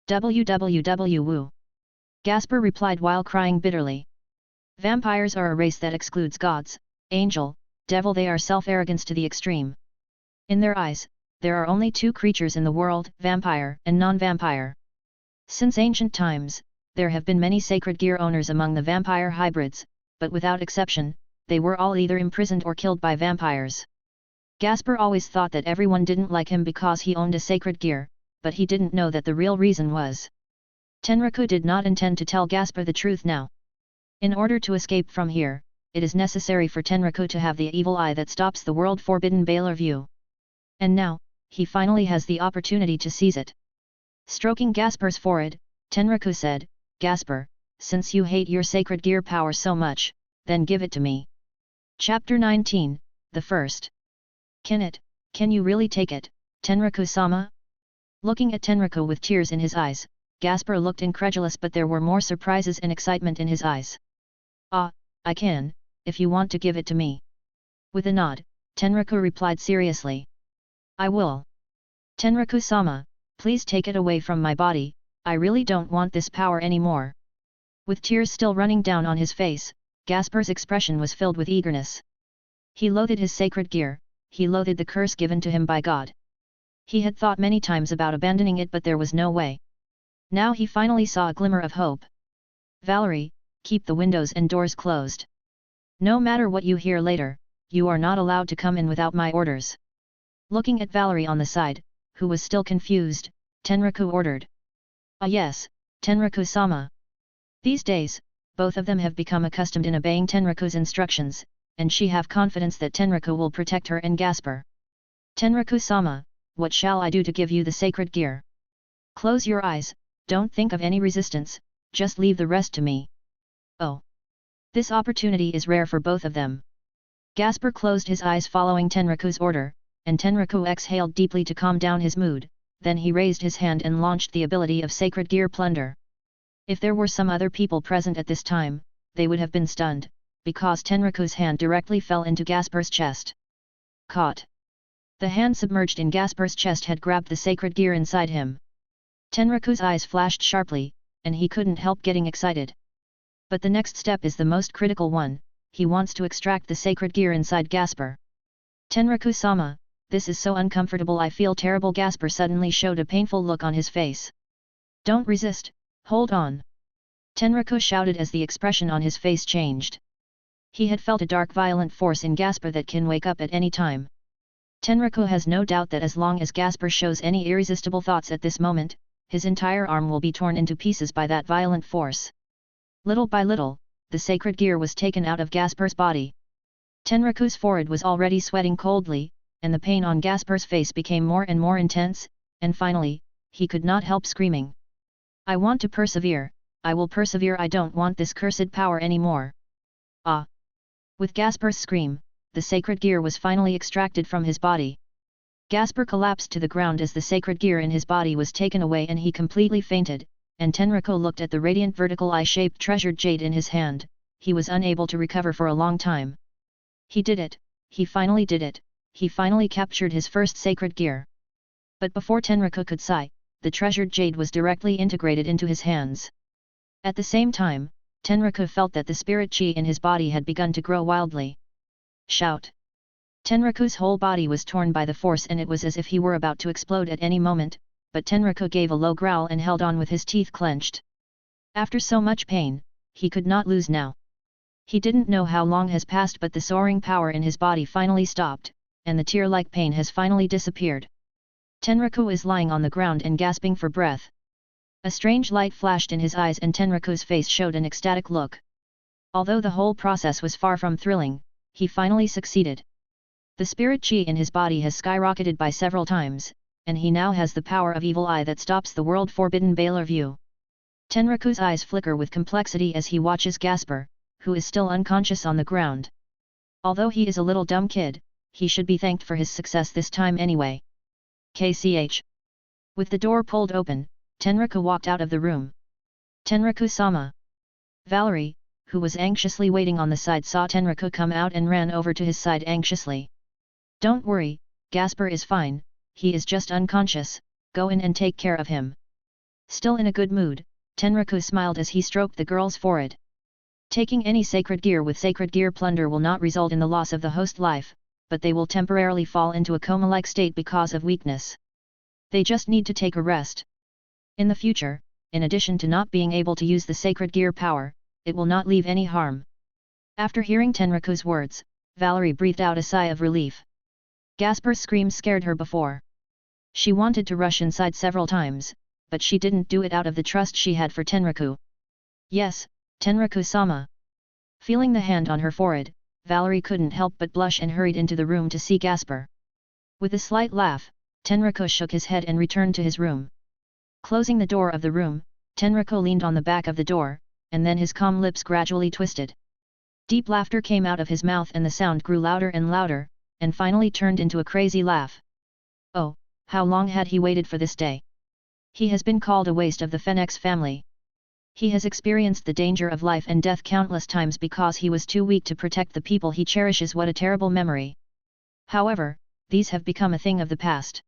Speaker 1: WWW woo. Gasper replied while crying bitterly. Vampires are a race that excludes gods, angel, devil. They are self-arrogance to the extreme. In their eyes, there are only two creatures in the world, vampire and non-vampire. Since ancient times, there have been many sacred gear owners among the vampire hybrids, but without exception, they were all either imprisoned or killed by vampires. Gasper always thought that everyone didn't like him because he owned a sacred gear, but he didn't know that the real reason was. Tenraku did not intend to tell Gasper the truth now. In order to escape from here, it is necessary for Tenraku to have the evil eye that stops the world forbidden Baylor view. And now, he finally has the opportunity to seize it. Stroking Gasper's forehead, Tenraku said, Gasper, since you hate your sacred gear power so much, then give it to me. Chapter 19, The First. Can you really take it, Tenraku-sama? Looking at Tenraku with tears in his eyes, Gasper looked incredulous, but there were more surprises and excitement in his eyes. I can, if you want to give it to me. With a nod, Tenraku replied seriously. I will. Tenraku-sama, please take it away from my body, I really don't want this power anymore. With tears still running down on his face, Gasper's expression was filled with eagerness. He loathed his sacred gear, he loathed the curse given to him by God. He had thought many times about abandoning it, but there was no way. Now he finally saw a glimmer of hope. Valerie, keep the windows and doors closed. No matter what you hear later, you are not allowed to come in without my orders. Looking at Valerie on the side, who was still confused, Tenraku ordered. Yes, Tenraku-sama. These days, both of them have become accustomed in obeying Tenraku's instructions, and she have confidence that Tenraku will protect her and Gasper. Tenraku-sama, what shall I do to give you the sacred gear? Close your eyes, don't think of any resistance, just leave the rest to me. Oh. This opportunity is rare for both of them. Gasper closed his eyes following Tenraku's order, and Tenraku exhaled deeply to calm down his mood, then he raised his hand and launched the ability of Sacred Gear Plunder. If there were some other people present at this time, they would have been stunned, because Tenraku's hand directly fell into Gasper's chest. Caught. The hand submerged in Gasper's chest had grabbed the sacred gear inside him. Tenraku's eyes flashed sharply, and he couldn't help getting excited. But the next step is the most critical one, he wants to extract the sacred gear inside Gasper. Tenraku-sama, this is so uncomfortable, I feel terrible. Gasper suddenly showed a painful look on his face. Don't resist, hold on. Tenraku shouted as the expression on his face changed. He had felt a dark violent force in Gasper that can wake up at any time. Tenraku has no doubt that as long as Gasper shows any irresistible thoughts at this moment, his entire arm will be torn into pieces by that violent force. Little by little, the sacred gear was taken out of Gasper's body. Tenraku's forehead was already sweating coldly, and the pain on Gasper's face became more and more intense, and finally, he could not help screaming. I want to persevere, I will persevere. I don't want this cursed power anymore. Ah! With Gasper's scream, the sacred gear was finally extracted from his body. Gasper collapsed to the ground as the sacred gear in his body was taken away and he completely fainted, and Tenraku looked at the radiant vertical eye-shaped treasured jade in his hand. He was unable to recover for a long time. He did it, he finally did it, he finally captured his first sacred gear. But before Tenraku could sigh, the treasured jade was directly integrated into his hands. At the same time, Tenraku felt that the spirit chi in his body had begun to grow wildly. Shout! Tenraku's whole body was torn by the force and it was as if he were about to explode at any moment, but Tenraku gave a low growl and held on with his teeth clenched. After so much pain, he could not lose now. He didn't know how long has passed but the soaring power in his body finally stopped, and the tear-like pain has finally disappeared. Tenraku is lying on the ground and gasping for breath. A strange light flashed in his eyes and Tenraku's face showed an ecstatic look. Although the whole process was far from thrilling, he finally succeeded. The spirit chi in his body has skyrocketed by several times, and he now has the power of evil eye that stops the world forbidden Baylor view. Tenraku's eyes flicker with complexity as he watches Gasper, who is still unconscious on the ground. Although he is a little dumb kid, he should be thanked for his success this time anyway. KCH. With the door pulled open, Tenraku walked out of the room. Tenraku-sama. Valerie, who was anxiously waiting on the side, saw Tenraku come out and ran over to his side anxiously. Don't worry, Gasper is fine, he is just unconscious, go in and take care of him. Still in a good mood, Tenraku smiled as he stroked the girl's forehead. Taking any sacred gear with Sacred Gear Plunder will not result in the loss of the host life, but they will temporarily fall into a coma-like state because of weakness. They just need to take a rest. In the future, in addition to not being able to use the sacred gear power, it will not leave any harm. After hearing Tenraku's words, Valerie breathed out a sigh of relief. Gasper's scream scared her before. She wanted to rush inside several times, but she didn't do it out of the trust she had for Tenraku. Yes, Tenraku-sama. Feeling the hand on her forehead, Valerie couldn't help but blush and hurried into the room to see Gasper. With a slight laugh, Tenraku shook his head and returned to his room. Closing the door of the room, Tenraku leaned on the back of the door, and then his calm lips gradually twisted. Deep laughter came out of his mouth and the sound grew louder and louder, and finally turned into a crazy laugh. Oh, how long had he waited for this day? He has been called a waste of the Phenex family. He has experienced the danger of life and death countless times because he was too weak to protect the people he cherishes. What a terrible memory. However, these have become a thing of the past.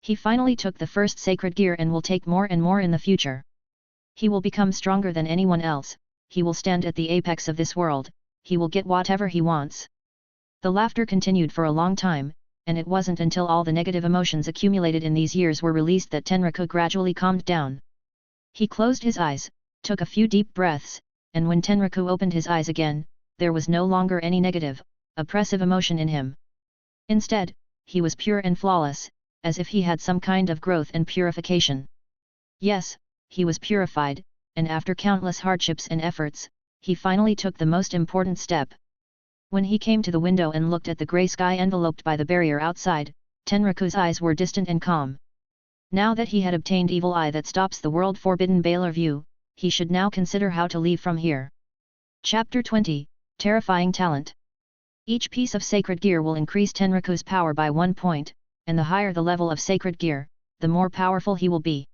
Speaker 1: He finally took the first sacred gear and will take more and more in the future. He will become stronger than anyone else, he will stand at the apex of this world, he will get whatever he wants. The laughter continued for a long time, and it wasn't until all the negative emotions accumulated in these years were released that Tenraku gradually calmed down. He closed his eyes, took a few deep breaths, and when Tenraku opened his eyes again, there was no longer any negative, oppressive emotion in him. Instead, he was pure and flawless, as if he had some kind of growth and purification. Yes, he was purified, and after countless hardships and efforts, he finally took the most important step. When he came to the window and looked at the grey sky enveloped by the barrier outside, Tenraku's eyes were distant and calm. Now that he had obtained evil eye that stops the world forbidden Baylor view, he should now consider how to leave from here. Chapter 20, Terrifying Talent. Each piece of sacred gear will increase Tenraku's power by 1 point, and the higher the level of sacred gear, the more powerful he will be.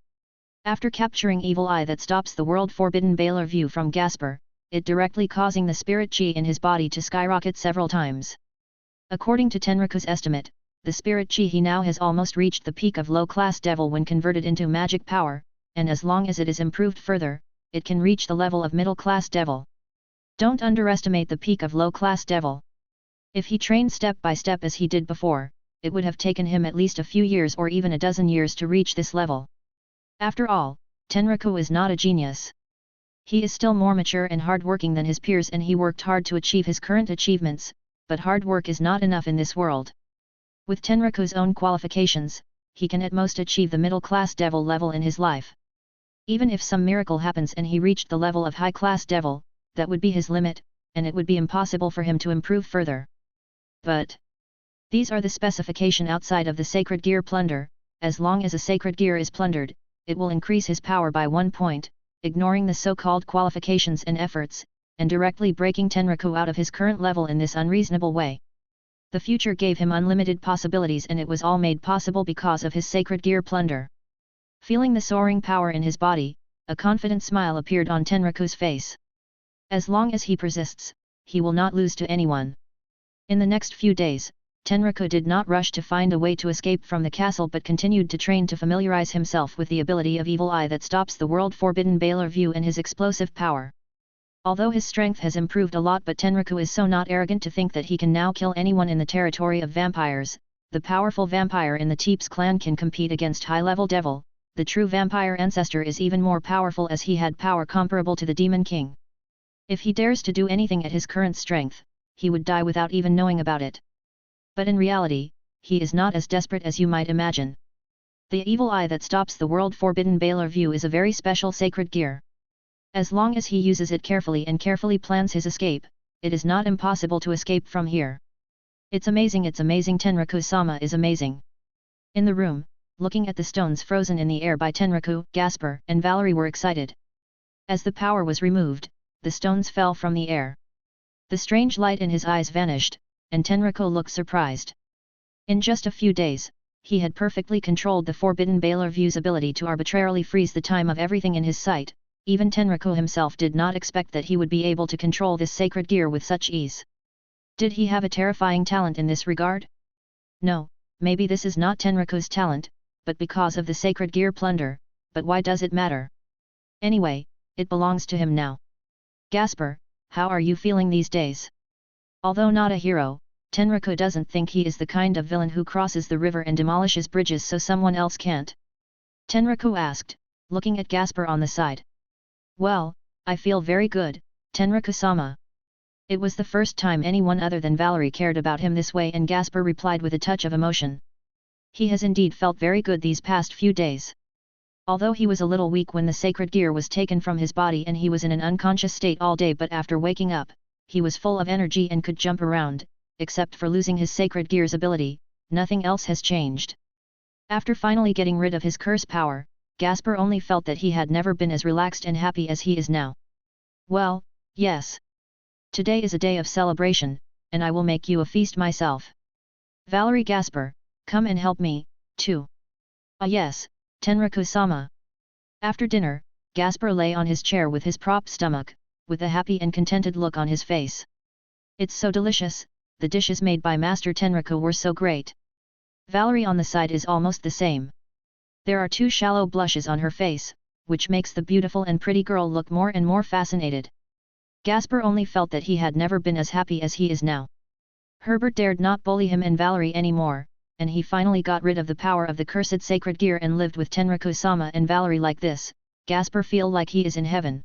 Speaker 1: After capturing evil eye that stops the world forbidden Baylor view from Gasper, it directly causing the spirit chi in his body to skyrocket several times. According to Tenraku's estimate, the spirit chi he now has almost reached the peak of low-class devil when converted into magic power, and as long as it is improved further, it can reach the level of middle-class devil. Don't underestimate the peak of low-class devil. If he trained step by step as he did before, it would have taken him at least a few years or even a dozen years to reach this level. After all, Tenraku is not a genius. He is still more mature and hard-working than his peers and he worked hard to achieve his current achievements, but hard work is not enough in this world. With Tenraku's own qualifications, he can at most achieve the middle-class devil level in his life. Even if some miracle happens and he reached the level of high-class devil, that would be his limit, and it would be impossible for him to improve further. But these are the specification outside of the Sacred Gear Plunder. As long as a sacred gear is plundered, it will increase his power by 1 point, ignoring the so-called qualifications and efforts, and directly breaking Tenraku out of his current level in this unreasonable way. The future gave him unlimited possibilities, and it was all made possible because of his Sacred Gear Plunder. Feeling the soaring power in his body, a confident smile appeared on Tenraku's face. As long as he persists, he will not lose to anyone. In the next few days, Tenraku did not rush to find a way to escape from the castle but continued to train to familiarize himself with the ability of Evil Eye that stops the world forbidden Bailer View and his explosive power. Although his strength has improved a lot, but Tenraku is so not arrogant to think that he can now kill anyone in the territory of vampires. The powerful vampire in the Teeps clan can compete against high-level devil. The true vampire ancestor is even more powerful, as he had power comparable to the Demon King. If he dares to do anything at his current strength, he would die without even knowing about it. But in reality, he is not as desperate as you might imagine. The Evil Eye that stops the world forbidden Bailer View is a very special sacred gear. As long as he uses it carefully and carefully plans his escape, it is not impossible to escape from here. It's amazing, Tenraku-sama is amazing. In the room, looking at the stones frozen in the air by Tenraku, Gasper, and Valerie were excited. As the power was removed, the stones fell from the air. The strange light in his eyes vanished, and Tenraku looked surprised. In just a few days, he had perfectly controlled the forbidden Bailer View's ability to arbitrarily freeze the time of everything in his sight. Even Tenraku himself did not expect that he would be able to control this sacred gear with such ease. Did he have a terrifying talent in this regard? No, maybe this is not Tenraku's talent, but because of the Sacred Gear Plunder, but why does it matter? Anyway, it belongs to him now. Gasper, how are you feeling these days? Although not a hero, Tenraku doesn't think he is the kind of villain who crosses the river and demolishes bridges so someone else can't. Tenraku asked, looking at Gasper on the side. Well, I feel very good, Tenraku-sama. It was the first time anyone other than Valerie cared about him this way, and Gasper replied with a touch of emotion. He has indeed felt very good these past few days. Although he was a little weak when the sacred gear was taken from his body and he was in an unconscious state all day, but after waking up, he was full of energy and could jump around. Except for losing his sacred gear's ability, nothing else has changed. After finally getting rid of his curse power, Gasper only felt that he had never been as relaxed and happy as he is now. Well, yes. Today is a day of celebration, and I will make you a feast myself. Valerie, Gasper, come and help me, too. Ah yes, Tenraku-sama. After dinner, Gasper lay on his chair with his propped stomach, with a happy and contented look on his face. It's so delicious, the dishes made by Master Tenraku were so great. Valerie on the side is almost the same. There are two shallow blushes on her face, which makes the beautiful and pretty girl look more and more fascinated. Gasper only felt that he had never been as happy as he is now. Herbert dared not bully him and Valerie anymore, and he finally got rid of the power of the cursed sacred gear and lived with Tenraku-sama and Valerie like this. Gasper feel like he is in heaven.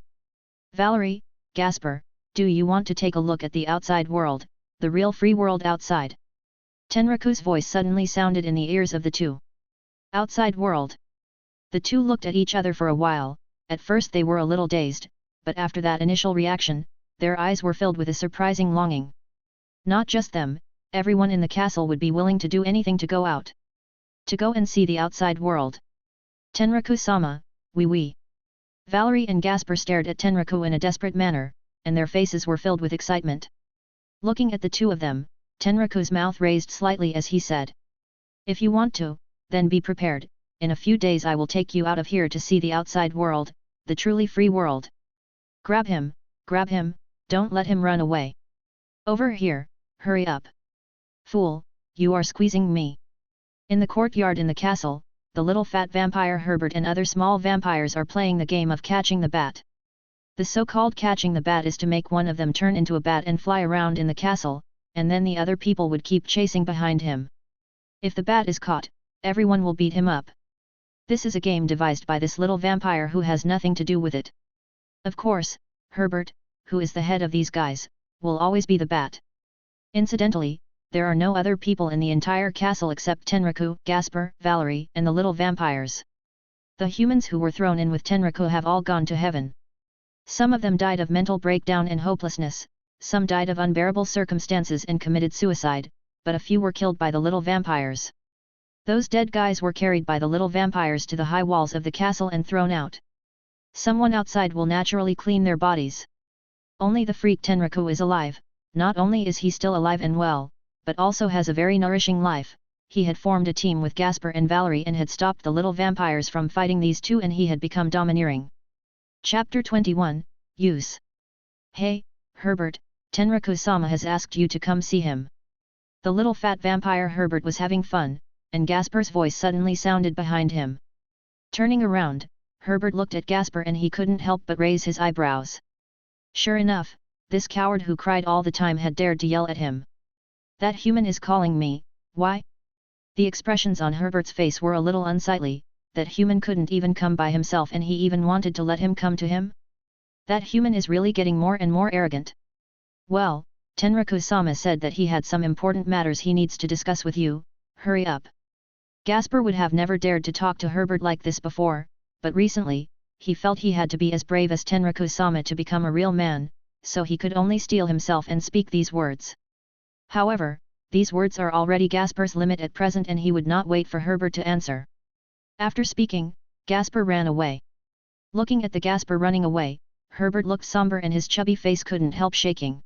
Speaker 1: Valerie, Gasper, do you want to take a look at the outside world, the real free world outside? Tenraku's voice suddenly sounded in the ears of the two. Outside world. The two looked at each other for a while. At first they were a little dazed, but after that initial reaction, their eyes were filled with a surprising longing. Not just them, everyone in the castle would be willing to do anything to go out. To go and see the outside world. Tenraku-sama, oui. Valerie and Gasper stared at Tenraku in a desperate manner, and their faces were filled with excitement. Looking at the two of them, Tenraku's mouth raised slightly as he said. If you want to, then be prepared, in a few days I will take you out of here to see the outside world, the truly free world. Grab him, don't let him run away. Over here, hurry up. Fool, you are squeezing me. In the courtyard in the castle, the little fat vampire Herbert and other small vampires are playing the game of catching the bat. The so-called catching the bat is to make one of them turn into a bat and fly around in the castle, and then the other people would keep chasing behind him. If the bat is caught, everyone will beat him up. This is a game devised by this little vampire who has nothing to do with it. Of course, Herbert, who is the head of these guys, will always be the bat. Incidentally, there are no other people in the entire castle except Tenraku, Gasper, Valerie, and the little vampires. The humans who were thrown in with Tenraku have all gone to heaven. Some of them died of mental breakdown and hopelessness, some died of unbearable circumstances and committed suicide, but a few were killed by the little vampires. Those dead guys were carried by the little vampires to the high walls of the castle and thrown out. Someone outside will naturally clean their bodies. Only the freak Tenraku is alive. Not only is he still alive and well, but also has a very nourishing life. He had formed a team with Gasper and Valerie and had stopped the little vampires from fighting these two, and he had become domineering. Chapter 21, Use. Hey, Herbert, Tenraku-sama has asked you to come see him. The little fat vampire Herbert was having fun, and Gasper's voice suddenly sounded behind him. Turning around, Herbert looked at Gasper and he couldn't help but raise his eyebrows. Sure enough, this coward who cried all the time had dared to yell at him. That human is calling me, why? The expressions on Herbert's face were a little unsightly. That human couldn't even come by himself and he even wanted to let him come to him? That human is really getting more and more arrogant. Well, Tenraku-sama said that he had some important matters he needs to discuss with you, hurry up. Gasper would have never dared to talk to Herbert like this before, but recently, he felt he had to be as brave as Tenraku-sama to become a real man, so he could only steel himself and speak these words. However, these words are already Gasper's limit at present and he would not wait for Herbert to answer. After speaking, Gasper ran away. Looking at the Gasper running away, Herbert looked somber and his chubby face couldn't help shaking.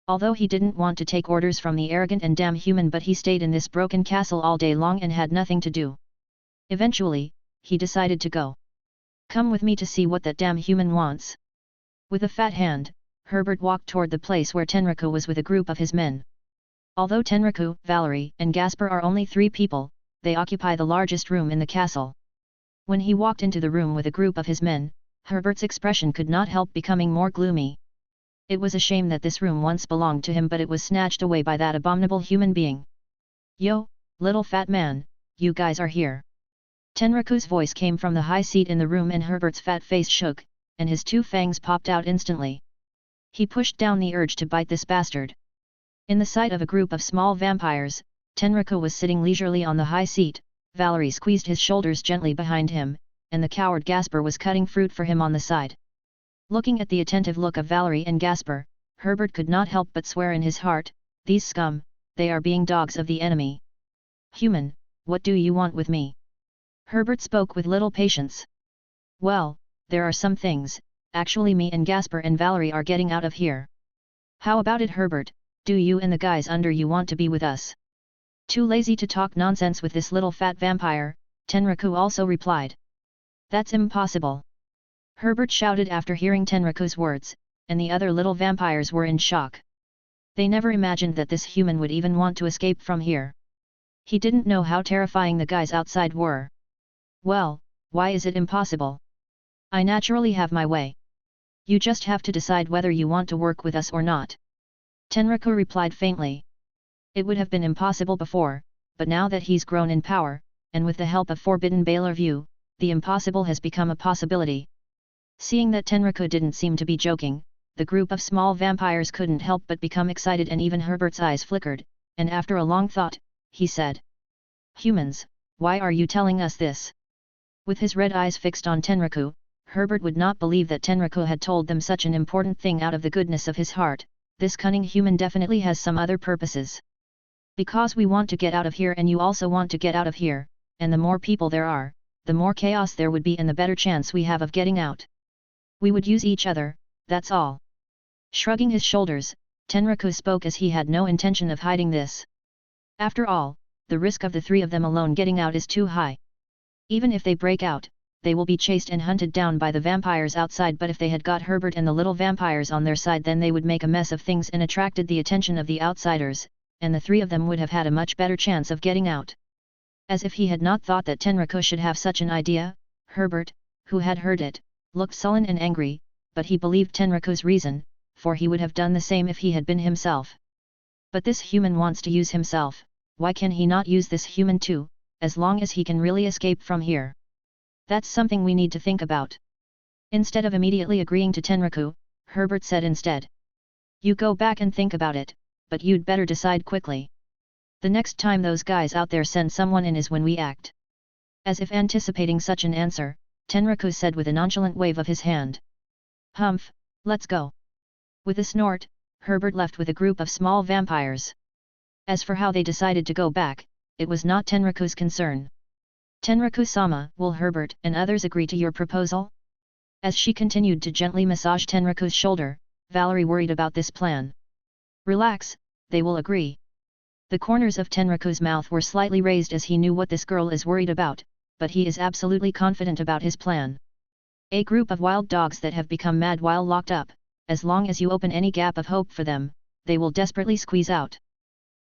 Speaker 1: Although he didn't want to take orders from the arrogant and damn human, but he stayed in this broken castle all day long and had nothing to do. Eventually, he decided to go. Come with me to see what that damn human wants. With a fat hand, Herbert walked toward the place where Tenraku was with a group of his men. Although Tenraku, Valerie, and Gasper are only 3 people, they occupy the largest room in the castle. When he walked into the room with a group of his men, Herbert's expression could not help becoming more gloomy. It was a shame that this room once belonged to him, but it was snatched away by that abominable human being. Yo, little fat man, you guys are here. Tenraku's voice came from the high seat in the room and Herbert's fat face shook, and his 2 fangs popped out instantly. He pushed down the urge to bite this bastard. In the sight of a group of small vampires, Tenraku was sitting leisurely on the high seat. Valerie squeezed his shoulders gently behind him, and the coward Gasper was cutting fruit for him on the side. Looking at the attentive look of Valerie and Gasper, Herbert could not help but swear in his heart, these scum, they are being dogs of the enemy. Human, what do you want with me? Herbert spoke with little patience. Well, there are some things, actually me and Gasper and Valerie are getting out of here. How about it, Herbert, do you and the guys under you want to be with us? Too lazy to talk nonsense with this little fat vampire, Tenraku also replied. That's impossible. Herbert shouted after hearing Tenraku's words, and the other little vampires were in shock. They never imagined that this human would even want to escape from here. He didn't know how terrifying the guys outside were. Well, why is it impossible? I naturally have my way. You just have to decide whether you want to work with us or not. Tenraku replied faintly. It would have been impossible before, but now that he's grown in power, and with the help of Forbidden Bailor, the impossible has become a possibility. Seeing that Tenraku didn't seem to be joking, the group of small vampires couldn't help but become excited, and even Herbert's eyes flickered, and after a long thought, he said. Humans, why are you telling us this? With his red eyes fixed on Tenraku, Herbert would not believe that Tenraku had told them such an important thing out of the goodness of his heart. This cunning human definitely has some other purposes. Because we want to get out of here and you also want to get out of here, and the more people there are, the more chaos there would be and the better chance we have of getting out. We would use each other, that's all. Shrugging his shoulders, Tenraku spoke as he had no intention of hiding this. After all, the risk of the 3 of them alone getting out is too high. Even if they break out, they will be chased and hunted down by the vampires outside, but if they had got Herbert and the little vampires on their side, then they would make a mess of things and attracted the attention of the outsiders, and the 3 of them would have had a much better chance of getting out. As if he had not thought that Tenraku should have such an idea, Herbert, who had heard it, looked sullen and angry, but he believed Tenraku's reason, for he would have done the same if he had been himself. But this human wants to use himself, why can he not use this human too, as long as he can really escape from here? That's something we need to think about. Instead of immediately agreeing to Tenraku, Herbert said instead. You go back and think about it, but you'd better decide quickly. The next time those guys out there send someone in is when we act. As if anticipating such an answer, Tenraku said with a nonchalant wave of his hand. Humph, let's go. With a snort, Herbert left with a group of small vampires. As for how they decided to go back, it was not Tenraku's concern. Tenraku-sama, will Herbert and others agree to your proposal? As she continued to gently massage Tenraku's shoulder, Valerie worried about this plan. Relax, they will agree. The corners of Tenraku's mouth were slightly raised as he knew what this girl is worried about, but he is absolutely confident about his plan. A group of wild dogs that have become mad while locked up, as long as you open any gap of hope for them, they will desperately squeeze out.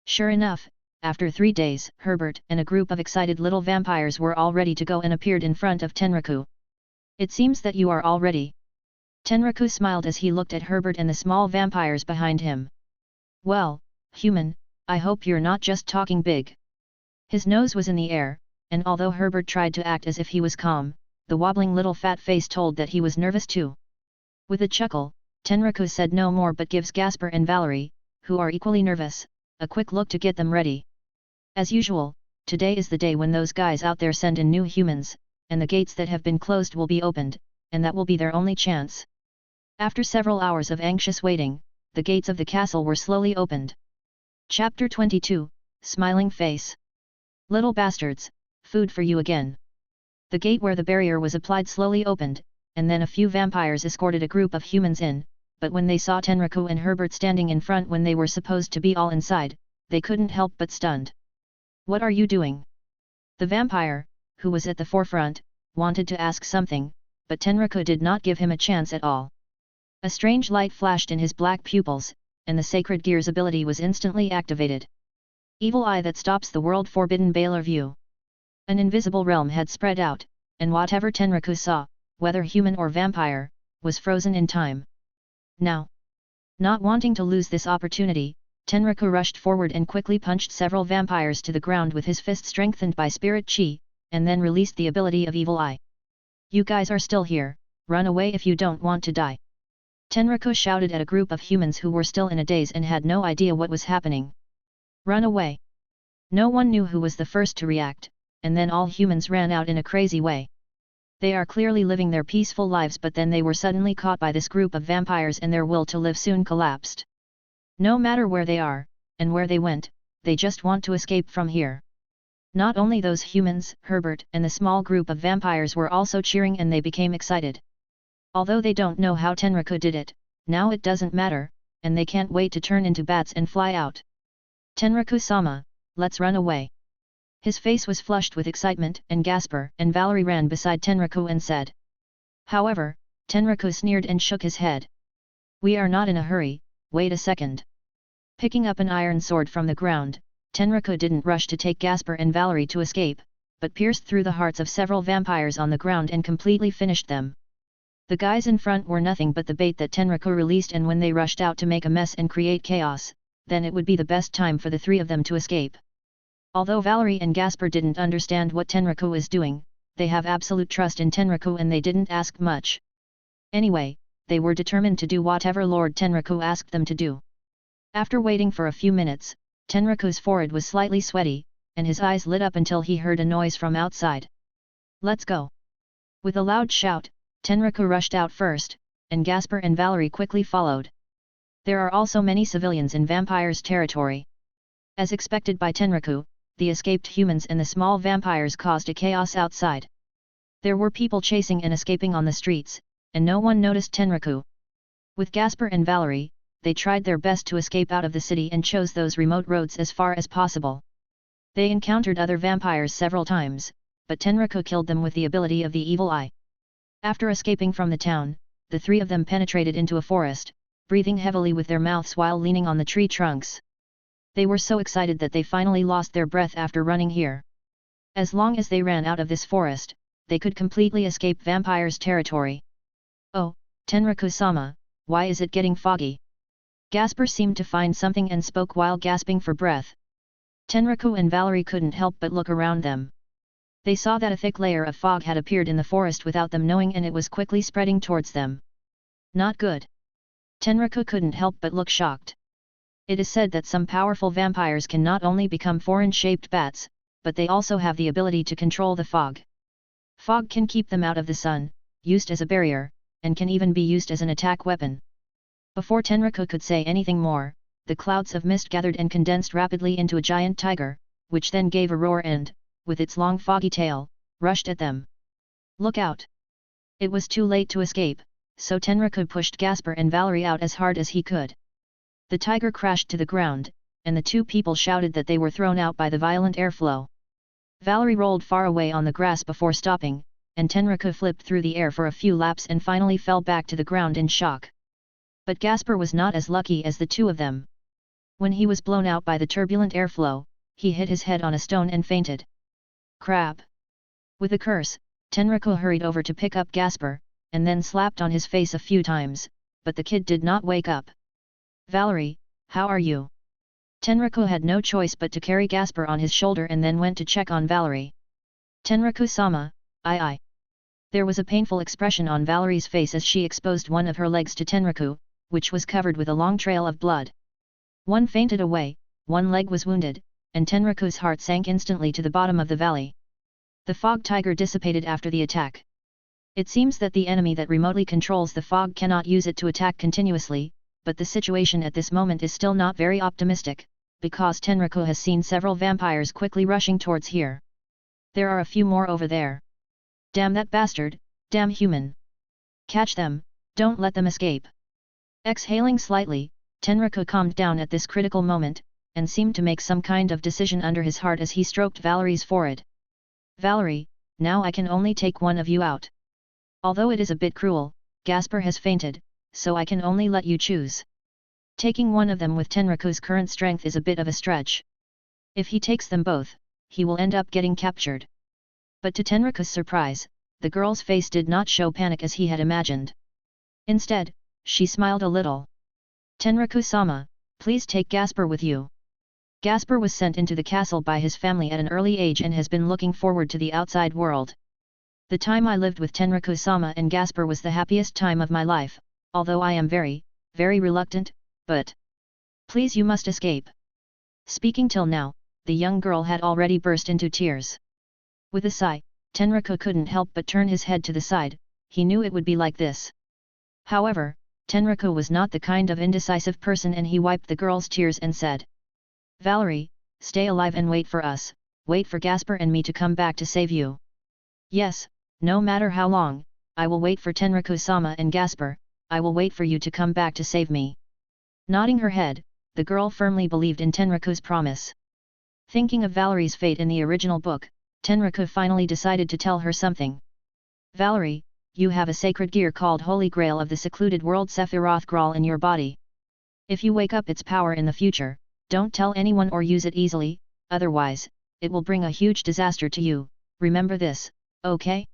Speaker 1: Sure enough, after 3 days, Herbert and a group of excited little vampires were all ready to go and appeared in front of Tenraku. It seems that you are all ready. Tenraku smiled as he looked at Herbert and the small vampires behind him. Well, human, I hope you're not just talking big. His nose was in the air, and although Herbert tried to act as if he was calm, the wobbling little fat face told that he was nervous too. With a chuckle, Tenraku said no more but gives Gasper and Valerie, who are equally nervous, a quick look to get them ready. As usual, today is the day when those guys out there send in new humans, and the gates that have been closed will be opened, and that will be their only chance. After several hours of anxious waiting, the gates of the castle were slowly opened. Chapter 22, Smiling Face. Little bastards, food for you again. The gate where the barrier was applied slowly opened, and then a few vampires escorted a group of humans in, but when they saw Tenraku and Herbert standing in front when they were supposed to be all inside, they couldn't help but stunned. What are you doing? The vampire, who was at the forefront, wanted to ask something, but Tenraku did not give him a chance at all. A strange light flashed in his black pupils, and the Sacred Gear's ability was instantly activated. Evil eye that stops the world-forbidden Baylor view. An invisible realm had spread out, and whatever Tenraku saw, whether human or vampire, was frozen in time. Now, not wanting to lose this opportunity, Tenraku rushed forward and quickly punched several vampires to the ground with his fist strengthened by spirit chi, and then released the ability of Evil Eye. You guys are still here, run away if you don't want to die. Tenraku shouted at a group of humans who were still in a daze and had no idea what was happening. Run away. No one knew who was the first to react, and then all humans ran out in a crazy way. They are clearly living their peaceful lives, but then they were suddenly caught by this group of vampires and their will to live soon collapsed. No matter where they are, and where they went, they just want to escape from here. Not only those humans, Herbert and the small group of vampires were also cheering, and they became excited. Although they don't know how Tenraku did it, now it doesn't matter, and they can't wait to turn into bats and fly out. Tenraku-sama, let's run away. His face was flushed with excitement, and Gasper and Valerie ran beside Tenraku and said. However, Tenraku sneered and shook his head. We are not in a hurry, wait a second. Picking up an iron sword from the ground, Tenraku didn't rush to take Gasper and Valerie to escape, but pierced through the hearts of several vampires on the ground and completely finished them. The guys in front were nothing but the bait that Tenraku released, and when they rushed out to make a mess and create chaos, then it would be the best time for the three of them to escape. Although Valerie and Gasper didn't understand what Tenraku is doing, they have absolute trust in Tenraku and they didn't ask much. Anyway, they were determined to do whatever Lord Tenraku asked them to do. After waiting for a few minutes, Tenraku's forehead was slightly sweaty, and his eyes lit up until he heard a noise from outside. Let's go! With a loud shout, Tenraku rushed out first, and Gasper and Valerie quickly followed. There are also many civilians in vampires' territory. As expected by Tenraku, the escaped humans and the small vampires caused a chaos outside. There were people chasing and escaping on the streets, and no one noticed Tenraku. With Gasper and Valerie, they tried their best to escape out of the city and chose those remote roads as far as possible. They encountered other vampires several times, but Tenraku killed them with the ability of the Evil Eye. After escaping from the town, the three of them penetrated into a forest, breathing heavily with their mouths while leaning on the tree trunks. They were so excited that they finally lost their breath after running here. As long as they ran out of this forest, they could completely escape vampires' territory. Oh, Tenraku-sama, why is it getting foggy? Gasper seemed to find something and spoke while gasping for breath. Tenraku and Valerie couldn't help but look around them. They saw that a thick layer of fog had appeared in the forest without them knowing, and it was quickly spreading towards them. Not good. Tenraku couldn't help but look shocked. It is said that some powerful vampires can not only become foreign-shaped bats, but they also have the ability to control the fog. Fog can keep them out of the sun, used as a barrier, and can even be used as an attack weapon. Before Tenraku could say anything more, the clouds of mist gathered and condensed rapidly into a giant tiger, which then gave a roar and, with its long foggy tail, rushed at them. Look out! It was too late to escape, so Tenraku pushed Gaspar and Valerie out as hard as he could. The tiger crashed to the ground, and the two people shouted that they were thrown out by the violent airflow. Valerie rolled far away on the grass before stopping, and Tenraku flipped through the air for a few laps and finally fell back to the ground in shock. But Gaspar was not as lucky as the two of them. When he was blown out by the turbulent airflow, he hit his head on a stone and fainted. Crap! With a curse, Tenraku hurried over to pick up Gaspar, and then slapped on his face a few times, but the kid did not wake up. Valerie, how are you? Tenraku had no choice but to carry Gaspar on his shoulder and then went to check on Valerie. Tenraku-sama, I. There was a painful expression on Valerie's face as she exposed one of her legs to Tenraku, which was covered with a long trail of blood. One fainted away, one leg was wounded, and Tenraku's heart sank instantly to the bottom of the valley. The fog tiger dissipated after the attack. It seems that the enemy that remotely controls the fog cannot use it to attack continuously, but the situation at this moment is still not very optimistic, because Tenraku has seen several vampires quickly rushing towards here. There are a few more over there. Damn that bastard, damn human. Catch them, don't let them escape. Exhaling slightly, Tenraku calmed down at this critical moment, and seemed to make some kind of decision under his heart as he stroked Valerie's forehead. Valerie, now I can only take one of you out. Although it is a bit cruel, Gaspar has fainted, so I can only let you choose. Taking one of them with Tenraku's current strength is a bit of a stretch. If he takes them both, he will end up getting captured. But to Tenraku's surprise, the girl's face did not show panic as he had imagined. Instead, she smiled a little. Tenraku-sama, please take Gaspar with you. Gaspar was sent into the castle by his family at an early age and has been looking forward to the outside world. The time I lived with Tenraku-sama and Gaspar was the happiest time of my life, although I am very, very reluctant, but... Please, you must escape. Speaking till now, the young girl had already burst into tears. With a sigh, Tenraku couldn't help but turn his head to the side. He knew it would be like this. However, Tenraku was not the kind of indecisive person and he wiped the girl's tears and said, Valerie, stay alive and wait for us, wait for Gaspar and me to come back to save you. Yes, no matter how long, I will wait for Tenraku-sama and Gaspar, I will wait for you to come back to save me. Nodding her head, the girl firmly believed in Tenraku's promise. Thinking of Valerie's fate in the original book, Tenraku finally decided to tell her something. Valerie, you have a sacred gear called Holy Grail of the Secluded World Sephiroth Graal in your body. If you wake up its power in the future, don't tell anyone or use it easily, otherwise, it will bring a huge disaster to you, remember this, okay?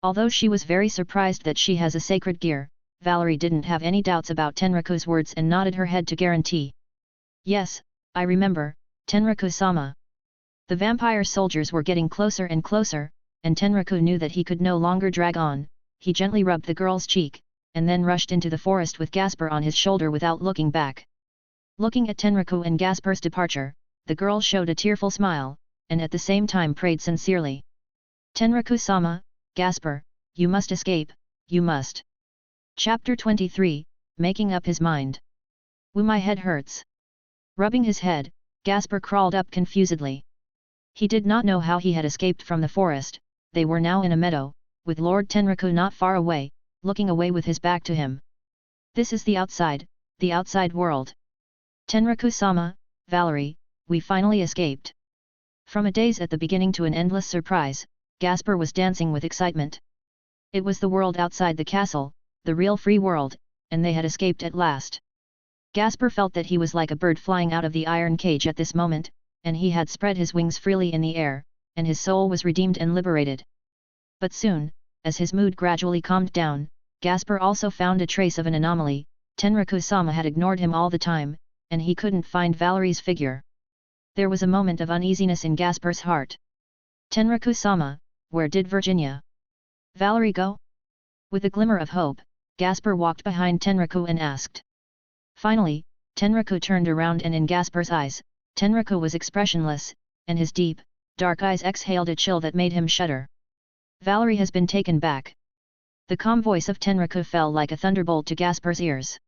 Speaker 1: Although she was very surprised that she has a sacred gear, Valerie didn't have any doubts about Tenraku's words and nodded her head to guarantee. Yes, I remember, Tenraku-sama. The vampire soldiers were getting closer and closer, and Tenraku knew that he could no longer drag on. He gently rubbed the girl's cheek, and then rushed into the forest with Gaspar on his shoulder without looking back. Looking at Tenraku and Gaspar's departure, the girl showed a tearful smile, and at the same time prayed sincerely. Tenraku-sama, Gaspar, you must escape, you must. Chapter 23, Making Up His Mind. Woo, my head hurts. Rubbing his head, Gaspar crawled up confusedly. He did not know how he had escaped from the forest. They were now in a meadow, with Lord Tenraku not far away, looking away with his back to him. This is the outside world. Tenraku-sama, Valerie, we finally escaped. From a daze at the beginning to an endless surprise, Gaspar was dancing with excitement. It was the world outside the castle, the real free world, and they had escaped at last. Gaspar felt that he was like a bird flying out of the iron cage at this moment, and he had spread his wings freely in the air, and his soul was redeemed and liberated. But soon, as his mood gradually calmed down, Gaspar also found a trace of an anomaly. Tenraku-sama had ignored him all the time, and he couldn't find Valerie's figure. There was a moment of uneasiness in Gaspar's heart. Tenraku-sama, where did Virginia? Valerie go? With a glimmer of hope, Gaspar walked behind Tenraku and asked. Finally, Tenraku turned around and in Gaspar's eyes, Tenraku was expressionless, and his deep, dark eyes exhaled a chill that made him shudder. Valerie has been taken back. The calm voice of Tenraku fell like a thunderbolt to Gaspar's ears.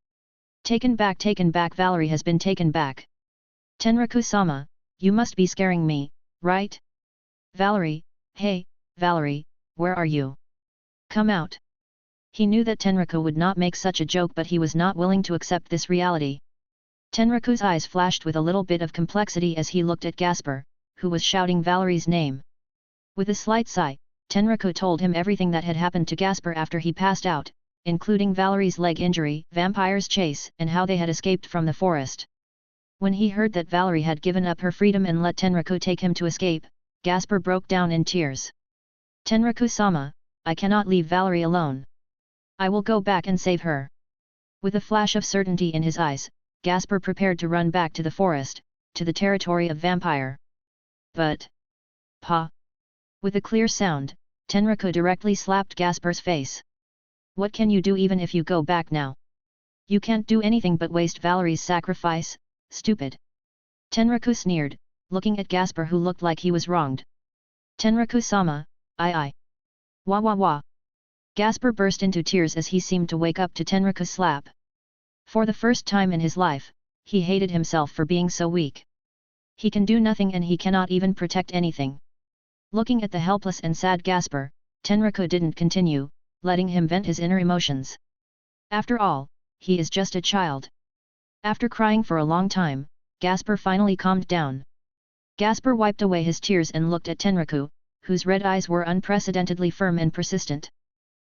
Speaker 1: Taken back, Valerie has been taken back. Tenraku-sama, you must be scaring me, right? Valerie, hey, Valerie, where are you? Come out. He knew that Tenraku would not make such a joke, but he was not willing to accept this reality. Tenraku's eyes flashed with a little bit of complexity as he looked at Gasper, who was shouting Valerie's name. With a slight sigh, Tenraku told him everything that had happened to Gasper after he passed out, including Valerie's leg injury, vampire's chase, and how they had escaped from the forest. When he heard that Valerie had given up her freedom and let Tenraku take him to escape, Gasper broke down in tears. Tenraku-sama, I cannot leave Valerie alone. I will go back and save her. With a flash of certainty in his eyes, Gasper prepared to run back to the forest, to the territory of vampire. But... Pa! With a clear sound, Tenraku directly slapped Gasper's face. What can you do even if you go back now? You can't do anything but waste Valerie's sacrifice, stupid. Tenraku sneered, looking at Gasper who looked like he was wronged. Tenraku-sama, I. Wah wah wah. Gasper burst into tears as he seemed to wake up to Tenraku's slap. For the first time in his life, he hated himself for being so weak. He can do nothing and he cannot even protect anything. Looking at the helpless and sad Gasper, Tenraku didn't continue, letting him vent his inner emotions. After all, he is just a child. After crying for a long time, Gasper finally calmed down. Gasper wiped away his tears and looked at Tenraku, whose red eyes were unprecedentedly firm and persistent.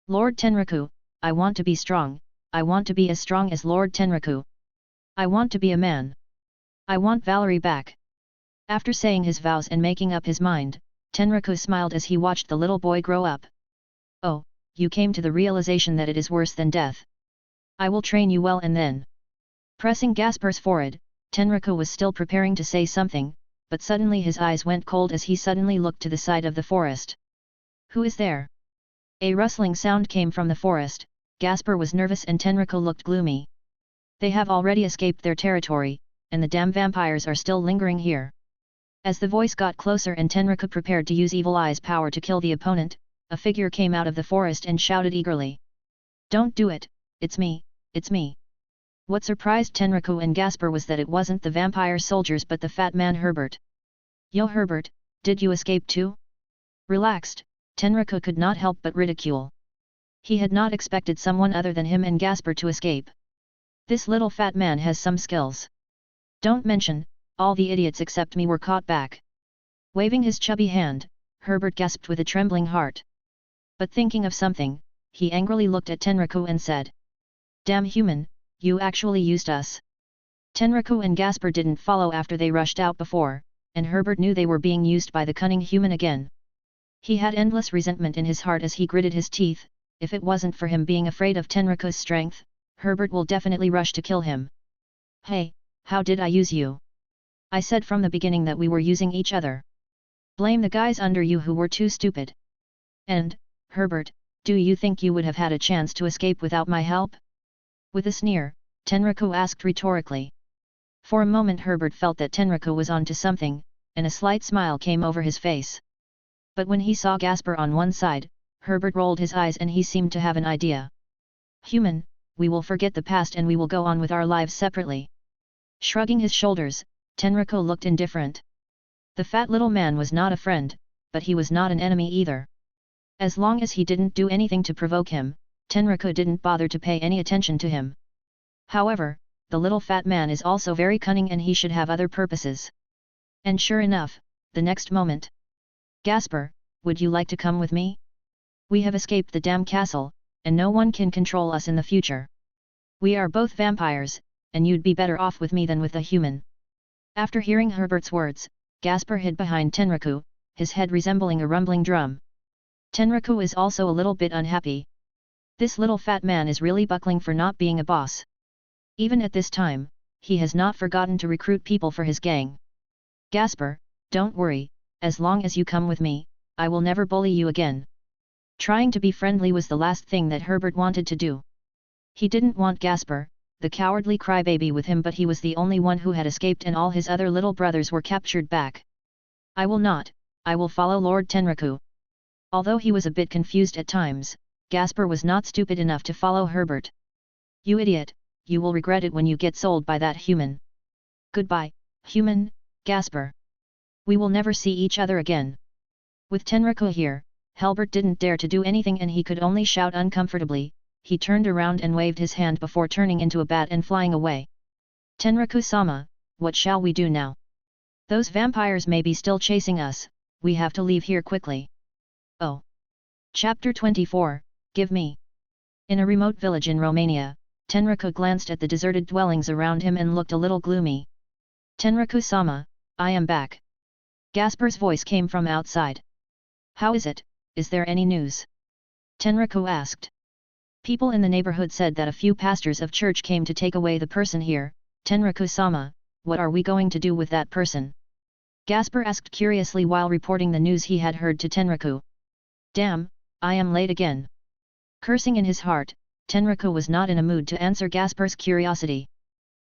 Speaker 1: Lord Tenraku, I want to be strong, I want to be as strong as Lord Tenraku. I want to be a man. I want Valerie back. After saying his vows and making up his mind, Tenraku smiled as he watched the little boy grow up. Oh, you came to the realization that it is worse than death. I will train you well and then. Pressing Gasper's forehead, Tenraku was still preparing to say something, but suddenly his eyes went cold as he suddenly looked to the side of the forest. Who is there? A rustling sound came from the forest. Gasper was nervous and Tenraku looked gloomy. They have already escaped their territory, and the damn vampires are still lingering here. As the voice got closer and Tenraku prepared to use Evil Eye's power to kill the opponent, a figure came out of the forest and shouted eagerly. Don't do it, it's me, it's me. What surprised Tenraku and Gasper was that it wasn't the vampire soldiers but the fat man Herbert. Yo Herbert, did you escape too? Relaxed, Tenraku could not help but ridicule. He had not expected someone other than him and Gasper to escape. This little fat man has some skills. Don't mention, all the idiots except me were caught back. Waving his chubby hand, Herbert gasped with a trembling heart. But thinking of something, he angrily looked at Tenraku and said. Damn human, you actually used us. Tenraku and Gasper didn't follow after they rushed out before, and Herbert knew they were being used by the cunning human again. He had endless resentment in his heart as he gritted his teeth. If it wasn't for him being afraid of Tenraku's strength, Herbert will definitely rush to kill him. Hey, how did I use you? I said from the beginning that we were using each other. Blame the guys under you who were too stupid. And, Herbert, do you think you would have had a chance to escape without my help? With a sneer, Tenraku asked rhetorically. For a moment Herbert felt that Tenraku was onto something, and a slight smile came over his face. But when he saw Gasper on one side, Herbert rolled his eyes and he seemed to have an idea. Human, we will forget the past and we will go on with our lives separately. Shrugging his shoulders, Tenraku looked indifferent. The fat little man was not a friend, but he was not an enemy either. As long as he didn't do anything to provoke him, Tenraku didn't bother to pay any attention to him. However, the little fat man is also very cunning and he should have other purposes. And sure enough, the next moment. Gasper, would you like to come with me? We have escaped the damn castle, and no one can control us in the future. We are both vampires, and you'd be better off with me than with a human. After hearing Herbert's words, Gasper hid behind Tenraku, his head resembling a rumbling drum. Tenraku is also a little bit unhappy. This little fat man is really buckling for not being a boss. Even at this time, he has not forgotten to recruit people for his gang. Gasper, don't worry, as long as you come with me, I will never bully you again. Trying to be friendly was the last thing that Herbert wanted to do. He didn't want Gasper, the cowardly crybaby with him, but he was the only one who had escaped and all his other little brothers were captured back. I will not, I will follow Lord Tenraku. Although he was a bit confused at times, Gasper was not stupid enough to follow Herbert. You idiot, you will regret it when you get sold by that human. Goodbye, human, Gasper. We will never see each other again. With Tenraku here, Herbert didn't dare to do anything and he could only shout uncomfortably, he turned around and waved his hand before turning into a bat and flying away. Tenraku-sama, what shall we do now? Those vampires may be still chasing us, we have to leave here quickly. Oh. Chapter 24, Give Me. In a remote village in Romania, Tenraku glanced at the deserted dwellings around him and looked a little gloomy. Tenraku-sama, I am back. Gasper's voice came from outside. How is it, is there any news? Tenraku asked. People in the neighborhood said that a few pastors of church came to take away the person here. Tenraku-sama, what are we going to do with that person? Gasper asked curiously while reporting the news he had heard to Tenraku. Damn, I am late again. Cursing in his heart, Tenraku was not in a mood to answer Gasper's curiosity.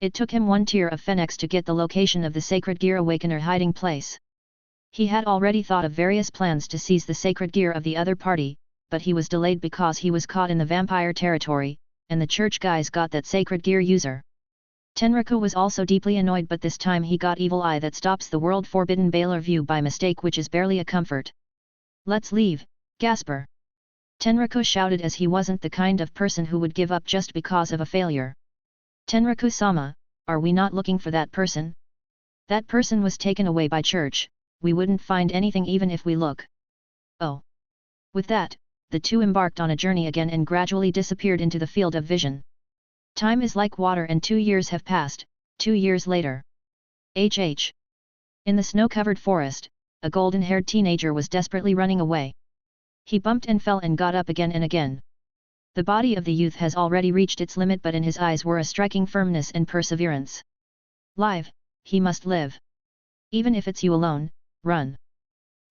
Speaker 1: It took him one tier of Phenex to get the location of the Sacred Gear Awakener hiding place. He had already thought of various plans to seize the Sacred Gear of the other party, but he was delayed because he was caught in the vampire territory, and the church guys got that Sacred Gear user. Tenraku was also deeply annoyed, but this time he got Evil Eye that stops the world forbidden Baylor view by mistake, which is barely a comfort. Let's leave, Gasper. Tenraku shouted as he wasn't the kind of person who would give up just because of a failure. Tenraku-sama, are we not looking for that person? That person was taken away by church, we wouldn't find anything even if we look. Oh. With that, the two embarked on a journey again and gradually disappeared into the field of vision. Time is like water and 2 years have passed. 2 years later. HH. In the snow-covered forest, a golden-haired teenager was desperately running away. He bumped and fell and got up again and again. The body of the youth has already reached its limit, but in his eyes were a striking firmness and perseverance. Live, he must live. Even if it's you alone, run.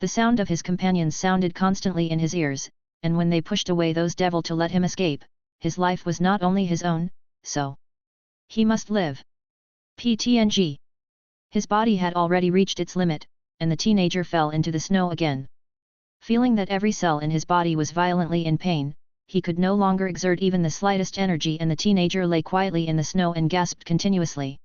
Speaker 1: The sound of his companions sounded constantly in his ears, and when they pushed away those devil to let him escape, his life was not only his own, so he must live. PTNG. His body had already reached its limit, and the teenager fell into the snow again. Feeling that every cell in his body was violently in pain, he could no longer exert even the slightest energy, and the teenager lay quietly in the snow and gasped continuously.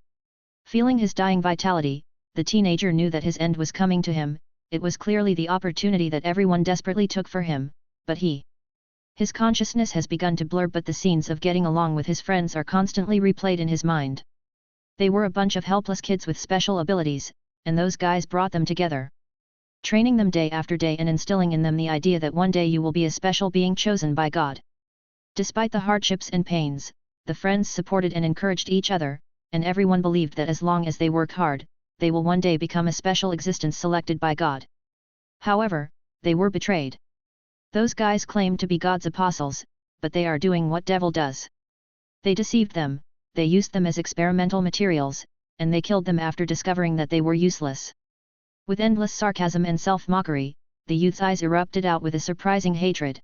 Speaker 1: Feeling his dying vitality, the teenager knew that his end was coming to him. It was clearly the opportunity that everyone desperately took for him, but his consciousness has begun to blur, but the scenes of getting along with his friends are constantly replayed in his mind. They were a bunch of helpless kids with special abilities, and those guys brought them together. Training them day after day and instilling in them the idea that one day you will be a special being chosen by God. Despite the hardships and pains, the friends supported and encouraged each other, and everyone believed that as long as they work hard, they will one day become a special existence selected by God. However, they were betrayed. Those guys claimed to be God's apostles, but they are doing what devil does. They deceived them, they used them as experimental materials, and they killed them after discovering that they were useless. With endless sarcasm and self-mockery, the youth's eyes erupted out with a surprising hatred.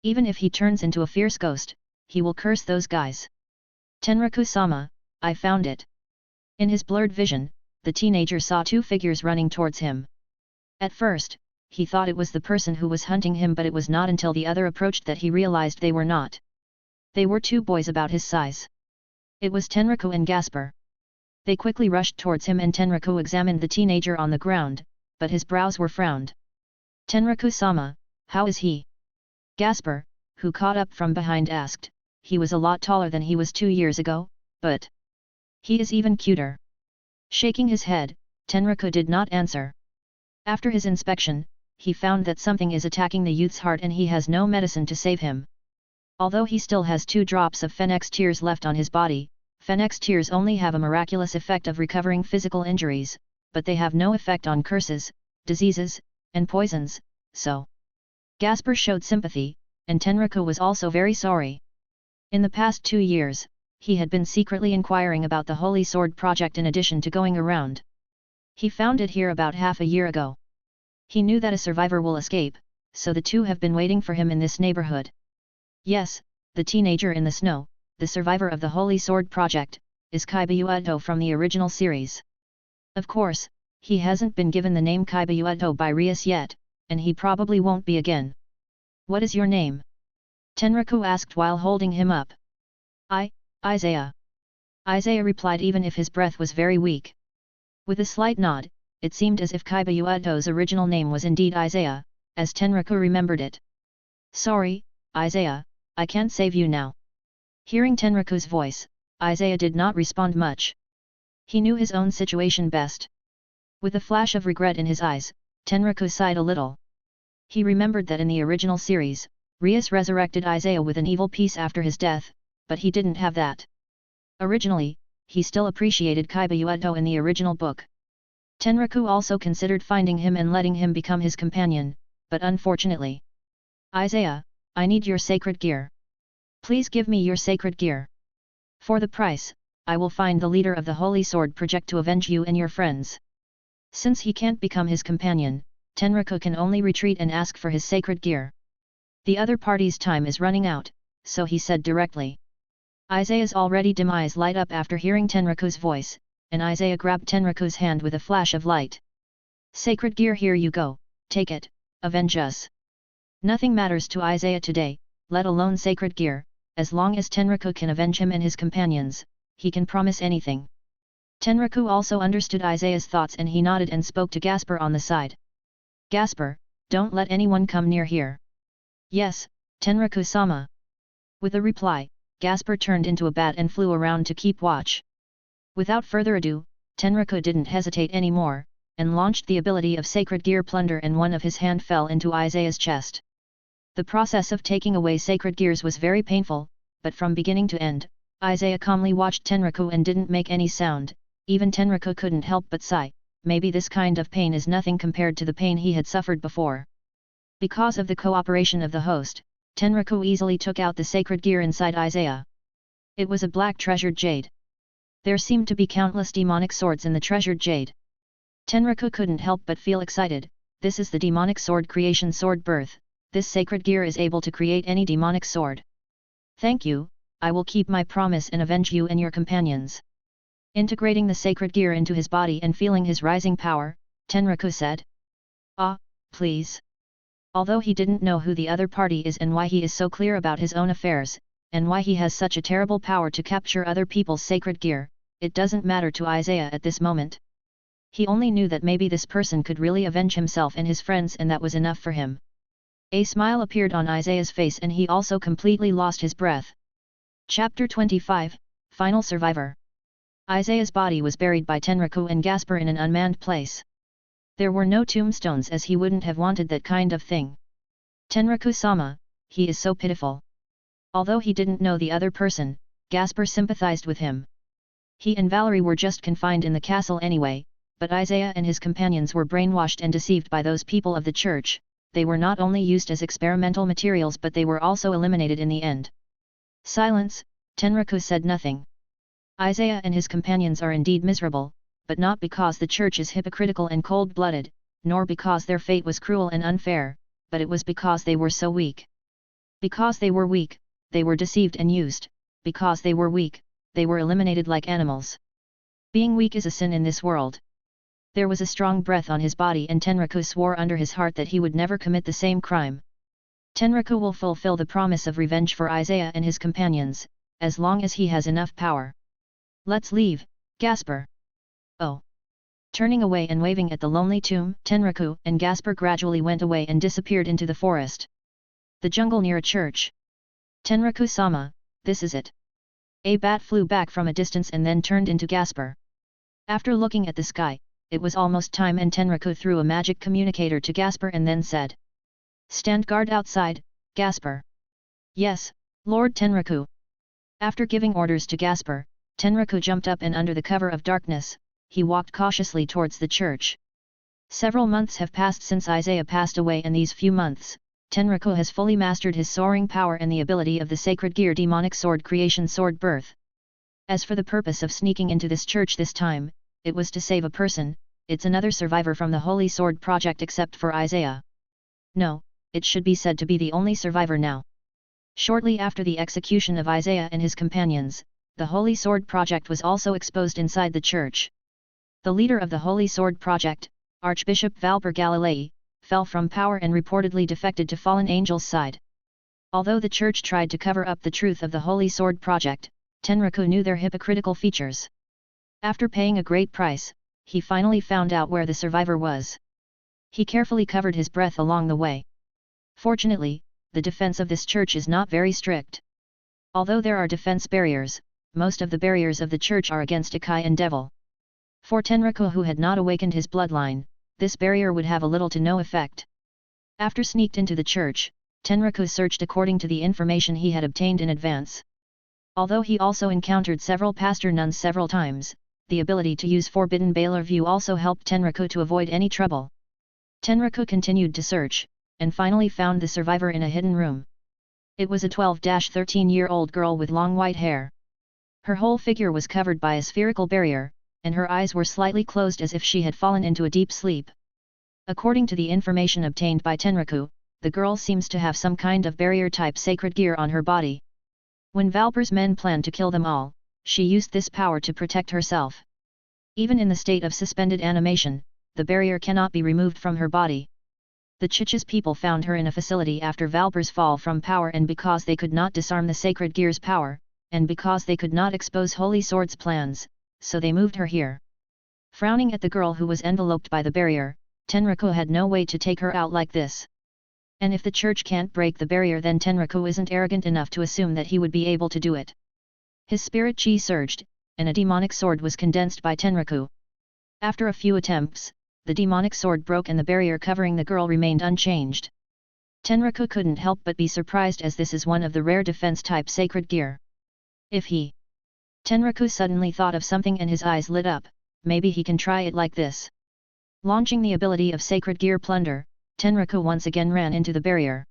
Speaker 1: Even if he turns into a fierce ghost, he will curse those guys. Tenraku-sama, I found it. In his blurred vision, the teenager saw 2 figures running towards him. At first, he thought it was the person who was hunting him, but it was not until the other approached that he realized they were not. They were 2 boys about his size. It was Tenraku and Gasper. They quickly rushed towards him and Tenraku examined the teenager on the ground, but his brows were frowned. Tenraku-sama, how is he? Gasper, who caught up from behind, asked. He was a lot taller than he was 2 years ago, but he is even cuter. Shaking his head, Tenraku did not answer. After his inspection, he found that something is attacking the youth's heart and he has no medicine to save him. Although he still has 2 drops of Phenex tears left on his body, Phenex tears only have a miraculous effect of recovering physical injuries, but they have no effect on curses, diseases, and poisons, so Gasper showed sympathy, and Tenraku was also very sorry. In the past 2 years, he had been secretly inquiring about the Holy Sword project in addition to going around. He found it here about half a year ago. He knew that a survivor will escape, so the 2 have been waiting for him in this neighborhood. Yes, the teenager in the snow, the survivor of the Holy Sword project, is Kaiba from the original series. Of course, he hasn't been given the name Kaiba by Rias yet, and he probably won't be again. What is your name? Tenraku asked while holding him up. Isaiah. Isaiah replied even if his breath was very weak. With a slight nod, it seemed as if Kaiba original name was indeed Isaiah, as Tenraku remembered it. Sorry, Isaiah, I can't save you now. Hearing Tenraku's voice, Isaiah did not respond much. He knew his own situation best. With a flash of regret in his eyes, Tenraku sighed a little. He remembered that in the original series, Rias resurrected Isaiah with an evil piece after his death, but he didn't have that. Originally, he still appreciated Kaiba in the original book. Tenraku also considered finding him and letting him become his companion, but unfortunately. Isaiah, I need your sacred gear. Please give me your sacred gear. For the price, I will find the leader of the Holy Sword Project to avenge you and your friends. Since he can't become his companion, Tenraku can only retreat and ask for his sacred gear. The other party's time is running out, so he said directly. Isaiah's already dim eyes light up after hearing Tenraku's voice, and Isaiah grabbed Tenraku's hand with a flash of light. Sacred gear, here you go, take it, avenge us. Nothing matters to Isaiah today, let alone sacred gear, as long as Tenraku can avenge him and his companions, he can promise anything. Tenraku also understood Isaiah's thoughts and he nodded and spoke to Gasper on the side. Gasper, don't let anyone come near here. Yes, Tenraku-sama. With a reply, Gasper turned into a bat and flew around to keep watch. Without further ado, Tenraku didn't hesitate anymore, and launched the ability of Sacred Gear Plunder, and one of his hand fell into Isaiah's chest. The process of taking away sacred gears was very painful, but from beginning to end, Isaiah calmly watched Tenraku and didn't make any sound. Even Tenraku couldn't help but sigh, maybe this kind of pain is nothing compared to the pain he had suffered before. Because of the cooperation of the host, Tenraku easily took out the sacred gear inside Isaiah. It was a black treasured jade. There seemed to be countless demonic swords in the treasured jade. Tenraku couldn't help but feel excited. This is the demonic sword creation sword birth. This sacred gear is able to create any demonic sword. Thank you, I will keep my promise and avenge you and your companions. Integrating the sacred gear into his body and feeling his rising power, Tenraku said. Ah, please. Although he didn't know who the other party is and why he is so clear about his own affairs, and why he has such a terrible power to capture other people's sacred gear, it doesn't matter to Isaiah at this moment. He only knew that maybe this person could really avenge himself and his friends, and that was enough for him. A smile appeared on Isaiah's face and he also completely lost his breath. Chapter 25, Final Survivor. Isaiah's body was buried by Tenraku and Gasper in an unmanned place. There were no tombstones as he wouldn't have wanted that kind of thing. Tenraku-sama, he is so pitiful. Although he didn't know the other person, Gasper sympathized with him. He and Valerie were just confined in the castle anyway, but Isaiah and his companions were brainwashed and deceived by those people of the church. They were not only used as experimental materials but they were also eliminated in the end. Silence, Tenraku said nothing. Isaiah and his companions are indeed miserable, but not because the church is hypocritical and cold-blooded, nor because their fate was cruel and unfair, but it was because they were so weak. Because they were weak, they were deceived and used. Because they were weak, they were eliminated like animals. Being weak is a sin in this world. There was a strong breath on his body and Tenraku swore under his heart that he would never commit the same crime. Tenraku will fulfill the promise of revenge for Isaiah and his companions, as long as he has enough power. Let's leave, Gasper. Oh. Turning away and waving at the lonely tomb, Tenraku and Gasper gradually went away and disappeared into the forest. The jungle near a church. Tenraku-sama, this is it. A bat flew back from a distance and then turned into Gasper. After looking at the sky, it was almost time and Tenraku threw a magic communicator to Gasper and then said. Stand guard outside, Gasper. Yes, Lord Tenraku. After giving orders to Gasper, Tenraku jumped up and under the cover of darkness, he walked cautiously towards the church. Several months have passed since Isaiah passed away and these few months, Tenraku has fully mastered his soaring power and the ability of the Sacred Gear Demonic Sword Creation Sword Birth. As for the purpose of sneaking into this church this time, it was to save a person. It's another survivor from the Holy Sword Project except for Isaiah. No, it should be said to be the only survivor now. Shortly after the execution of Isaiah and his companions, the Holy Sword Project was also exposed inside the church. The leader of the Holy Sword Project, Archbishop Valper Galilei, fell from power and reportedly defected to Fallen Angel's side. Although the church tried to cover up the truth of the Holy Sword Project, Tenraku knew their hypocritical features. After paying a great price, he finally found out where the survivor was. He carefully covered his breath along the way. Fortunately, the defense of this church is not very strict. Although there are defense barriers, most of the barriers of the church are against Ikai and Devil. For Tenraku, who had not awakened his bloodline, this barrier would have a little to no effect. After sneaked into the church, Tenraku searched according to the information he had obtained in advance. Although he also encountered several pastor nuns several times, the ability to use Forbidden Baler View also helped Tenraku to avoid any trouble. Tenraku continued to search, and finally found the survivor in a hidden room. It was a 12-13-year-old girl with long white hair. Her whole figure was covered by a spherical barrier, and her eyes were slightly closed as if she had fallen into a deep sleep. According to the information obtained by Tenraku, the girl seems to have some kind of barrier-type sacred gear on her body. When Valper's men planned to kill them all, she used this power to protect herself. Even in the state of suspended animation, the barrier cannot be removed from her body. The Chich's people found her in a facility after Valper's fall from power, and because they could not disarm the Sacred Gear's power, and because they could not expose Holy Sword's plans, so they moved her here. Frowning at the girl who was enveloped by the barrier, Tenraku had no way to take her out like this. And if the church can't break the barrier, then Tenraku isn't arrogant enough to assume that he would be able to do it. His spirit chi surged, and a demonic sword was condensed by Tenraku. After a few attempts, the demonic sword broke and the barrier covering the girl remained unchanged. Tenraku couldn't help but be surprised, as this is one of the rare defense-type sacred gear. If he... Tenraku suddenly thought of something and his eyes lit up. Maybe he can try it like this. Launching the ability of Sacred Gear Plunder, Tenraku once again ran into the barrier.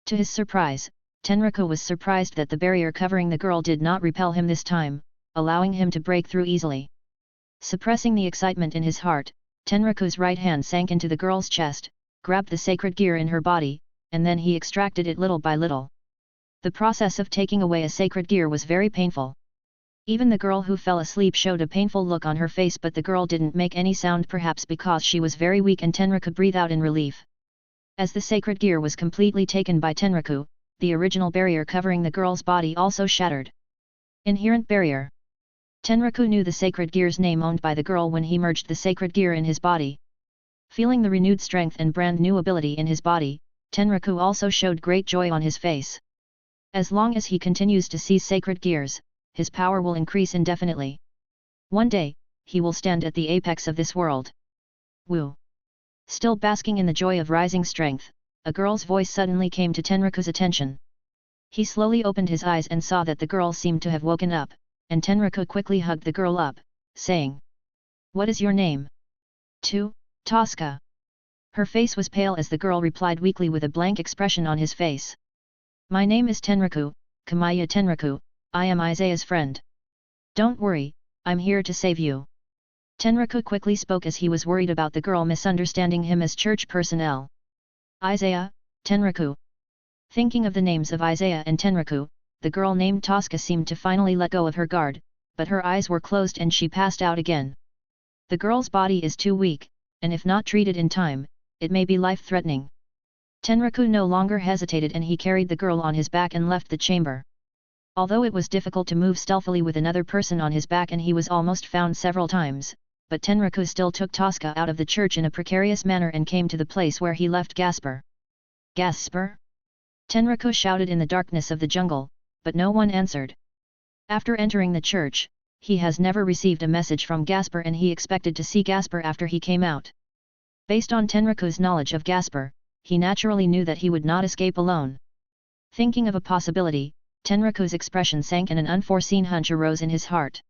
Speaker 1: To his surprise, Tenraku was surprised that the barrier covering the girl did not repel him this time, allowing him to break through easily. Suppressing the excitement in his heart, Tenraku's right hand sank into the girl's chest, grabbed the sacred gear in her body, and then he extracted it little by little. The process of taking away a sacred gear was very painful. Even the girl who fell asleep showed a painful look on her face, but the girl didn't make any sound, perhaps because she was very weak, and Tenraku breathed out in relief. As the sacred gear was completely taken by Tenraku, the original barrier covering the girl's body also shattered. Inherent barrier. Tenraku knew the sacred gear's name owned by the girl when he merged the sacred gear in his body. Feeling the renewed strength and brand new ability in his body, Tenraku also showed great joy on his face. As long as he continues to seize sacred gears, his power will increase indefinitely. One day, he will stand at the apex of this world. Woo! Still basking in the joy of rising strength, a girl's voice suddenly came to Tenraku's attention. He slowly opened his eyes and saw that the girl seemed to have woken up, and Tenraku quickly hugged the girl up, saying, "What is your name?" Tosca. Her face was pale as the girl replied weakly with a blank expression on his face. "My name is Tenraku, Kamaya Tenraku, I am Isaiah's friend. Don't worry, I'm here to save you." Tenraku quickly spoke as he was worried about the girl misunderstanding him as church personnel. "Isaiah, Tenraku." Thinking of the names of Isaiah and Tenraku, the girl named Tosca seemed to finally let go of her guard, but her eyes were closed and she passed out again. The girl's body is too weak, and if not treated in time, it may be life-threatening. Tenraku no longer hesitated and he carried the girl on his back and left the chamber. Although it was difficult to move stealthily with another person on his back and he was almost found several times, but Tenraku still took Tosca out of the church in a precarious manner and came to the place where he left Gasper. "Gasper?" Tenraku shouted in the darkness of the jungle, but no one answered. After entering the church, he has never received a message from Gasper and he expected to see Gasper after he came out. Based on Tenraku's knowledge of Gasper, he naturally knew that he would not escape alone. Thinking of a possibility, Tenraku's expression sank and an unforeseen hunch arose in his heart.